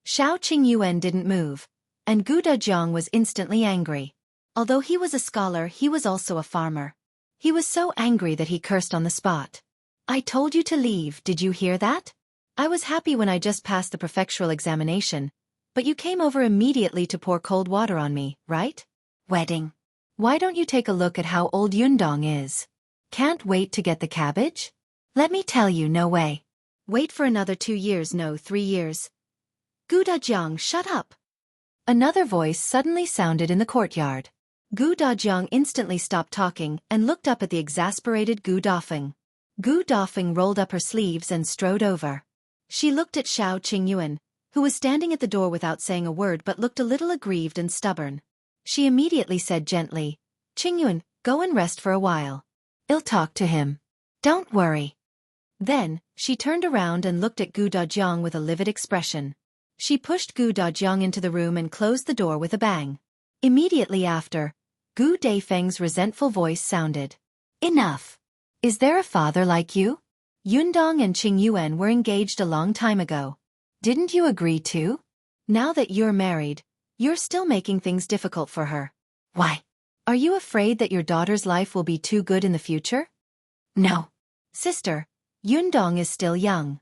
Speaker 1: Shao Qingyuan didn't move, and Gu Dajiang was instantly angry. Although he was a scholar, he was also a farmer. He was so angry that he cursed on the spot. "I told you to leave, did you hear that? I was happy when I just passed the prefectural examination, but you came over immediately to pour cold water on me, right? Wedding. Why don't you take a look at how old Yundong is? Can't wait to get the cabbage? Let me tell you, no way. Wait for another 2 years, no 3 years. Gu Dajiang, shut up." Another voice suddenly sounded in the courtyard. Gu Dajiang instantly stopped talking and looked up at the exasperated Gu Dafeng. Gu Dafeng rolled up her sleeves and strode over. She looked at Shao Qingyuan, who was standing at the door without saying a word but looked a little aggrieved and stubborn. She immediately said gently, "Qingyuan, go and rest for a while. I'll talk to him. Don't worry." Then, she turned around and looked at Gu Dajiang with a livid expression. She pushed Gu Dajiang into the room and closed the door with a bang. Immediately after, Gu Dafeng's resentful voice sounded. "Enough. Is there a father like you? Yundong and Qingyuan were engaged a long time ago. Didn't you agree to? Now that you're married, you're still making things difficult for her. Why? Are you afraid that your daughter's life will be too good in the future?" "No. Sister, Yundong is still young."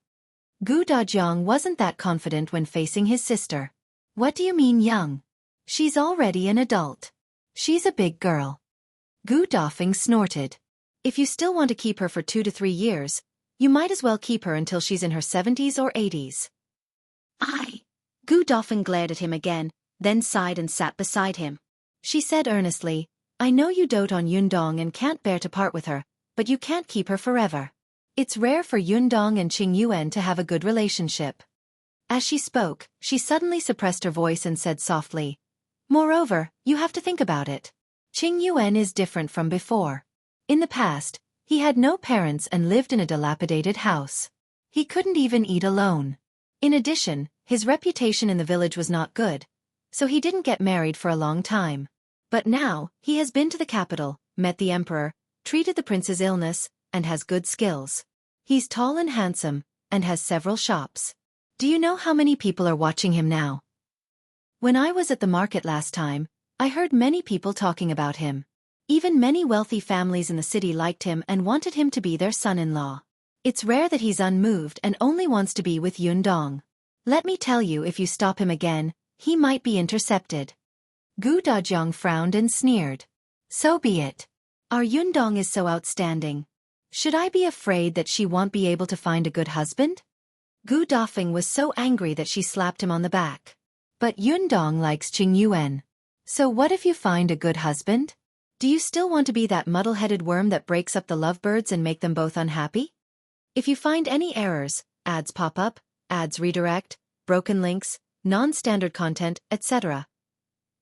Speaker 1: Gu Dajiang wasn't that confident when facing his sister. "What do you mean young? She's already an adult. She's a big girl." Gu Dafeng snorted. "If you still want to keep her for 2 to 3 years, you might as well keep her until she's in her 70s or 80s. Gu Dafeng glared at him again, then sighed and sat beside him. She said earnestly, "I know you dote on Yundong and can't bear to part with her, but you can't keep her forever. It's rare for Yundong and Qingyuan to have a good relationship." As she spoke, she suddenly suppressed her voice and said softly, "Moreover, you have to think about it. Qingyuan is different from before. In the past, he had no parents and lived in a dilapidated house. He couldn't even eat alone. In addition, his reputation in the village was not good, so he didn't get married for a long time. But now, he has been to the capital, met the emperor, treated the prince's illness, and has good skills. He's tall and handsome, and has several shops. Do you know how many people are watching him now? When I was at the market last time, I heard many people talking about him. Even many wealthy families in the city liked him and wanted him to be their son-in-law. It's rare that he's unmoved and only wants to be with Yundong. Let me tell you, if you stop him again, he might be intercepted. Dajiang frowned and sneered. So be it. Our Yundong is so outstanding. Should I be afraid that she won't be able to find a good husband? Dafeng was so angry that she slapped him on the back. But Yundong likes Qingyuan. So what if you find a good husband? Do you still want to be that muddle-headed worm that breaks up the lovebirds and make them both unhappy? If you find any errors, ads pop up, ads redirect, broken links, non-standard content, etc.,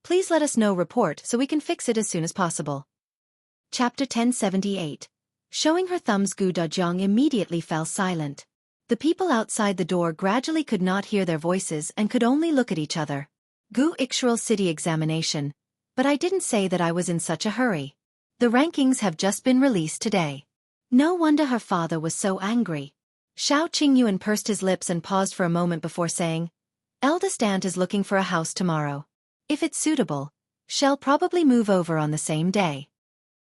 Speaker 1: please let us know report so we can fix it as soon as possible. Chapter 1078. Showing her thumbs. Dajiang immediately fell silent. The people outside the door gradually could not hear their voices and could only look at each other. Extort city examination. But I didn't say that I was in such a hurry. The rankings have just been released today. No wonder her father was so angry. Qingyuan pursed his lips and paused for a moment before saying, Eldest aunt is looking for a house tomorrow. If it's suitable, she'll probably move over on the same day.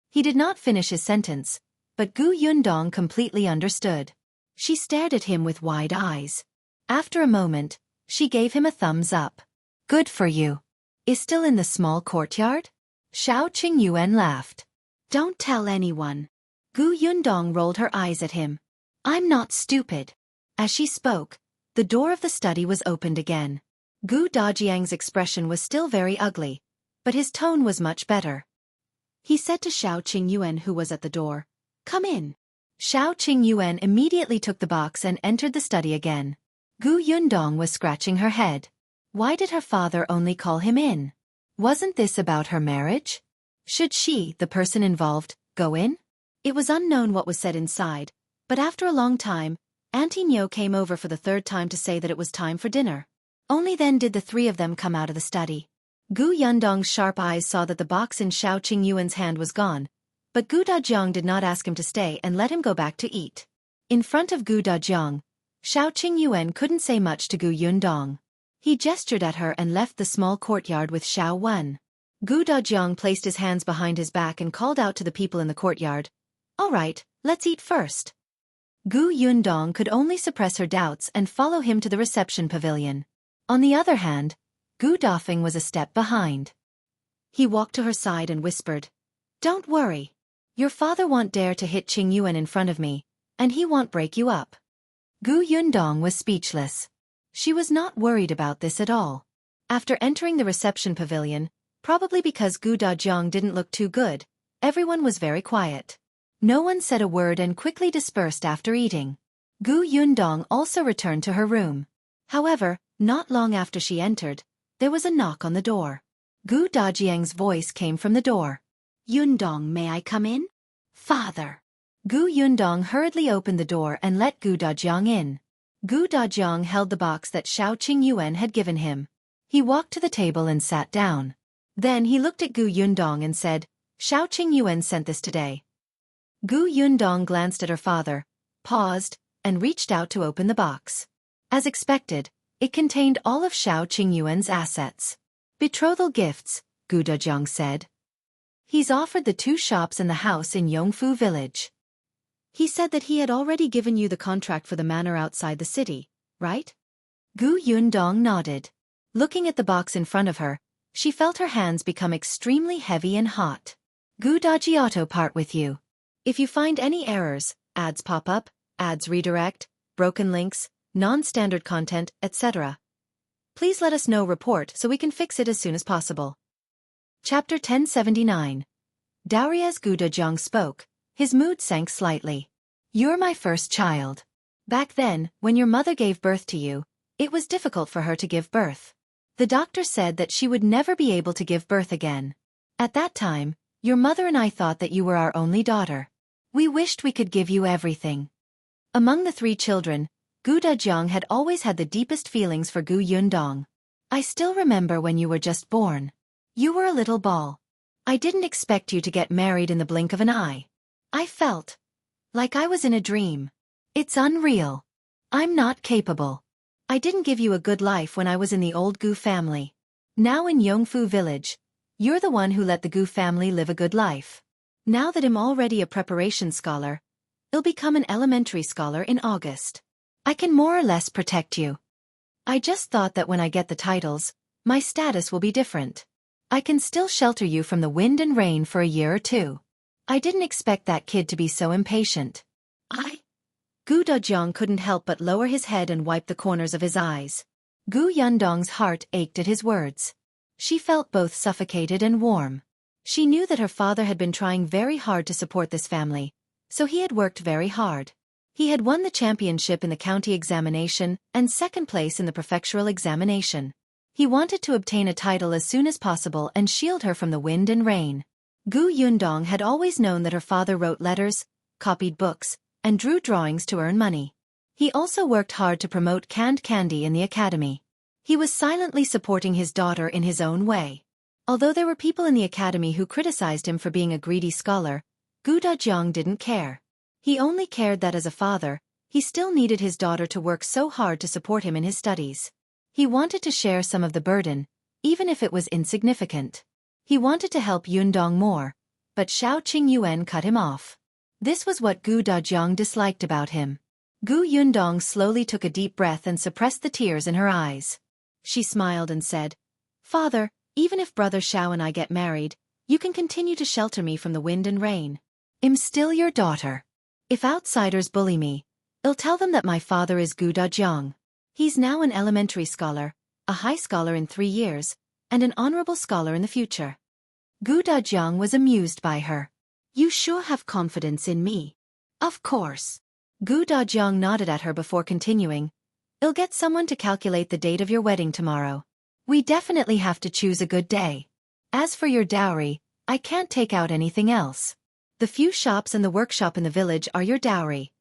Speaker 1: He did not finish his sentence, but Yundong completely understood. She stared at him with wide eyes. After a moment, she gave him a thumbs up. Good for you. Is still in the small courtyard? Qingyuan laughed. Don't tell anyone. Yundong rolled her eyes at him. I'm not stupid. As she spoke, the door of the study was opened again. Dajiang's expression was still very ugly, but his tone was much better. He said to Qingyuan, who was at the door, Come in. Qingyuan immediately took the box and entered the study again. Yundong was scratching her head. Why did her father only call him in? Wasn't this about her marriage? Should she, the person involved, go in? It was unknown what was said inside, but after a long time, Auntie Nyo came over for the third time to say that it was time for dinner. Only then did the three of them come out of the study. Yundong's sharp eyes saw that the box in Qingyuan's hand was gone, but Dajiang did not ask him to stay and let him go back to eat. In front of Dajiang, Qingyuan couldn't say much to Yundong. He gestured at her and left the small courtyard with Shao. Dajiang placed his hands behind his back and called out to the people in the courtyard, All right, let's eat first. Yundong could only suppress her doubts and follow him to the reception pavilion. On the other hand, Dafeng was a step behind. He walked to her side and whispered, Don't worry. Your father won't dare to hit Qingyuan in front of me, and he won't break you up. Yundong was speechless. She was not worried about this at all. After entering the reception pavilion, probably because Dajiang didn't look too good, everyone was very quiet. No one said a word and quickly dispersed after eating. Yundong also returned to her room. However, not long after she entered, there was a knock on the door. Dajiang's voice came from the door. Yundong, may I come in? Father. Yundong hurriedly opened the door and let Dajiang in. Dajiang held the box that Qingyuan had given him. He walked to the table and sat down. Then he looked at Yundong and said, Qingyuan sent this today. Yundong glanced at her father, paused, and reached out to open the box. As expected, it contained all of Qingyuan's assets. Betrothal gifts, Dajiang said. He's offered the 2 shops and the house in Yongfu village. He said that he had already given you the contract for the manor outside the city, right? Yundong nodded. Looking at the box in front of her, she felt her hands become extremely heavy and hot. Dajiang part with you. If you find any errors, ads pop up, ads redirect, broken links, non-standard content, etc., please let us know report so we can fix it as soon as possible. Chapter 1079. Dowry. As Dajiang spoke, his mood sank slightly. You're my first child. Back then, when your mother gave birth to you, it was difficult for her to give birth. The doctor said that she would never be able to give birth again. At that time, your mother and I thought that you were our only daughter. We wished we could give you everything. Among the 3 children, Dajiang had always had the deepest feelings for Yundong. I still remember when you were just born. You were a little ball. I didn't expect you to get married in the blink of an eye. I felt like I was in a dream. It's unreal. I'm not capable. I didn't give you a good life when I was in the old Gu family. Now in Yongfu village, you're the one who let the Gu family live a good life. Now that I'm already a preparation scholar, I'll become an elementary scholar in August. I can more or less protect you. I just thought that when I get the titles, my status will be different. I can still shelter you from the wind and rain for a year or two. I didn't expect that kid to be so impatient. Gu Dajiang couldn't help but lower his head and wipe the corners of his eyes. Gu Yundong's heart ached at his words. She felt both suffocated and warm. She knew that her father had been trying very hard to support this family, so he had worked very hard. He had won the championship in the county examination and second place in the prefectural examination. He wanted to obtain a title as soon as possible and shield her from the wind and rain. Gu Yundong had always known that her father wrote letters, copied books, and drew drawings to earn money. He also worked hard to promote canned candy in the academy. He was silently supporting his daughter in his own way. Although there were people in the academy who criticized him for being a greedy scholar, Gu Dajiang didn't care. He only cared that as a father, he still needed his daughter to work so hard to support him in his studies. He wanted to share some of the burden, even if it was insignificant. He wanted to help Yundong more, but Shao Qingyuan cut him off. This was what Gu Dajiang disliked about him. Gu Yundong slowly took a deep breath and suppressed the tears in her eyes. She smiled and said, "Father, even if Brother Shao and I get married, you can continue to shelter me from the wind and rain. I'm still your daughter. If outsiders bully me, I'll tell them that my father is Gu Dajiang. He's now an elementary scholar, a high scholar in 3 years, and an honorable scholar in the future." Gu Dajiang was amused by her. "You sure have confidence in me." "Of course." Gu Dajiang nodded at her before continuing. "I'll get someone to calculate the date of your wedding tomorrow. We definitely have to choose a good day. As for your dowry, I can't take out anything else. The few shops and the workshop in the village are your dowry.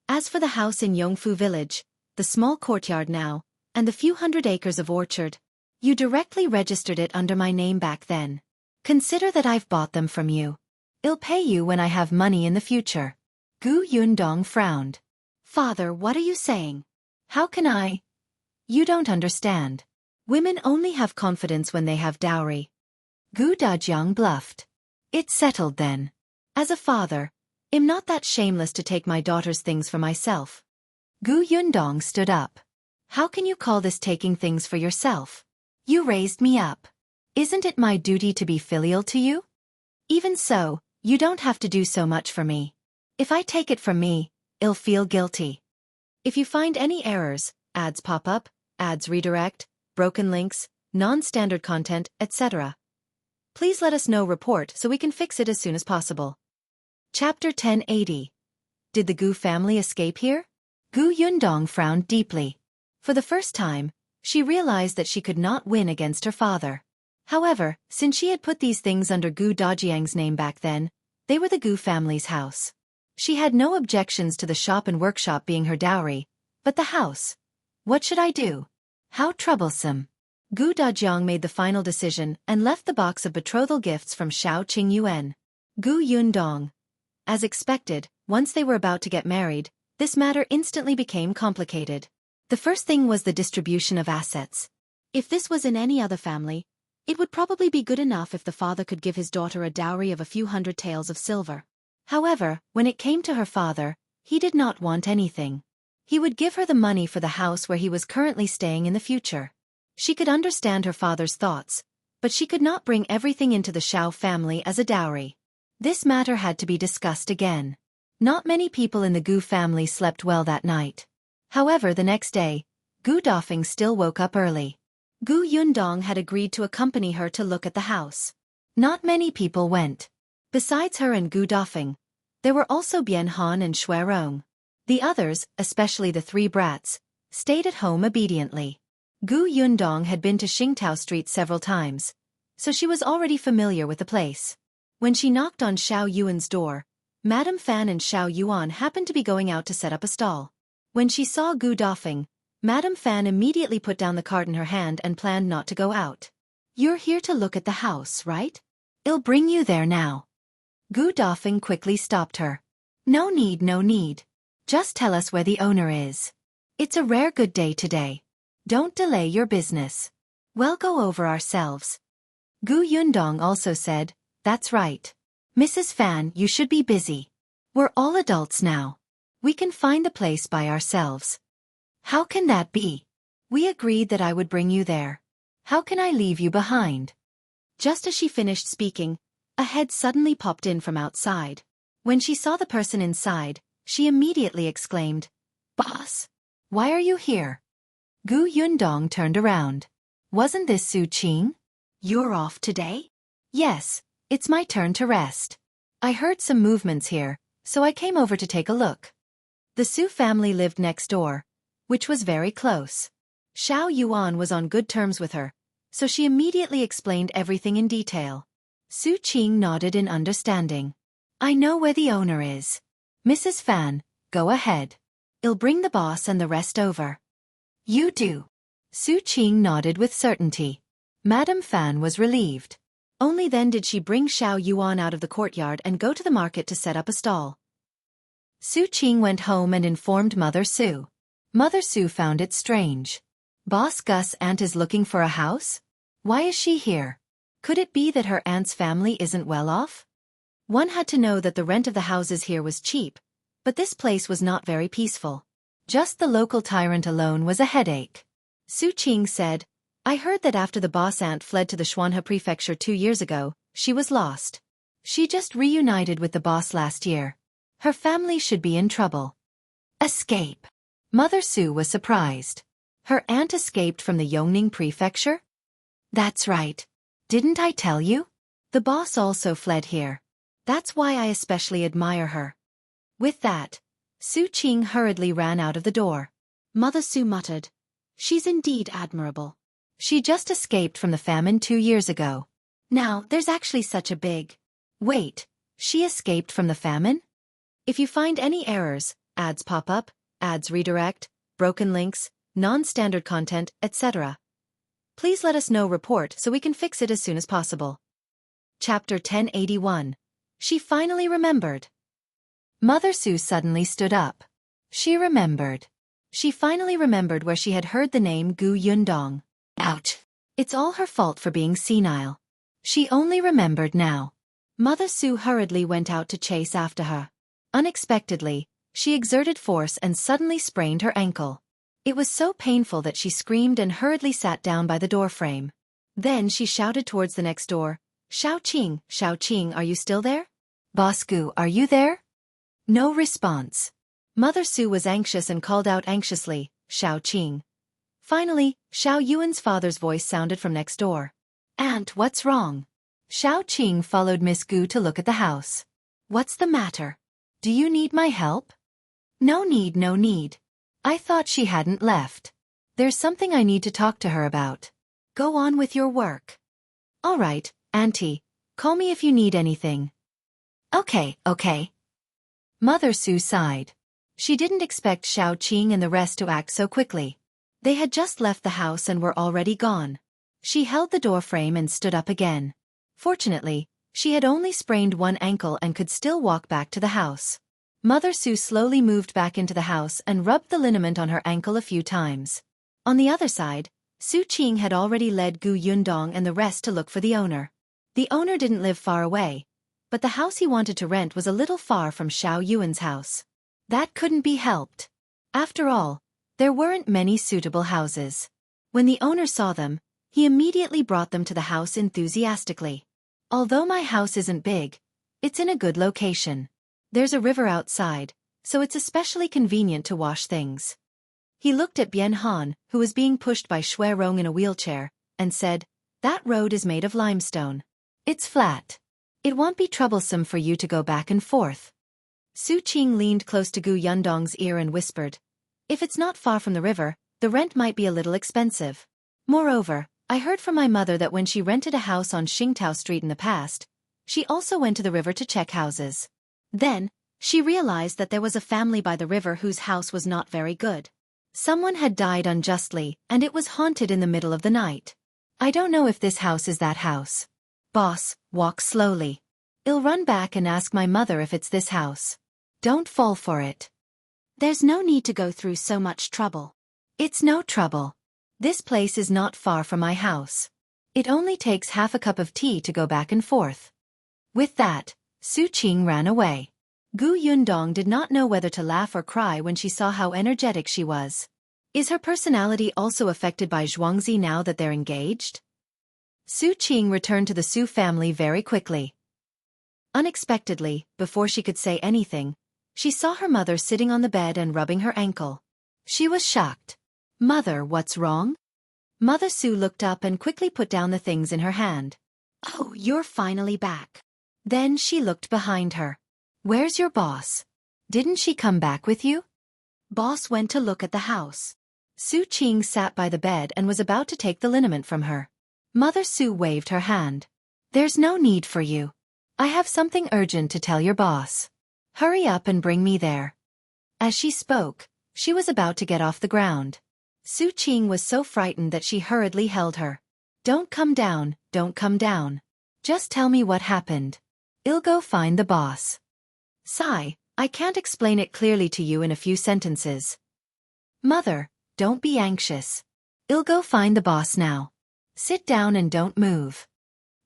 Speaker 1: As for the house in Yongfu village, the small courtyard now, and the few hundred acres of orchard, you directly registered it under my name back then. Consider that I've bought them from you. I'll pay you when I have money in the future." Gu Yundong frowned. "Father, what are you saying? How can I?" "You don't understand. Women only have confidence when they have dowry." Gu Dajiang bluffed. "It's settled then. As a father, I'm not that shameless to take my daughter's things for myself." Gu Yundong stood up. "How can you call this taking things for yourself? You raised me up. Isn't it my duty to be filial to you? Even so, you don't have to do so much for me. If I take it from me, I'll feel guilty. If you find any errors, ads pop up, ads redirect, broken links, non-standard content, etc., please let us know report so we can fix it as soon as possible." Chapter 1080. Did the Gu family escape here? Gu Yundong frowned deeply. For the first time, she realized that she could not win against her father. However, since she had put these things under Gu Dajiang's name back then, they were the Gu family's house. She had no objections to the shop and workshop being her dowry, but the house. What should I do? How troublesome. Gu Dajiang made the final decision and left the box of betrothal gifts from Shao Qingyuan. Gu Yundong. As expected, once they were about to get married, this matter instantly became complicated. The first thing was the distribution of assets. If this was in any other family, it would probably be good enough if the father could give his daughter a dowry of a few hundred taels of silver. However, when it came to her father, he did not want anything. He would give her the money for the house where he was currently staying in the future. She could understand her father's thoughts, but she could not bring everything into the Shao family as a dowry. This matter had to be discussed again. Not many people in the Gu family slept well that night. However, the next day, Gu Dafeng still woke up early. Gu Yundong had agreed to accompany her to look at the house. Not many people went. Besides her and Gu Dafeng, there were also Bian Han and Shui Rong. The others, especially the 3 brats, stayed at home obediently. Gu Yundong had been to Xingtao Street several times, so she was already familiar with the place. When she knocked on Xiao Yuan's door, Madame Fan and Xiao Yuan happened to be going out to set up a stall. When she saw Gu Dafeng, Madame Fan immediately put down the card in her hand and planned not to go out. "You're here to look at the house, right? I'll bring you there now." Gu Dafeng quickly stopped her. No need. Just tell us where the owner is. It's a rare good day today. Don't delay your business. We'll go over ourselves. Gu Yundong also said, that's right. Mrs. Fan, you should be busy. We're all adults now. We can find the place by ourselves. How can that be? We agreed that I would bring you there. How can I leave you behind? Just as she finished speaking, a head suddenly popped in from outside. When she saw the person inside, she immediately exclaimed, Boss! Why are you here? Gu Yundong turned around. Wasn't this Su Qing? You're off today? Yes, it's my turn to rest. I heard some movements here, so I came over to take a look. The Su family lived next door, which was very close. Xiaoyuan was on good terms with her, so she immediately explained everything in detail. Su Qing nodded in understanding. I know where the owner is. Mrs. Fan, go ahead. I'll bring the boss and the rest over. You do. Su Qing nodded with certainty. Madame Fan was relieved. Only then did she bring Xiaoyuan out of the courtyard and go to the market to set up a stall. Su Qing went home and informed Mother Su. Mother Su found it strange. Boss Gus' aunt is looking for a house? Why is she here? Could it be that her aunt's family isn't well off? One had to know that the rent of the houses here was cheap, but this place was not very peaceful. Just the local tyrant alone was a headache. Su Qing said, I heard that after the boss aunt fled to the Xuanhe Prefecture 2 years ago, she was lost. She just reunited with the boss last year. Her family should be in trouble. Escape. Mother Su was surprised. Her aunt escaped from the Yongning Prefecture? That's right. Didn't I tell you? The boss also fled here. That's why I especially admire her. With that, Su Qing hurriedly ran out of the door. Mother Su muttered, she's indeed admirable. She just escaped from the famine 2 years ago. Now, there's actually such a big... Wait, she escaped from the famine? If you find any errors, ads pop up, ads redirect, broken links, non-standard content, etc., please let us know report so we can fix it as soon as possible. Chapter 1081. She finally remembered. Mother Su suddenly stood up. She remembered. She finally remembered where she had heard the name Gu Yundong. Ouch. It's all her fault for being senile. She only remembered now. Mother Su hurriedly went out to chase after her. Unexpectedly, she exerted force and suddenly sprained her ankle. It was so painful that she screamed and hurriedly sat down by the doorframe. Then she shouted towards the next door, Xiao Qing, are you still there? Boss Gu, are you there? No response. Mother Su was anxious and called out anxiously, Xiao Qing. Finally, Xiaoyuan's father's voice sounded from next door. Aunt, what's wrong? Xiao Qing followed Miss Gu to look at the house. What's the matter? Do you need my help? No need, no need. I thought she hadn't left. There's something I need to talk to her about. Go on with your work. All right, Auntie. Call me if you need anything. Okay. Mother Su sighed. She didn't expect Xiao Qing and the rest to act so quickly. They had just left the house and were already gone. She held the doorframe and stood up again. Fortunately, she had only sprained one ankle and could still walk back to the house. Mother Su slowly moved back into the house and rubbed the liniment on her ankle a few times. On the other side, Su Qing had already led Gu Yundong and the rest to look for the owner. The owner didn't live far away, but the house he wanted to rent was a little far from Xiaoyuan's house. That couldn't be helped. After all, there weren't many suitable houses. When the owner saw them, he immediately brought them to the house enthusiastically. Although my house isn't big, it's in a good location. There's a river outside, so it's especially convenient to wash things. He looked at Bian Han, who was being pushed by Shui Rong in a wheelchair, and said, That road is made of limestone. It's flat. It won't be troublesome for you to go back and forth. Su Qing leaned close to Gu Yundong's ear and whispered, If it's not far from the river, the rent might be a little expensive. Moreover, I heard from my mother that when she rented a house on Xingtao Street in the past, she also went to the river to check houses. Then, she realized that there was a family by the river whose house was not very good. Someone had died unjustly, and it was haunted in the middle of the night. I don't know if this house is that house. Boss, walk slowly. I'll run back and ask my mother if it's this house. Don't fall for it.
Speaker 2: There's no need to go through so much trouble.
Speaker 1: It's no trouble. This place is not far from my house. It only takes half a cup of tea to go back and forth. With that, Su Qing ran away. Gu Yundong did not know whether to laugh or cry when she saw how energetic she was. Is her personality also affected by Xiaoxi now that they're engaged? Su Qing returned to the Su family very quickly. Unexpectedly, before she could say anything, she saw her mother sitting on the bed and rubbing her ankle. She was shocked. Mother, what's wrong? Mother Su looked up and quickly put down the things in her hand.
Speaker 2: Oh, you're finally back.
Speaker 1: Then she looked behind her. Where's your boss? Didn't she come back with you?
Speaker 2: Boss went to look at the house.
Speaker 1: Su Qing sat by the bed and was about to take the liniment from her. Mother Su waved her hand. There's no need for you. I have something urgent to tell your boss. Hurry up and bring me there. As she spoke, she was about to get off the ground. Su Qing was so frightened that she hurriedly held her. Don't come down, don't come down. Just tell me what happened. I'll go find the boss. Sigh, I can't explain it clearly to you in a few sentences. Mother, don't be anxious. I'll go find the boss now. Sit down and don't move.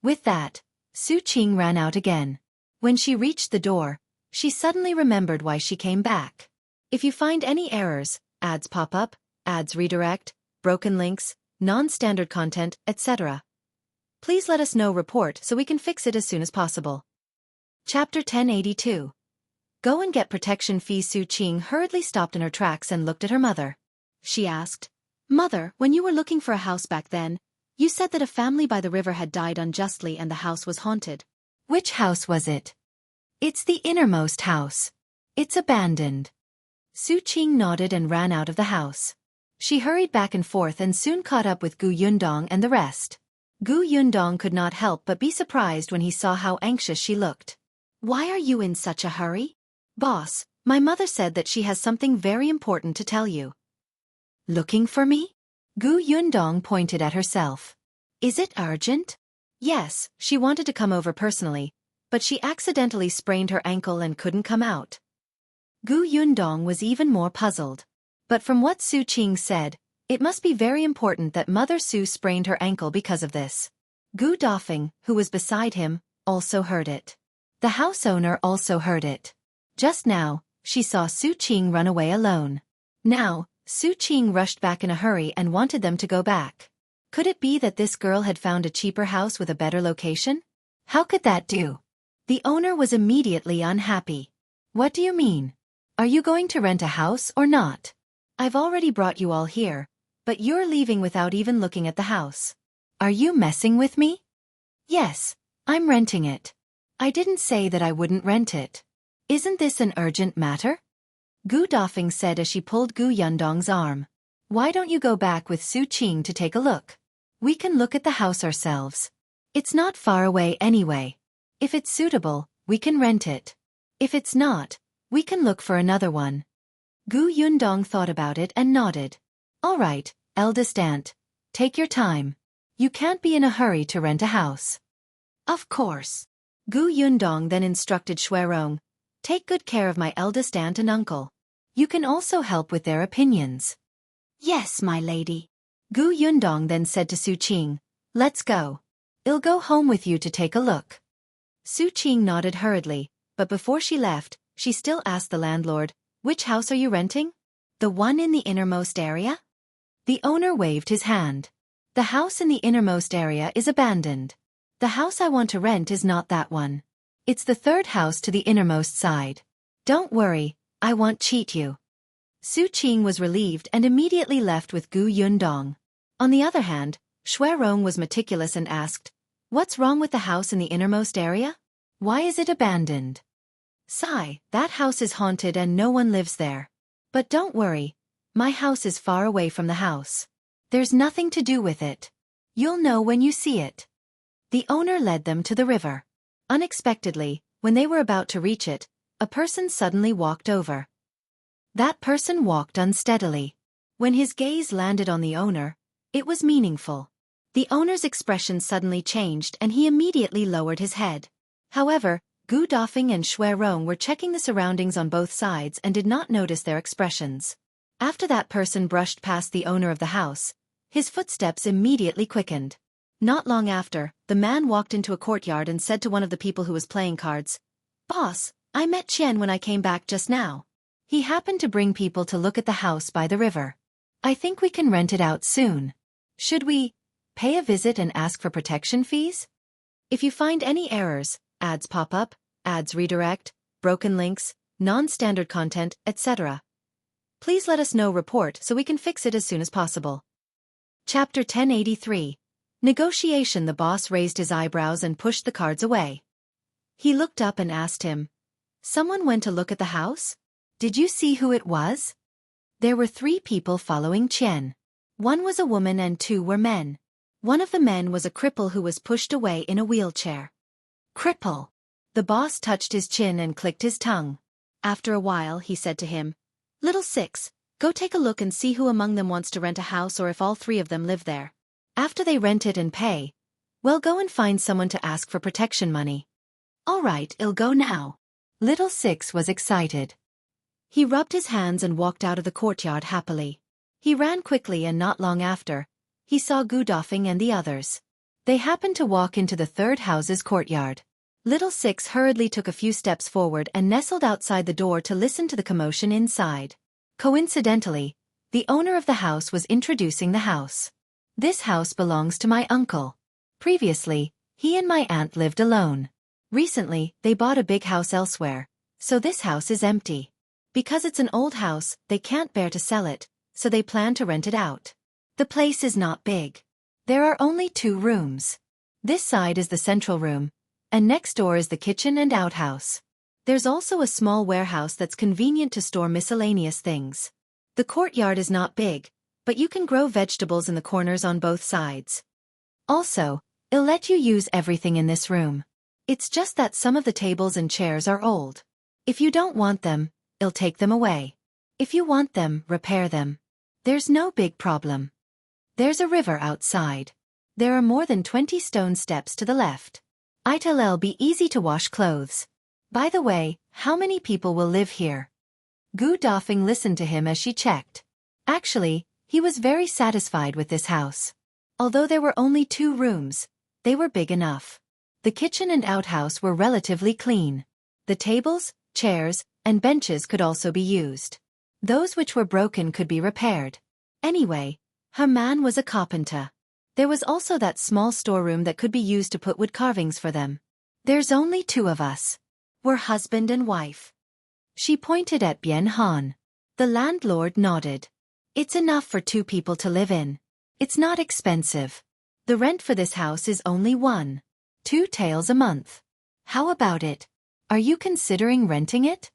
Speaker 1: With that, Su Qing ran out again. When she reached the door, she suddenly remembered why she came back. If you find any errors, ads pop up, ads redirect, broken links, non-standard content, etc., please let us know report so we can fix it as soon as possible. Chapter 1082. Go and get protection fees. Su Qing hurriedly stopped in her tracks and looked at her mother.
Speaker 2: She asked, Mother, when you were looking for a house back then, you said that a family by the river had died unjustly and the house was haunted.
Speaker 1: Which house was it? It's the innermost house. It's abandoned. Su Qing nodded and ran out of the house. She hurried back and forth and soon caught up with Gu Yundong and the rest. Gu Yundong could not help but be surprised when he saw how anxious she looked.
Speaker 2: Why are you in such a hurry?
Speaker 1: Boss, my mother said that she has something very important to tell you. Looking for me? Gu Yundong pointed at herself. Is it urgent? Yes, she wanted to come over personally, but she accidentally sprained her ankle and couldn't come out. Gu Yundong was even more puzzled. But from what Su Qing said, it must be very important that Mother Su sprained her ankle because of this. Gu Dafeng, who was beside him, also heard it. The house owner also heard it. Just now, she saw Su Qing run away alone. Now, Su Qing rushed back in a hurry and wanted them to go back. Could it be that this girl had found a cheaper house with a better location? How could that do? The owner was immediately unhappy. What do you mean? Are you going to rent a house or not? I've already brought you all here, but you're leaving without even looking at the house. Are you messing with me? Yes, I'm renting it. I didn't say that I wouldn't rent it. Isn't this an urgent matter? Gu Dafeng said as she pulled Gu Yundong's arm. Why don't you go back with Su Qing to take a look? We can look at the house ourselves. It's not far away anyway. If it's suitable, we can rent it. If it's not, we can look for another one. Gu Yundong thought about it and nodded. All right, eldest aunt. Take your time. You can't be in a hurry to rent a house. Of course. Gu Yundong then instructed Xuerong. Take good care of my eldest aunt and uncle. You can also help with their opinions.
Speaker 2: Yes, my lady.
Speaker 1: Gu Yundong then said to Su Qing, let's go. I'll go home with you to take a look. Su Qing nodded hurriedly, but before she left, she still asked the landlord, which house are you renting? The one in the innermost area? The owner waved his hand. The house in the innermost area is abandoned. The house I want to rent is not that one. It's the third house to the innermost side. Don't worry, I won't cheat you. Su Qing was relieved and immediately left with Gu Yundong. On the other hand, Xuerong was meticulous and asked, what's wrong with the house in the innermost area? Why is it abandoned? Sigh, that house is haunted and no one lives there. But don't worry, my house is far away from the house. There's nothing to do with it. You'll know when you see it. The owner led them to the river. Unexpectedly, when they were about to reach it, a person suddenly walked over. That person walked unsteadily. When his gaze landed on the owner, it was meaningful. The owner's expression suddenly changed and he immediately lowered his head. However,
Speaker 2: Gu Dafeng and Shui Rong were checking the surroundings on both sides and did not notice their expressions. After that person brushed past the owner of the house, his footsteps immediately quickened. Not long after, the man walked into a courtyard and said to one of the people who was playing cards, "Boss, I met Qian when I came back just now. He happened to bring people to look at the house by the river. I think we can rent it out soon. Should we pay a visit and ask for protection fees? If you find any errors, ads pop up, ads redirect, broken links, non-standard content, etc. Please let us know report so we can fix it as soon as possible." Chapter 1083. Negotiation. The boss raised his eyebrows and pushed the cards away. He looked up and asked him, "Someone went to look at the house? Did you see who it was?" There were 3 people following Qian. 1 was a woman and 2 were men. One of the men was a cripple who was pushed away in a wheelchair. Cripple. The boss touched his chin and clicked his tongue. After a while he said to him, "Little Six, go take a look and see who among them wants to rent a house or if all 3 of them live there. After they rent it and pay, well, go and find someone to ask for protection money." "All right, I'll go now."
Speaker 1: Little Six was excited.
Speaker 2: He rubbed his hands and walked out of the courtyard happily. He ran quickly and not long after, he saw Gu Dafeng and the others.
Speaker 1: They happened to walk into the 3rd house's courtyard.
Speaker 2: Little Six hurriedly took a few steps forward and nestled outside the door to listen to the commotion inside.
Speaker 1: Coincidentally, the owner of the house was introducing the house. "This house belongs to my uncle. Previously, he and my aunt lived alone. Recently, they bought a big house elsewhere, so this house is empty. Because it's an old house, they can't bear to sell it, so they plan to rent it out. The place is not big. There are only 2 rooms. This side is the central room, and next door is the kitchen and outhouse. There's also a small warehouse that's convenient to store miscellaneous things. The courtyard is not big, but you can grow vegetables in the corners on both sides. Also, I'll let you use everything in this room. It's just that some of the tables and chairs are old. If you don't want them, I'll take them away. If you want them, repair them. There's no big problem. There's a river outside. There are more than 20 stone steps to the left. It'll be easy to wash clothes. By the way, how many people will live here?" Gu Dafeng listened to him as she checked. Actually, he was very satisfied with this house. Although there were only 2 rooms, they were big enough. The kitchen and outhouse were relatively clean. The tables, chairs, and benches could also be used. Those which were broken could be repaired. Anyway, her man was a carpenter. There was also that small storeroom that could be used to put wood carvings for them. "There's only 2 of us. We're husband and wife." She pointed at Bian Han. The landlord nodded. "It's enough for 2 people to live in. It's not expensive. The rent for this house is only 1.2 taels a month. How about it? Are you considering renting it?"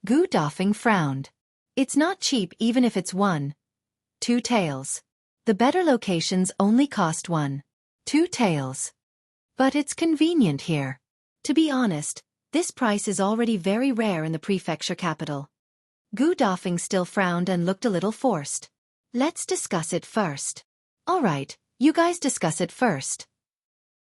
Speaker 1: Gu Dafeng frowned. "It's not cheap even if it's 1.2 taels. The better locations only cost 1.2 taels. But it's convenient here. To be honest, this price is already very rare in the prefecture capital." Gu Dafeng still frowned and looked a little forced. "Let's discuss it first." "All right, you guys discuss it first."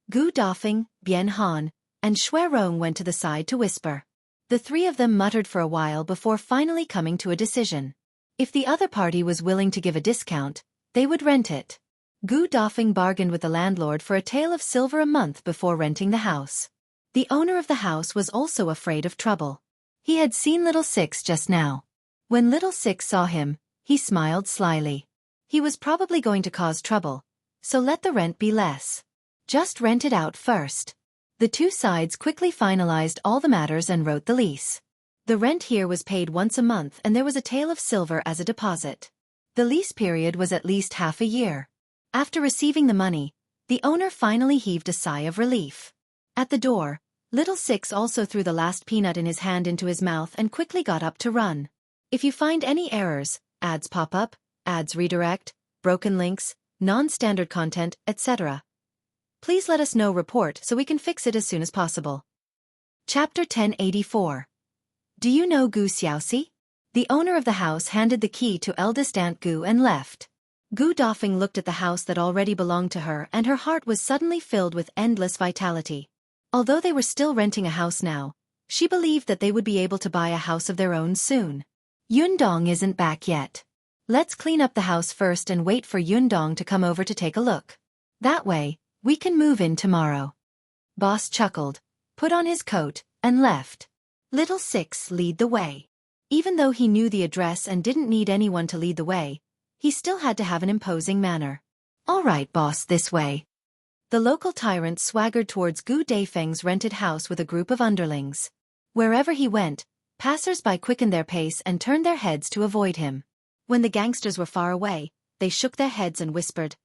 Speaker 1: Gu Dafeng, Bian Han, and Shui Rong went to the side to whisper. The 3 of them muttered for a while before finally coming to a decision. If the other party was willing to give a discount, they would rent it. Gu Dafeng bargained with the landlord for a tael of silver a month before renting the house. The owner of the house was also afraid of trouble. He had seen Little Six just now. When Little Six saw him, he smiled slyly. He was probably going to cause trouble, so let the rent be less. Just rent it out first. The 2 sides quickly finalized all the matters and wrote the lease. The rent here was paid once a month and there was a tael of silver as a deposit. The lease period was at least half a year. After receiving the money, the owner finally heaved a sigh of relief. At the door, Little Six also threw the last peanut in his hand into his mouth and quickly got up to run. If you find any errors, ads pop up, ads redirect, broken links, non-standard content, etc. Please let us know report so we can fix it as soon as possible. Chapter 1084. Do you know Gu Xiaoxi? The owner of the house handed the key to eldest Aunt Gu and left. Gu Dafeng looked at the house that already belonged to her and her heart was suddenly filled with endless vitality.
Speaker 2: Although they were still renting a house now, she believed that they would be able to buy a house of their own soon. Yundong isn't back yet. Let's clean up the house first and wait for Yundong to come over to take a look. That way, we can move in tomorrow. Boss chuckled, put on his coat, and left. Little Six lead the way. Even though he knew the address and didn't need anyone to lead the way, he still had to have an imposing manner. All right, boss, this way. The local tyrant swaggered towards Gu Daifeng's rented house with a group of underlings. Wherever he went, passers-by quickened their pace and turned their heads to avoid him. When the gangsters were far away, they shook their heads and whispered,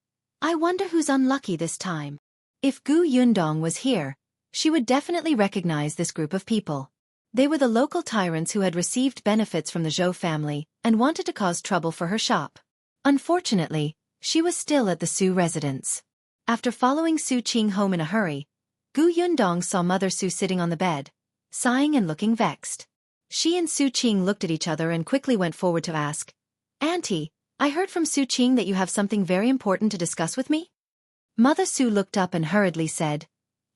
Speaker 2: I wonder who's unlucky this time. If Gu Yundong was here, she would definitely recognize this group of people. They were the local tyrants who had received benefits from the Zhou family and wanted to cause trouble for her shop. Unfortunately, she was still at the Su residence. After following Su Qing home in a hurry, Gu Yundong saw Mother Su sitting on the bed, sighing and looking vexed. She and Su Qing looked at each other and quickly went forward to ask, Auntie, I heard from Su Qing that you have something very important to discuss with me? Mother Su looked up and hurriedly said,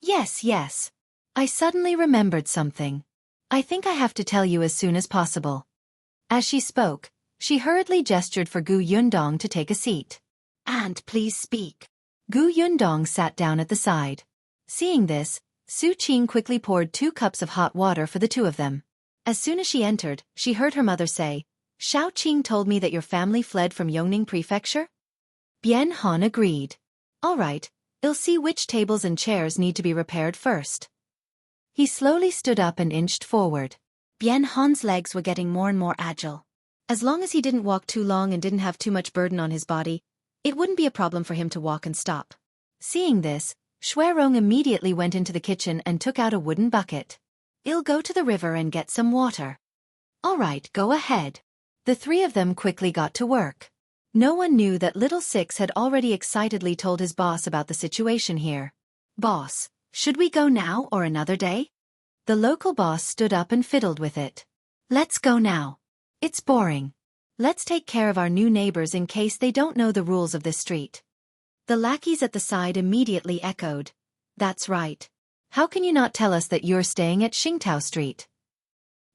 Speaker 2: Yes. I suddenly remembered something. I think I have to tell you as soon as possible. As she spoke, she hurriedly gestured for Gu Yundong to take a seat. Aunt, please speak. Gu Yundong sat down at the side. Seeing this, Su Qing quickly poured 2 cups of hot water for the two of them. As soon as she entered, she heard her mother say, Shao Qing told me that your family fled from Yongning Prefecture? Bian Han agreed. All right, I'll see which tables and chairs need to be repaired first. He slowly stood up and inched forward. Bian Han's legs were getting more and more agile. As long as he didn't walk too long and didn't have too much burden on his body, it wouldn't be a problem for him to walk and stop. Seeing this, Shuirong immediately went into the kitchen and took out a wooden bucket. I'll go to the river and get some water. All right, go ahead. The 3 of them quickly got to work. No one knew that Little Six had already excitedly told his boss about the situation here. Boss, should we go now or another day? The local boss stood up and fiddled with it. Let's go now. It's boring. Let's take care of our new neighbors in case they don't know the rules of this street. The lackeys at the side immediately echoed. That's right. How can you not tell us that you're staying at Xingtao Street?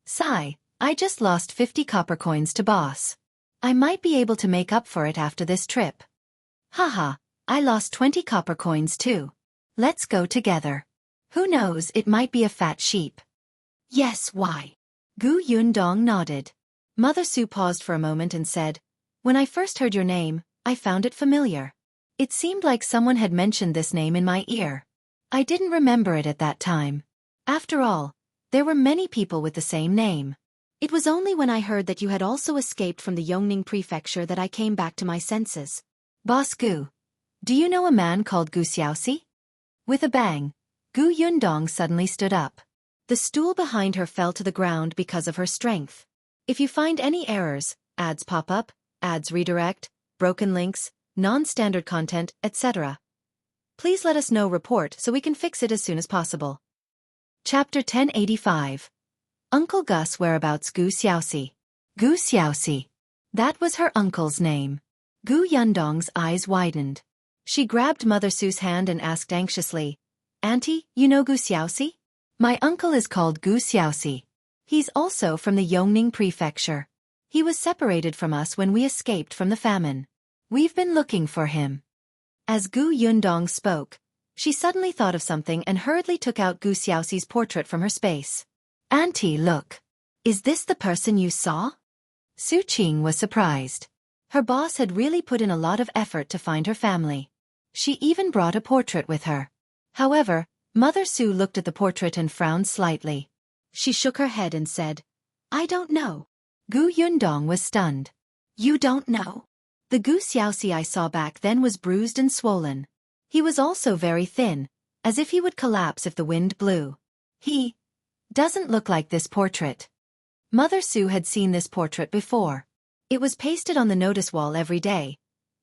Speaker 2: Sigh, I just lost 50 copper coins to boss. I might be able to make up for it after this trip. Haha, I lost 20 copper coins too. Let's go together. Who knows, it might be a fat sheep. Yes, why? Gu Yundong nodded. Mother Su paused for a moment and said, When I first heard your name, I found it familiar. It seemed like someone had mentioned this name in my ear. I didn't remember it at that time. After all, there were many people with the same name. It was only when I heard that you had also escaped from the Yongning Prefecture that I came back to my senses. Boss Gu, do you know a man called Gu Xiaoxi? With a bang, Gu Yundong suddenly stood up. The stool behind her fell to the ground because of her strength. If you find any errors, ads pop up, ads redirect, broken links, non-standard content, etc., please let us know report so we can fix it as soon as possible. Chapter 1085. Uncle Gus whereabouts Gu Xiaoxi. Gu Xiaoxi. That was her uncle's name. Gu Yundong's eyes widened. She grabbed Mother Su's hand and asked anxiously, Auntie, you know Gu Xiaoxi? My uncle is called Gu Xiaoxi. He's also from the Yongning Prefecture. He was separated from us when we escaped from the famine. We've been looking for him. As Gu Yundong spoke, she suddenly thought of something and hurriedly took out Gu Xiaoxi's portrait from her space. Auntie, look. Is this the person you saw? Su Qing was surprised. Her boss had really put in a lot of effort to find her family. She even brought a portrait with her. However, Mother Su looked at the portrait and frowned slightly. She shook her head and said, I don't know. Gu Yundong was stunned. You don't know? The Gu Xiaoxi I saw back then was bruised and swollen. He was also very thin, as if he would collapse if the wind blew. He doesn't look like this portrait. Mother Su had seen this portrait before. It was pasted on the notice wall every day,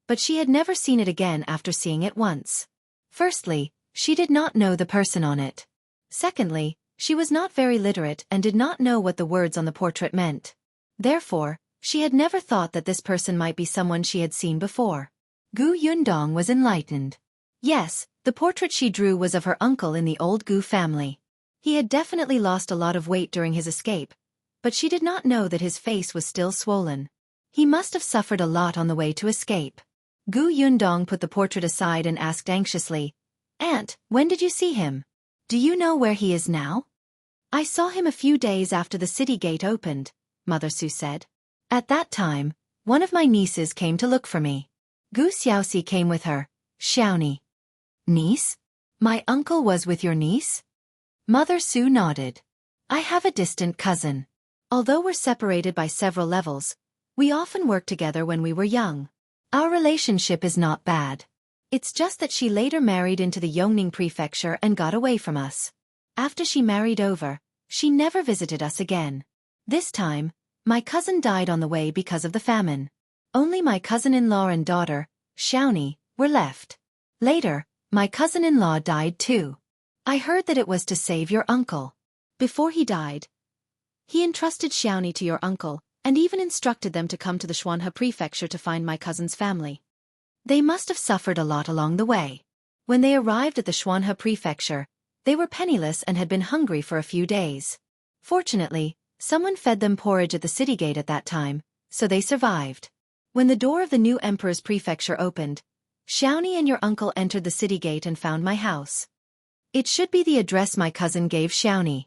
Speaker 2: but she had never seen it again after seeing it once. Firstly, she did not know the person on it. Secondly, she was not very literate and did not know what the words on the portrait meant. Therefore, she had never thought that this person might be someone she had seen before. Gu Yundong was enlightened. Yes, The portrait she drew was of her uncle in the old Gu family. He had definitely lost a lot of weight during his escape, but she did not know that his face was still swollen. He must have suffered a lot on the way to escape. Gu Yundong put the portrait aside and asked anxiously, "Aunt, when did you see him? Do you know where he is now?" "I saw him a few days after the city gate opened," Mother Su said. "At that time, one of my nieces came to look for me. Gu Xiaoxi came with her, Xiaoni." "Niece? My uncle was with your niece?" Mother Su nodded. "I have a distant cousin. Although we're separated by several levels, we often worked together when we were young. Our relationship is not bad. It's just that she later married into the Yongning Prefecture and got away from us. After she married over, she never visited us again. This time, my cousin died on the way because of the famine. Only my cousin-in-law and daughter, Xiaoni, were left. Later, my cousin-in-law died too. I heard that it was to save your uncle. Before he died, he entrusted Xiaoni to your uncle, and even instructed them to come to the Xuanhe Prefecture to find my cousin's family. They must have suffered a lot along the way. When they arrived at the Xuanhe Prefecture, they were penniless and had been hungry for a few days. Fortunately, someone fed them porridge at the city gate at that time, so they survived. When the door of the new emperor's prefecture opened, Xiaoni and your uncle entered the city gate and found my house. It should be the address my cousin gave Xiaoni.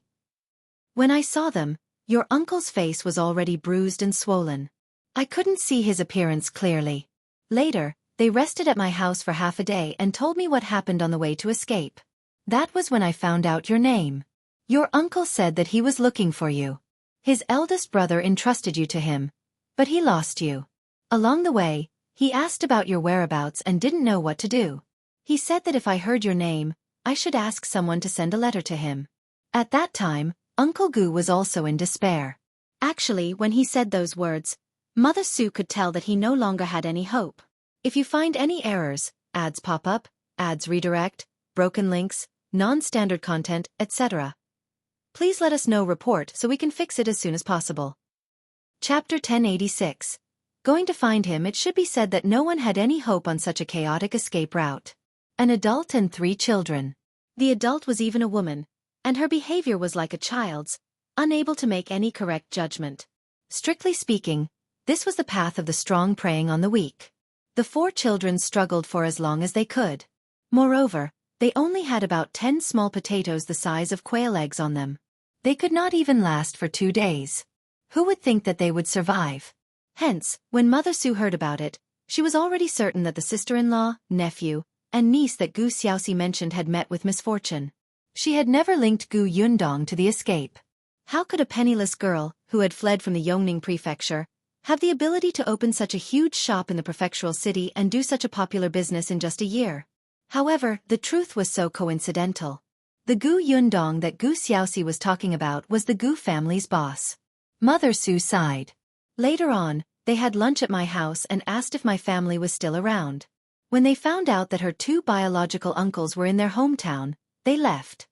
Speaker 2: When I saw them, your uncle's face was already bruised and swollen. I couldn't see his appearance clearly. Later, they rested at my house for half a day and told me what happened on the way to escape. That was when I found out your name. Your uncle said that he was looking for you. His eldest brother entrusted you to him, but he lost you. Along the way, he asked about your whereabouts and didn't know what to do. He said that if I heard your name, I should ask someone to send a letter to him. At that time, Uncle Gu was also in despair. Actually, when he said those words, Mother Su could tell that he no longer had any hope. If you find any errors, ads pop up, ads redirect, broken links, non-standard content, etc., please let us know report so we can fix it as soon as possible. Chapter 1086. Going to find him. It should be said that no one had any hope on such a chaotic escape route. An adult and 3 children. The adult was even a woman, and her behavior was like a child's, unable to make any correct judgment. Strictly speaking, this was the path of the strong preying on the weak. The 4 children struggled for as long as they could. Moreover, they only had about 10 small potatoes the size of quail eggs on them. They could not even last for 2 days. Who would think that they would survive? Hence, when Mother Su heard about it, she was already certain that the sister-in-law, nephew, and niece that Gu Xiaoxi mentioned had met with misfortune. She had never linked Gu Yundong to the escape. How could a penniless girl, who had fled from the Yongning Prefecture, have the ability to open such a huge shop in the prefectural city and do such a popular business in just a year? However, the truth was so coincidental. The Gu Yundong that Gu Xiaoxi was talking about was the Gu family's boss. Mother Su sighed. Later on, they had lunch at my house and asked if my family was still around. When they found out that her 2 biological uncles were in their hometown, they left.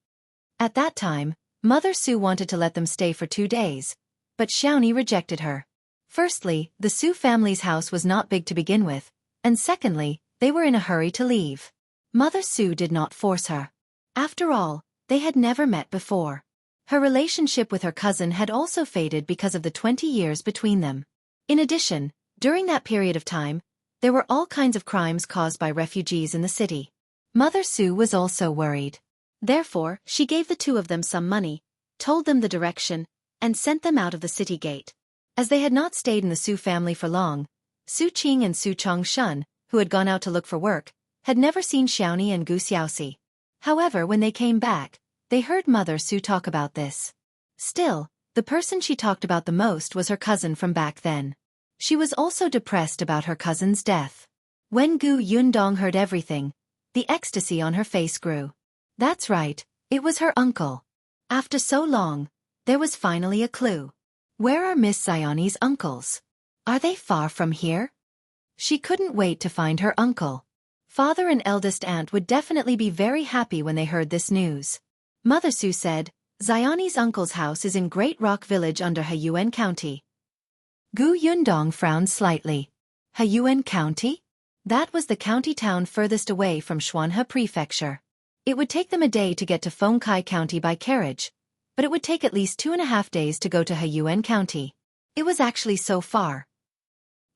Speaker 2: At that time, Mother Su wanted to let them stay for 2 days, but Xiaoni rejected her. Firstly, the Su family's house was not big to begin with, and secondly, they were in a hurry to leave. Mother Su did not force her. After all, they had never met before. Her relationship with her cousin had also faded because of the 20 years between them. In addition, during that period of time, there were all kinds of crimes caused by refugees in the city. Mother Su was also worried. Therefore, she gave the 2 of them some money, told them the direction, and sent them out of the city gate. As they had not stayed in the Su family for long, Su Qing and Su Chongshun, who had gone out to look for work, had never seen Xiaoni and Gu Xiaoxi. However, when they came back, they heard Mother Su talk about this. Still, the person she talked about the most was her cousin from back then. She was also depressed about her cousin's death. When Gu Yundong heard everything, the ecstasy on her face grew. That's right, it was her uncle. After so long, there was finally a clue. Where are Miss Xiaoni's uncles? Are they far from here? She couldn't wait to find her uncle. Father and eldest aunt would definitely be very happy when they heard this news. Mother Su said, Xiaoni's uncle's house is in Great Rock Village under Huyuan County. Gu Yundong frowned slightly. Huyuan County? That was the county town furthest away from Xuanhe Prefecture. It would take them a day to get to Fengkai County by carriage, but it would take at least 2.5 days to go to Heyuan County. It was actually so far.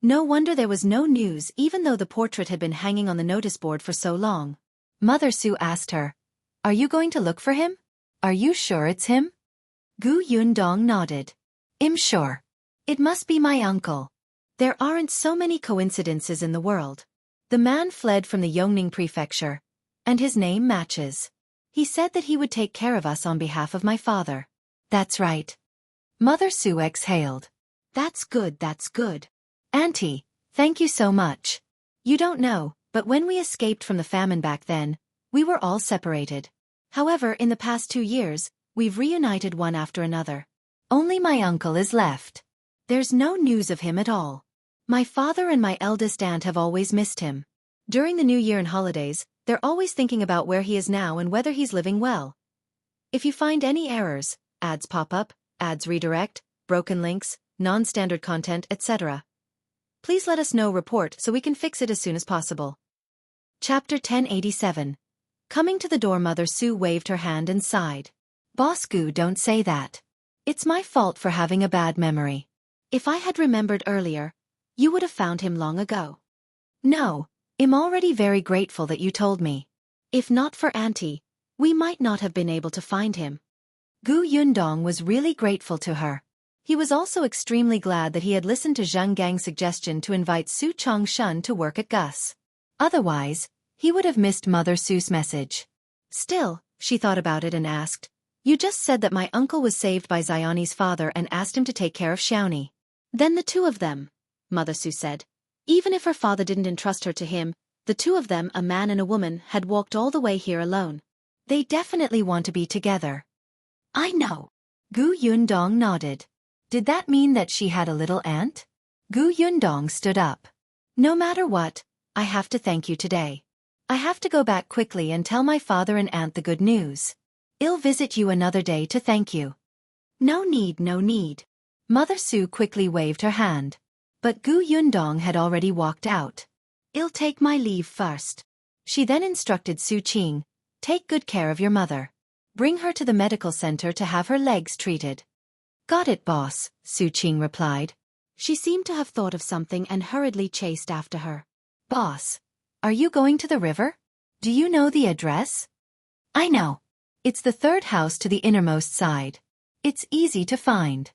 Speaker 2: No wonder there was no news even though the portrait had been hanging on the notice board for so long. Mother Su asked her, "Are you going to look for him? Are you sure it's him?" Gu Yundong nodded. "I'm sure. It must be my uncle. There aren't so many coincidences in the world. The man fled from the Yongning Prefecture, and his name matches. He said that he would take care of us on behalf of my father." "That's right." Mother Su exhaled. That's good, that's good. Auntie, thank you so much. You don't know, but when we escaped from the famine back then, we were all separated. However, in the past 2 years, we've reunited one after another. Only my uncle is left. There's no news of him at all. My father and my eldest aunt have always missed him. During the New Year and holidays, they're always thinking about where he is now and whether he's living well. If you find any errors, ads pop up, ads redirect, broken links, non-standard content, etc., please let us know report so we can fix it as soon as possible. Chapter 1087. Coming to the door, Mother Su waved her hand and sighed. Boss Gu, don't say that. It's my fault for having a bad memory. If I had remembered earlier, you would have found him long ago. No, I'm already very grateful that you told me. If not for Auntie, we might not have been able to find him. Gu Yundong was really grateful to her. He was also extremely glad that he had listened to Zhang Gang's suggestion to invite Su Chongshun to work at Gus. Otherwise, he would have missed Mother Su's message. Still, she thought about it and asked, "You just said that my uncle was saved by Xiaoxi's father and asked him to take care of Xiaoxi." "Then the two of them," Mother Su said. "Even if her father didn't entrust her to him, the two of them, a man and a woman, had walked all the way here alone. They definitely want to be together." "I know." Gu Yundong nodded. Did that mean that she had a little aunt? Gu Yundong stood up. "No matter what, I have to thank you today. I have to go back quickly and tell my father and aunt the good news. I'll visit you another day to thank you." "No need, no need." Mother Su quickly waved her hand. But Gu Yundong had already walked out. "I'll take my leave first." She then instructed Su Qing, "Take good care of your mother. Bring her to the medical center to have her legs treated." "Got it, boss," Su Qing replied. She seemed to have thought of something and hurriedly chased after her. "Boss, are you going to the river? Do you know the address?" "I know. It's the third house to the innermost side. It's easy to find."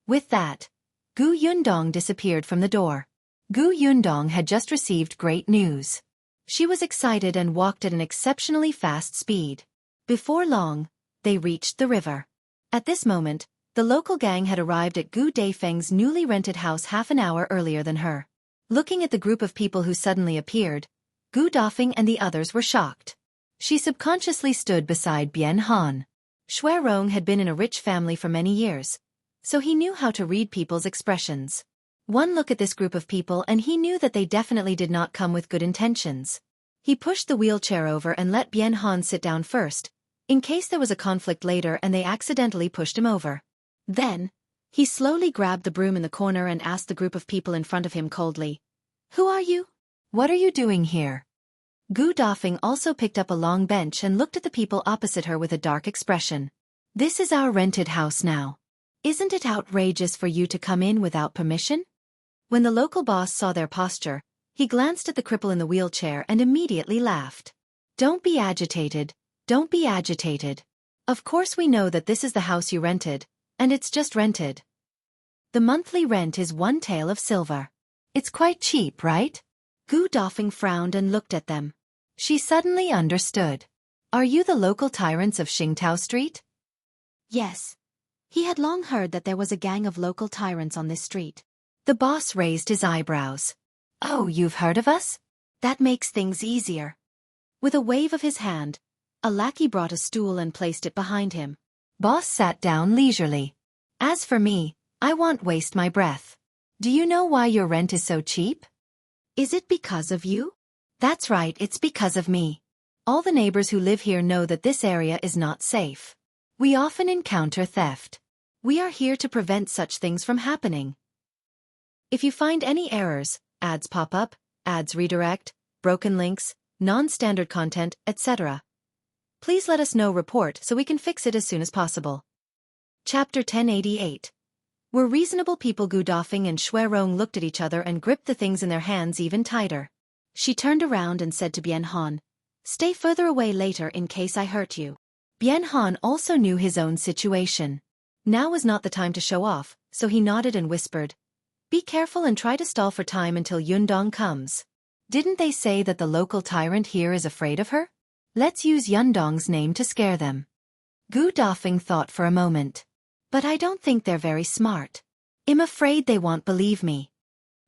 Speaker 2: With that, Gu Yundong disappeared from the door. Gu Yundong had just received great news. She was excited and walked at an exceptionally fast speed. Before long, they reached the river. At this moment, the local gang had arrived at Gu Daifeng's newly rented house half an hour earlier than her. Looking at the group of people who suddenly appeared, Gu Dafeng and the others were shocked. She subconsciously stood beside Bian Han. Shui Rong had been in a rich family for many years, so he knew how to read people's expressions. One look at this group of people and he knew that they definitely did not come with good intentions. He pushed the wheelchair over and let Bian Han sit down first, in case there was a conflict later and they accidentally pushed him over. Then, he slowly grabbed the broom in the corner and asked the group of people in front of him coldly, "Who are you? What are you doing here?" Gu Dafeng also picked up a long bench and looked at the people opposite her with a dark expression. "This is our rented house now. Isn't it outrageous for you to come in without permission?" When the local boss saw their posture, he glanced at the cripple in the wheelchair and immediately laughed. "Don't be agitated, don't be agitated. Of course we know that this is the house you rented, and it's just rented. The monthly rent is 1 tael of silver. It's quite cheap, right?" Gu Dafeng frowned and looked at them. She suddenly understood. "Are you the local tyrants of Xingtao Street?" Yes. He had long heard that there was a gang of local tyrants on this street. The boss raised his eyebrows. "Oh, you've heard of us? That makes things easier." With a wave of his hand, a lackey brought a stool and placed it behind him. Boss sat down leisurely. "As for me, I won't waste my breath. Do you know why your rent is so cheap?" "Is it because of you?" "That's right, it's because of me. All the neighbors who live here know that this area is not safe. We often encounter theft. We are here to prevent such things from happening. If you find any errors, ads pop up, ads redirect, broken links, non-standard content, etc. Please let us know report so we can fix it as soon as possible. Chapter 1088. Were reasonable people. Gu Dafeng and Shui Rong looked at each other and gripped the things in their hands even tighter. She turned around and said to Bian Han, "Stay further away later in case I hurt you." Bian Han also knew his own situation. Now was not the time to show off, so he nodded and whispered, "Be careful and try to stall for time until Yundong comes. Didn't they say that the local tyrant here is afraid of her? Let's use Yundong's name to scare them." Gu Dafeng thought for a moment. "But I don't think they're very smart. I'm afraid they won't believe me."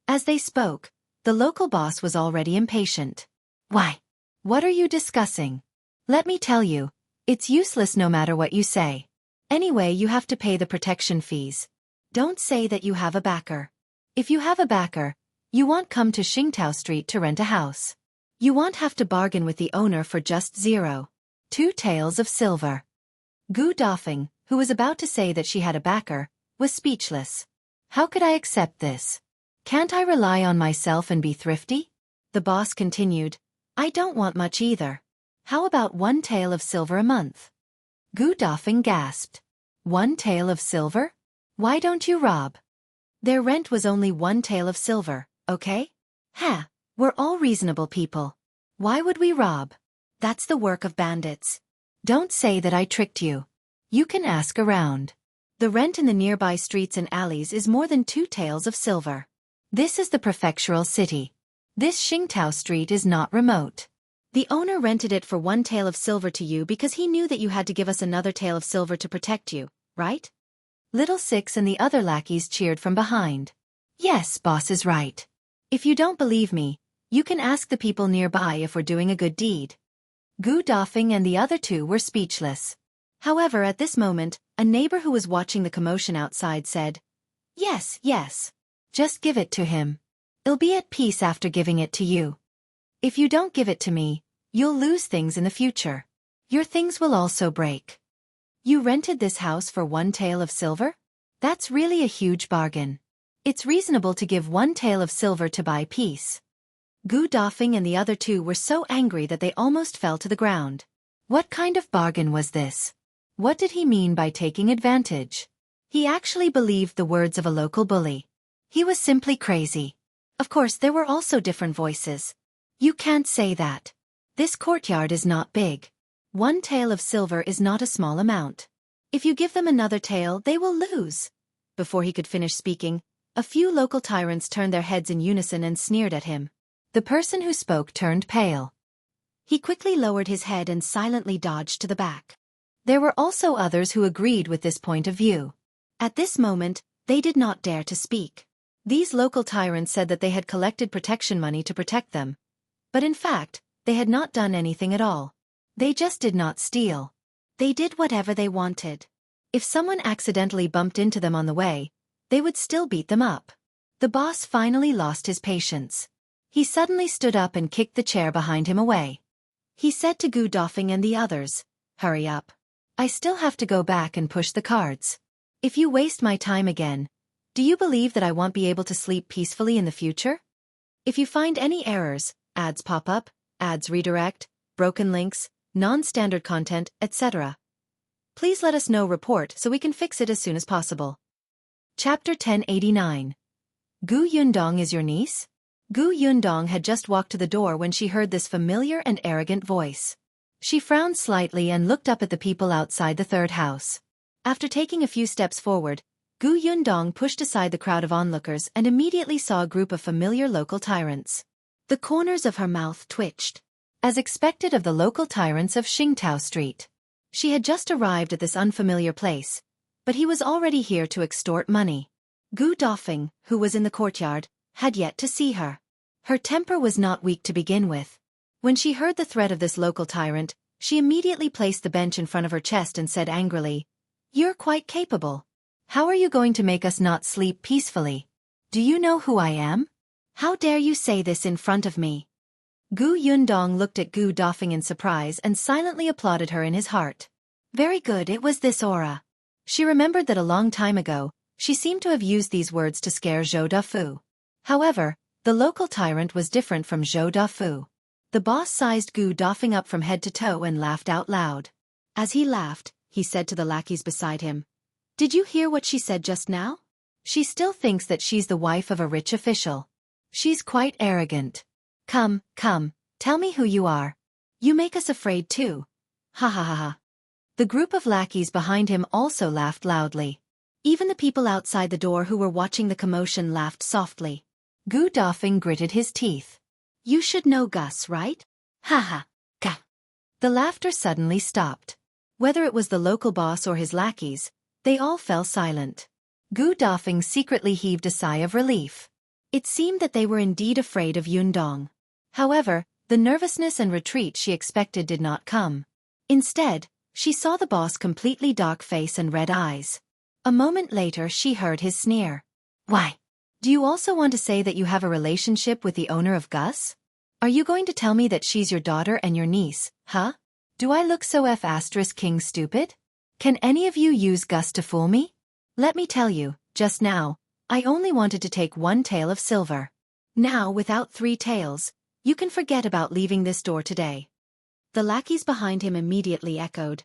Speaker 2: As they spoke, the local boss was already impatient. "Why? What are you discussing? Let me tell you, it's useless no matter what you say. Anyway, you have to pay the protection fees. Don't say that you have a backer. If you have a backer, you won't come to Qingtao Street to rent a house. You won't have to bargain with the owner for just 0.2 taels of silver." Gu Dafeng, who was about to say that she had a backer, was speechless. "How could I accept this? Can't I rely on myself and be thrifty?" The boss continued, "I don't want much either. How about 1 tael of silver a month?" Gu Dafeng gasped. 1 tael of silver? Why don't you rob? Their rent was only 1 tael of silver, okay? Ha! We're all reasonable people. Why would we rob? That's the work of bandits. Don't say that I tricked you. You can ask around. The rent in the nearby streets and alleys is more than 2 taels of silver. This is the prefectural city. This Qingtao Street is not remote. The owner rented it for 1 tael of silver to you because he knew that you had to give us another tael of silver to protect you, right? Little Six and the other lackeys cheered from behind. Yes, boss is right. If you don't believe me, you can ask the people nearby if we're doing a good deed. Gu Dafeng and the other two were speechless. However, at this moment, a neighbor who was watching the commotion outside said, "Yes, yes. Just give it to him. I'll be at peace after giving it to you. If you don't give it to me, you'll lose things in the future. Your things will also break." You rented this house for 1 tael of silver? That's really a huge bargain. It's reasonable to give 1 tael of silver to buy peace. Gu Dafeng and the other two were so angry that they almost fell to the ground. What kind of bargain was this? What did he mean by taking advantage? He actually believed the words of a local bully. He was simply crazy. Of course, there were also different voices. You can't say that. This courtyard is not big. 1 tael of silver is not a small amount. If you give them another tael, they will lose. Before he could finish speaking, a few local tyrants turned their heads in unison and sneered at him. The person who spoke turned pale. He quickly lowered his head and silently dodged to the back. There were also others who agreed with this point of view. At this moment, they did not dare to speak. These local tyrants said that they had collected protection money to protect them. But in fact, they had not done anything at all. They just did not steal. They did whatever they wanted. If someone accidentally bumped into them on the way, they would still beat them up. The boss finally lost his patience. He suddenly stood up and kicked the chair behind him away. He said to Gu Dafeng and the others, "Hurry up. I still have to go back and push the cards. If you waste my time again, do you believe that I won't be able to sleep peacefully in the future? If you find any errors, ads pop up, ads redirect, broken links, non-standard content, etc. Please let us know report so we can fix it as soon as possible." Chapter 1089. Gu Yundong is your niece? Gu Yundong had just walked to the door when she heard this familiar and arrogant voice. She frowned slightly and looked up at the people outside the third house. After taking a few steps forward, Gu Yundong pushed aside the crowd of onlookers and immediately saw a group of familiar local tyrants. The corners of her mouth twitched. As expected of the local tyrants of Qingtao Street. She had just arrived at this unfamiliar place, but he was already here to extort money. Gu Dafeng, who was in the courtyard, had yet to see her. Her temper was not weak to begin with. When she heard the threat of this local tyrant, she immediately placed the bench in front of her chest and said angrily, "You're quite capable. How are you going to make us not sleep peacefully? Do you know who I am? How dare you say this in front of me?" Gu Yundong looked at Gu Dafeng in surprise and silently applauded her in his heart. Very good, it was this aura. She remembered that a long time ago, she seemed to have used these words to scare Zhou Dufu. However, The local tyrant was different from Zhou Dafu. The boss sized Gu doffing up from head to toe and laughed out loud. As he laughed, he said to the lackeys beside him, "Did you hear what she said just now? She still thinks that she's the wife of a rich official. She's quite arrogant. Come, come, tell me who you are. You make us afraid too. Ha ha ha ha." The group of lackeys behind him also laughed loudly. Even the people outside the door who were watching the commotion laughed softly. Gu Dafeng gritted his teeth. "You should know Gus, right? Ha ha, ka." The laughter suddenly stopped. Whether it was the local boss or his lackeys, they all fell silent. Gu Dafeng secretly heaved a sigh of relief. It seemed that they were indeed afraid of Yundong. However, the nervousness and retreat she expected did not come. Instead, she saw the boss' completely dark face and red eyes. A moment later she heard his sneer. "Why? Do you also want to say that you have a relationship with the owner of Gus? Are you going to tell me that she's your daughter and your niece, huh? Do I look so King stupid? Can any of you use Gus to fool me? Let me tell you, just now, I only wanted to take 1 tael of silver. Now without 3 taels, you can forget about leaving this door today." The lackeys behind him immediately echoed,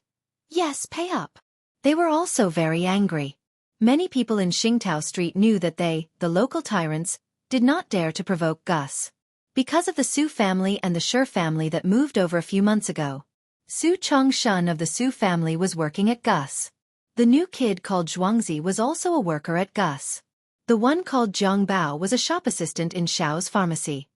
Speaker 2: "Yes, pay up." They were also very angry. Many people in Xingtao Street knew that they, the local tyrants, did not dare to provoke Gus. Because of the Su family and the Shi family that moved over a few months ago. Su Chongshan of the Su family was working at Gus. The new kid called Zhuangzi was also a worker at Gus. The one called Jiang Bao was a shop assistant in Shao's pharmacy.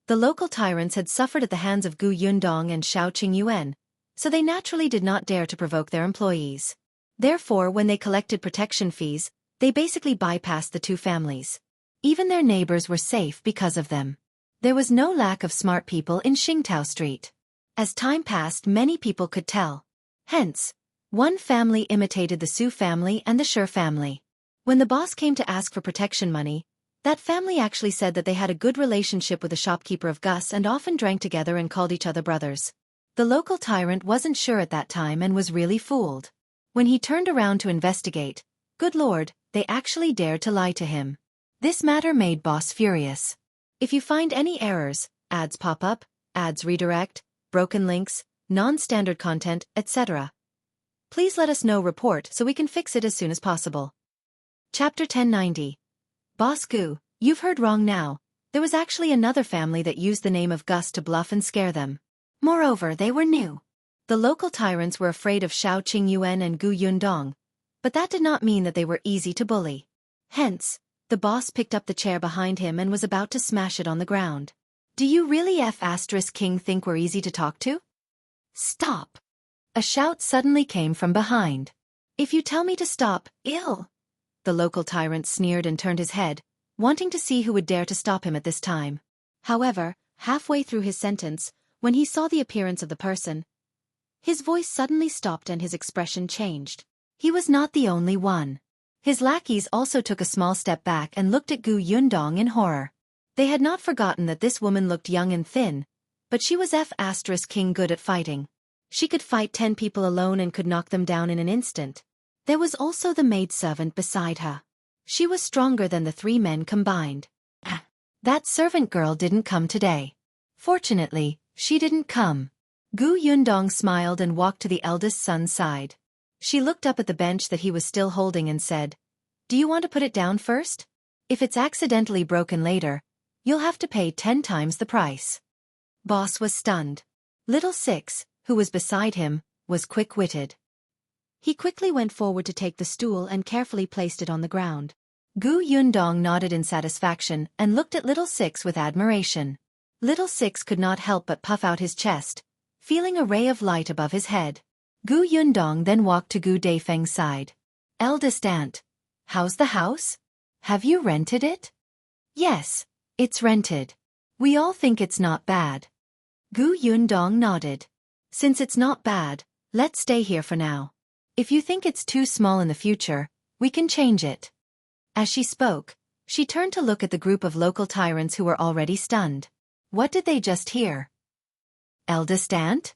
Speaker 2: The local tyrants had suffered at the hands of Gu Yundong and Shao Qingyuan, so they naturally did not dare to provoke their employees. Therefore, when they collected protection fees, they basically bypassed the 2 families. Even their neighbors were safe because of them. There was no lack of smart people in Xingtao Street. As time passed, many people could tell. Hence, one family imitated the Su family and the Shi family. When the boss came to ask for protection money, that family actually said that they had a good relationship with the shopkeeper of Gus and often drank together and called each other brothers. The local tyrant wasn't sure at that time and was really fooled. When he turned around to investigate, good lord, they actually dared to lie to him. This matter made boss furious. If you find any errors, ads pop up, ads redirect, broken links, non-standard content, etc., please let us know report so we can fix it as soon as possible. Chapter 1090. Boss Gu, you've heard wrong now. There was actually another family that used the name of Gus to bluff and scare them. Moreover, they were new. The local tyrants were afraid of Shao Qingyuan and Gu Yundong, but that did not mean that they were easy to bully. Hence, the boss picked up the chair behind him and was about to smash it on the ground. "Do you really King think we're easy to talk to?" "Stop!" A shout suddenly came from behind. "If you tell me to stop, ill." The local tyrant sneered and turned his head, wanting to see who would dare to stop him at this time. However, halfway through his sentence, when he saw the appearance of the person, his voice suddenly stopped and his expression changed. He was not the only one. His lackeys also took a small step back and looked at Gu Yundong in horror. They had not forgotten that this woman looked young and thin, but she was King good at fighting. She could fight 10 people alone and could knock them down in an instant. There was also the maidservant beside her. She was stronger than the 3 men combined. That servant girl didn't come today. Fortunately, she didn't come. Gu Yundong smiled and walked to the eldest son's side. She looked up at the bench that he was still holding and said, "Do you want to put it down first? If it's accidentally broken later, you'll have to pay 10 times the price." Boss was stunned. Little Six, who was beside him, was quick-witted. He quickly went forward to take the stool and carefully placed it on the ground. Gu Yundong nodded in satisfaction and looked at Little Six with admiration. Little Six could not help but puff out his chest, feeling a ray of light above his head. Gu Yundong then walked to Gu Daifeng's side. "Eldest aunt, how's the house? Have you rented it?" "Yes, it's rented. We all think it's not bad." Gu Yundong nodded. "Since it's not bad, let's stay here for now. If you think it's too small in the future, we can change it." As she spoke, she turned to look at the group of local tyrants who were already stunned. What did they just hear? Eldest aunt?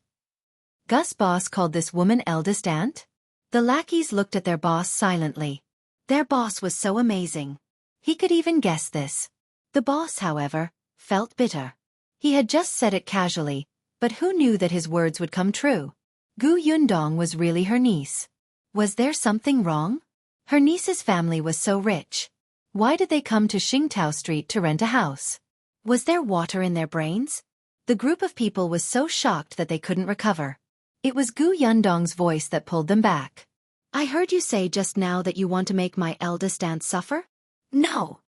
Speaker 2: Gus boss called this woman eldest aunt? The lackeys looked at their boss silently. Their boss was so amazing. He could even guess this. The boss, however, felt bitter. He had just said it casually, but who knew that his words would come true? Gu Yundong was really her niece. Was there something wrong? Her niece's family was so rich. Why did they come to Qingtao Street to rent a house? Was there water in their brains? The group of people was so shocked that they couldn't recover. It was Gu Yundong's voice that pulled them back. I heard you say just now that you want to make my eldest aunt suffer? No.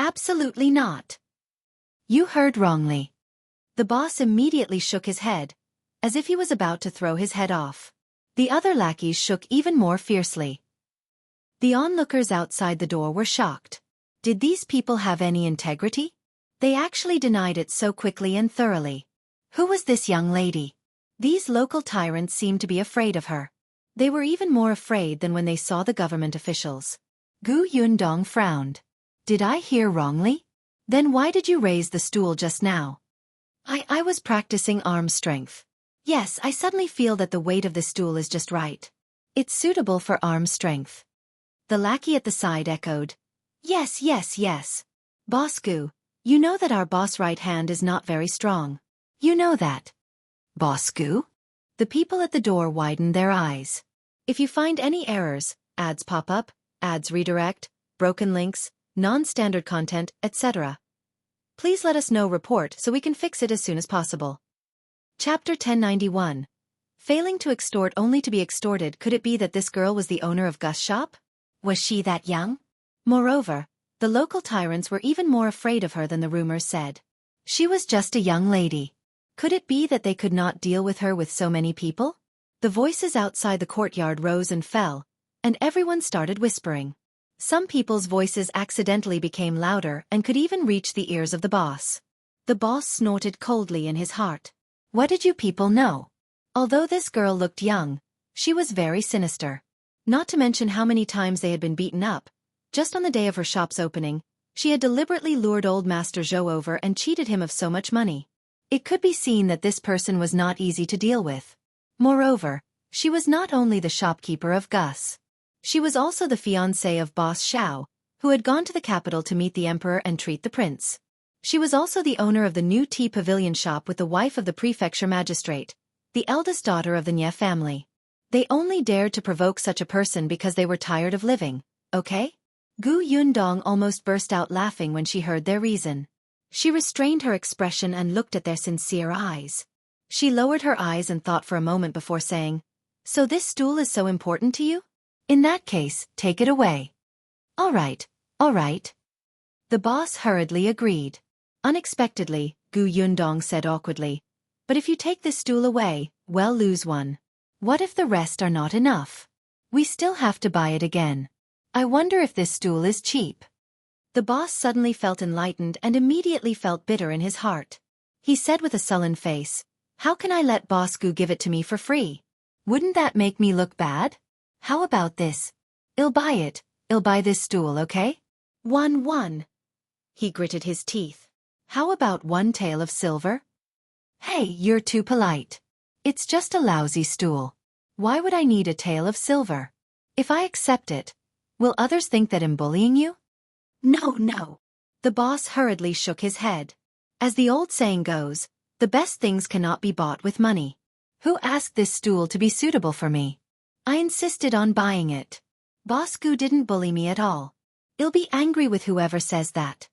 Speaker 2: Absolutely not. You heard wrongly. The boss immediately shook his head, as if he was about to throw his head off. The other lackeys shook even more fiercely. The onlookers outside the door were shocked. Did these people have any integrity? They actually denied it so quickly and thoroughly. Who was this young lady? These local tyrants seemed to be afraid of her. They were even more afraid than when they saw the government officials. Gu Yundong frowned. Did I hear wrongly? Then why did you raise the stool just now? I was practicing arm strength. Yes, I suddenly feel that the weight of the stool is just right. It's suitable for arm strength. The lackey at the side echoed. Yes, yes, yes. Boss Gu, you know that our boss' right hand is not very strong. You know that. Boss Gu? The people at the door widened their eyes. If you find any errors, ads pop up, ads redirect, broken links, non-standard content, etc., please let us know report so we can fix it as soon as possible. Chapter 1091. Failing to extort only to be extorted. Could it be that this girl was the owner of Gus' shop? Was she that young? Moreover, the local tyrants were even more afraid of her than the rumors said. She was just a young lady. Could it be that they could not deal with her with so many people? The voices outside the courtyard rose and fell, and everyone started whispering. Some people's voices accidentally became louder and could even reach the ears of the boss. The boss snorted coldly in his heart. What did you people know? Although this girl looked young, she was very sinister. Not to mention how many times they had been beaten up. Just on the day of her shop's opening, she had deliberately lured old Master Zhou over and cheated him of so much money. It could be seen that this person was not easy to deal with. Moreover, she was not only the shopkeeper of Gus. She was also the fiancée of boss Shao, who had gone to the capital to meet the emperor and treat the prince. She was also the owner of the new tea pavilion shop with the wife of the Prefecture magistrate, the eldest daughter of the Nye family. They only dared to provoke such a person because they were tired of living, okay? Gu Yundong almost burst out laughing when she heard their reason. She restrained her expression and looked at their sincere eyes. She lowered her eyes and thought for a moment before saying, So this stool is so important to you? In that case, take it away. All right, all right. The boss hurriedly agreed. Unexpectedly, Gu Yundong said awkwardly, But if you take this stool away, we'll lose one. What if the rest are not enough? We still have to buy it again. I wonder if this stool is cheap. The boss suddenly felt enlightened and immediately felt bitter in his heart. He said with a sullen face, How can I let Boss Gu give it to me for free? Wouldn't that make me look bad? How about this? I'll buy it. I'll buy this stool, okay? 1. He gritted his teeth. How about 1 tael of silver? Hey, you're too polite. It's just a lousy stool. Why would I need a tael of silver? If I accept it, will others think that I'm bullying you? No. The boss hurriedly shook his head. As the old saying goes, the best things cannot be bought with money. Who asked this stool to be suitable for me? I insisted on buying it. Boss Gu didn't bully me at all. I'll be angry with whoever says that.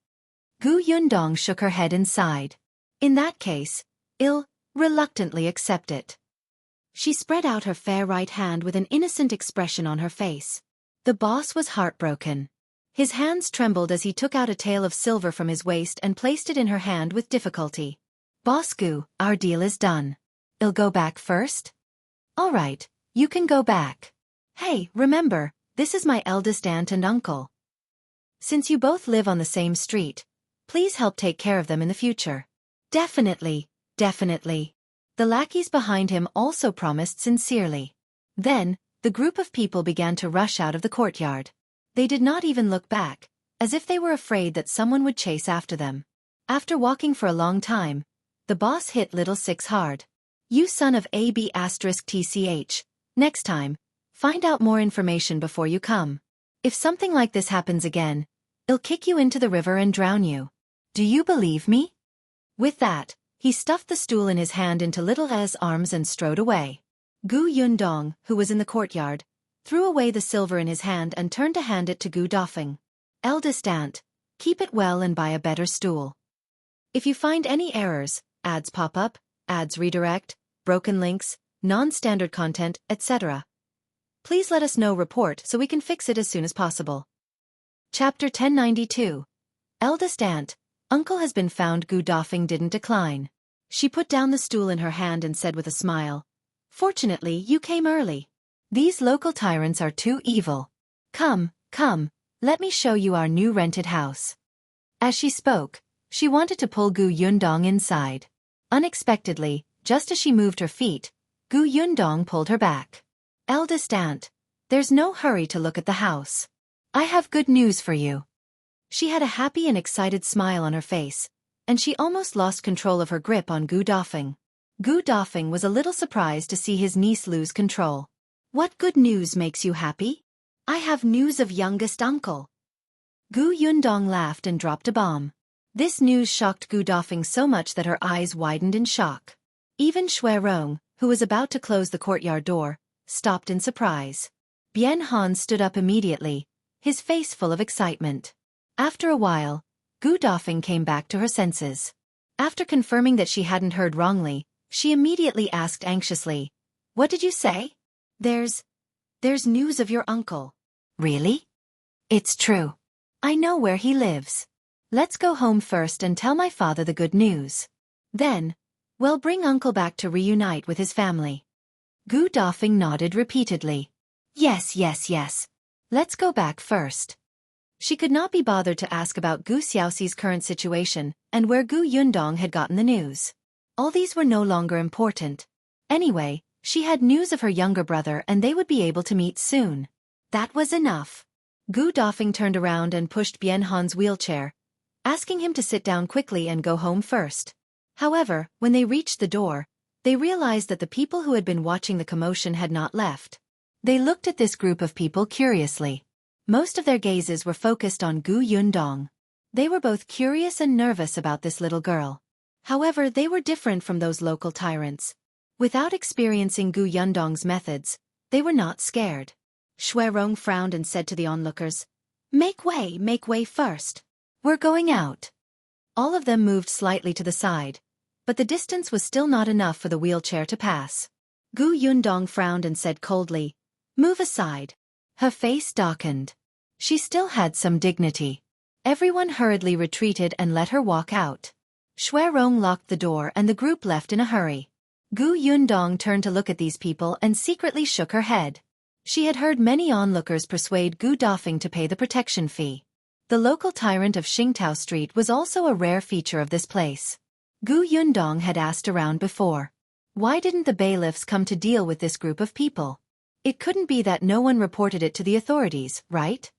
Speaker 2: Gu Yundong shook her head and sighed. In that case, I'll reluctantly accept it. She spread out her fair right hand with an innocent expression on her face. The boss was heartbroken. His hands trembled as he took out a tael of silver from his waist and placed it in her hand with difficulty. Boss Gu, our deal is done. I'll go back first? All right, you can go back. Hey, remember, this is my eldest aunt and uncle. Since you both live on the same street, please help take care of them in the future. Definitely. The lackeys behind him also promised sincerely. Then, the group of people began to rush out of the courtyard. They did not even look back, as if they were afraid that someone would chase after them. After walking for a long time, the boss hit Little Six hard. You son of AB*TCH, next time, find out more information before you come. If something like this happens again, I'll kick you into the river and drown you.
Speaker 1: Do you believe me? With that, he stuffed the stool in his hand into little E's arms and strode away. Gu Yundong, who was in the courtyard, threw away the silver in his hand and turned to hand it to Gu Dafeng. Eldest aunt, keep it well and buy a better stool. If you find any errors, ads pop up, ads redirect, broken links, non-standard content, etc., please let us know report so we can fix it as soon as possible. Chapter 1092. Eldest aunt, uncle has been found. Gu Dafeng didn't decline. She put down the stool in her hand and said with a smile, "Fortunately, you came early. These local tyrants are too evil. Come, come, let me show you our new rented house." As she spoke, she wanted to pull Gu Yundong inside. Unexpectedly, just as she moved her feet, Gu Yundong pulled her back. "Eldest aunt, there's no hurry to look at the house. I have good news for you." She had a happy and excited smile on her face, and she almost lost control of her grip on Gu Dafeng. Gu Dafeng was a little surprised to see his niece lose control. "What good news makes you happy?" "I have news of youngest uncle." Gu Yundong laughed and dropped a bomb. This news shocked Gu Dafeng so much that her eyes widened in shock. Even Shui Rong, who was about to close the courtyard door, stopped in surprise. Bian Han stood up immediately, his face full of excitement. After a while, Gu Dafeng came back to her senses. After confirming that she hadn't heard wrongly, she immediately asked anxiously, "What did you say?" There's news of your uncle." "Really?" "It's true. I know where he lives. Let's go home first and tell my father the good news. Then, we'll bring uncle back to reunite with his family." Gu Dafeng nodded repeatedly. Yes, yes, yes. Let's go back first." She could not be bothered to ask about Gu Xiaoxi's current situation and where Gu Yundong had gotten the news. All these were no longer important. Anyway, she had news of her younger brother and they would be able to meet soon. That was enough. Gu Dafeng turned around and pushed Bian Han's wheelchair, asking him to sit down quickly and go home first. However, when they reached the door, they realized that the people who had been watching the commotion had not left. They looked at this group of people curiously. Most of their gazes were focused on Gu Yundong. They were both curious and nervous about this little girl. However, they were different from those local tyrants. Without experiencing Gu Yundong's methods, they were not scared. Shui Rong frowned and said to the onlookers, make way first. We're going out." All of them moved slightly to the side, but the distance was still not enough for the wheelchair to pass. Gu Yundong frowned and said coldly, "Move aside." Her face darkened. She still had some dignity. Everyone hurriedly retreated and let her walk out. Shui Rong locked the door and the group left in a hurry. Gu Yundong turned to look at these people and secretly shook her head. She had heard many onlookers persuade Gu Dafeng to pay the protection fee. The local tyrant of Xingtao Street was also a rare feature of this place. Gu Yundong had asked around before. Why didn't the bailiffs come to deal with this group of people? It couldn't be that no one reported it to the authorities, right?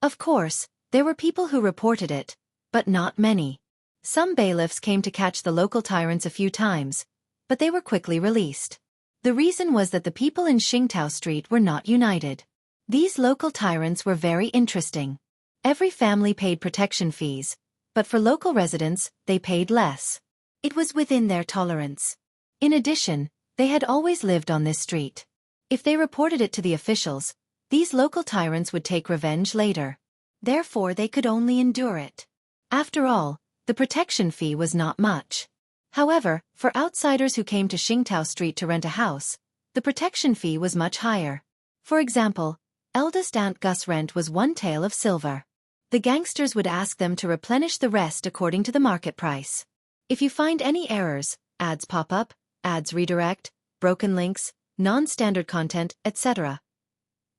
Speaker 1: Of course, there were people who reported it, but not many. Some bailiffs came to catch the local tyrants a few times, but they were quickly released. The reason was that the people in Xingtao Street were not united. These local tyrants were very interesting. Every family paid protection fees, but for local residents, they paid less. It was within their tolerance. In addition, they had always lived on this street. If they reported it to the officials, these local tyrants would take revenge later. Therefore they could only endure it. After all, the protection fee was not much. However, for outsiders who came to Xingtao Street to rent a house, the protection fee was much higher. For example, eldest aunt Gus' rent was 1 tael of silver. The gangsters would ask them to replenish the rest according to the market price. If you find any errors, ads pop up, ads redirect, broken links, non-standard content, etc.,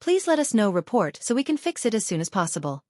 Speaker 1: please let us know report so we can fix it as soon as possible.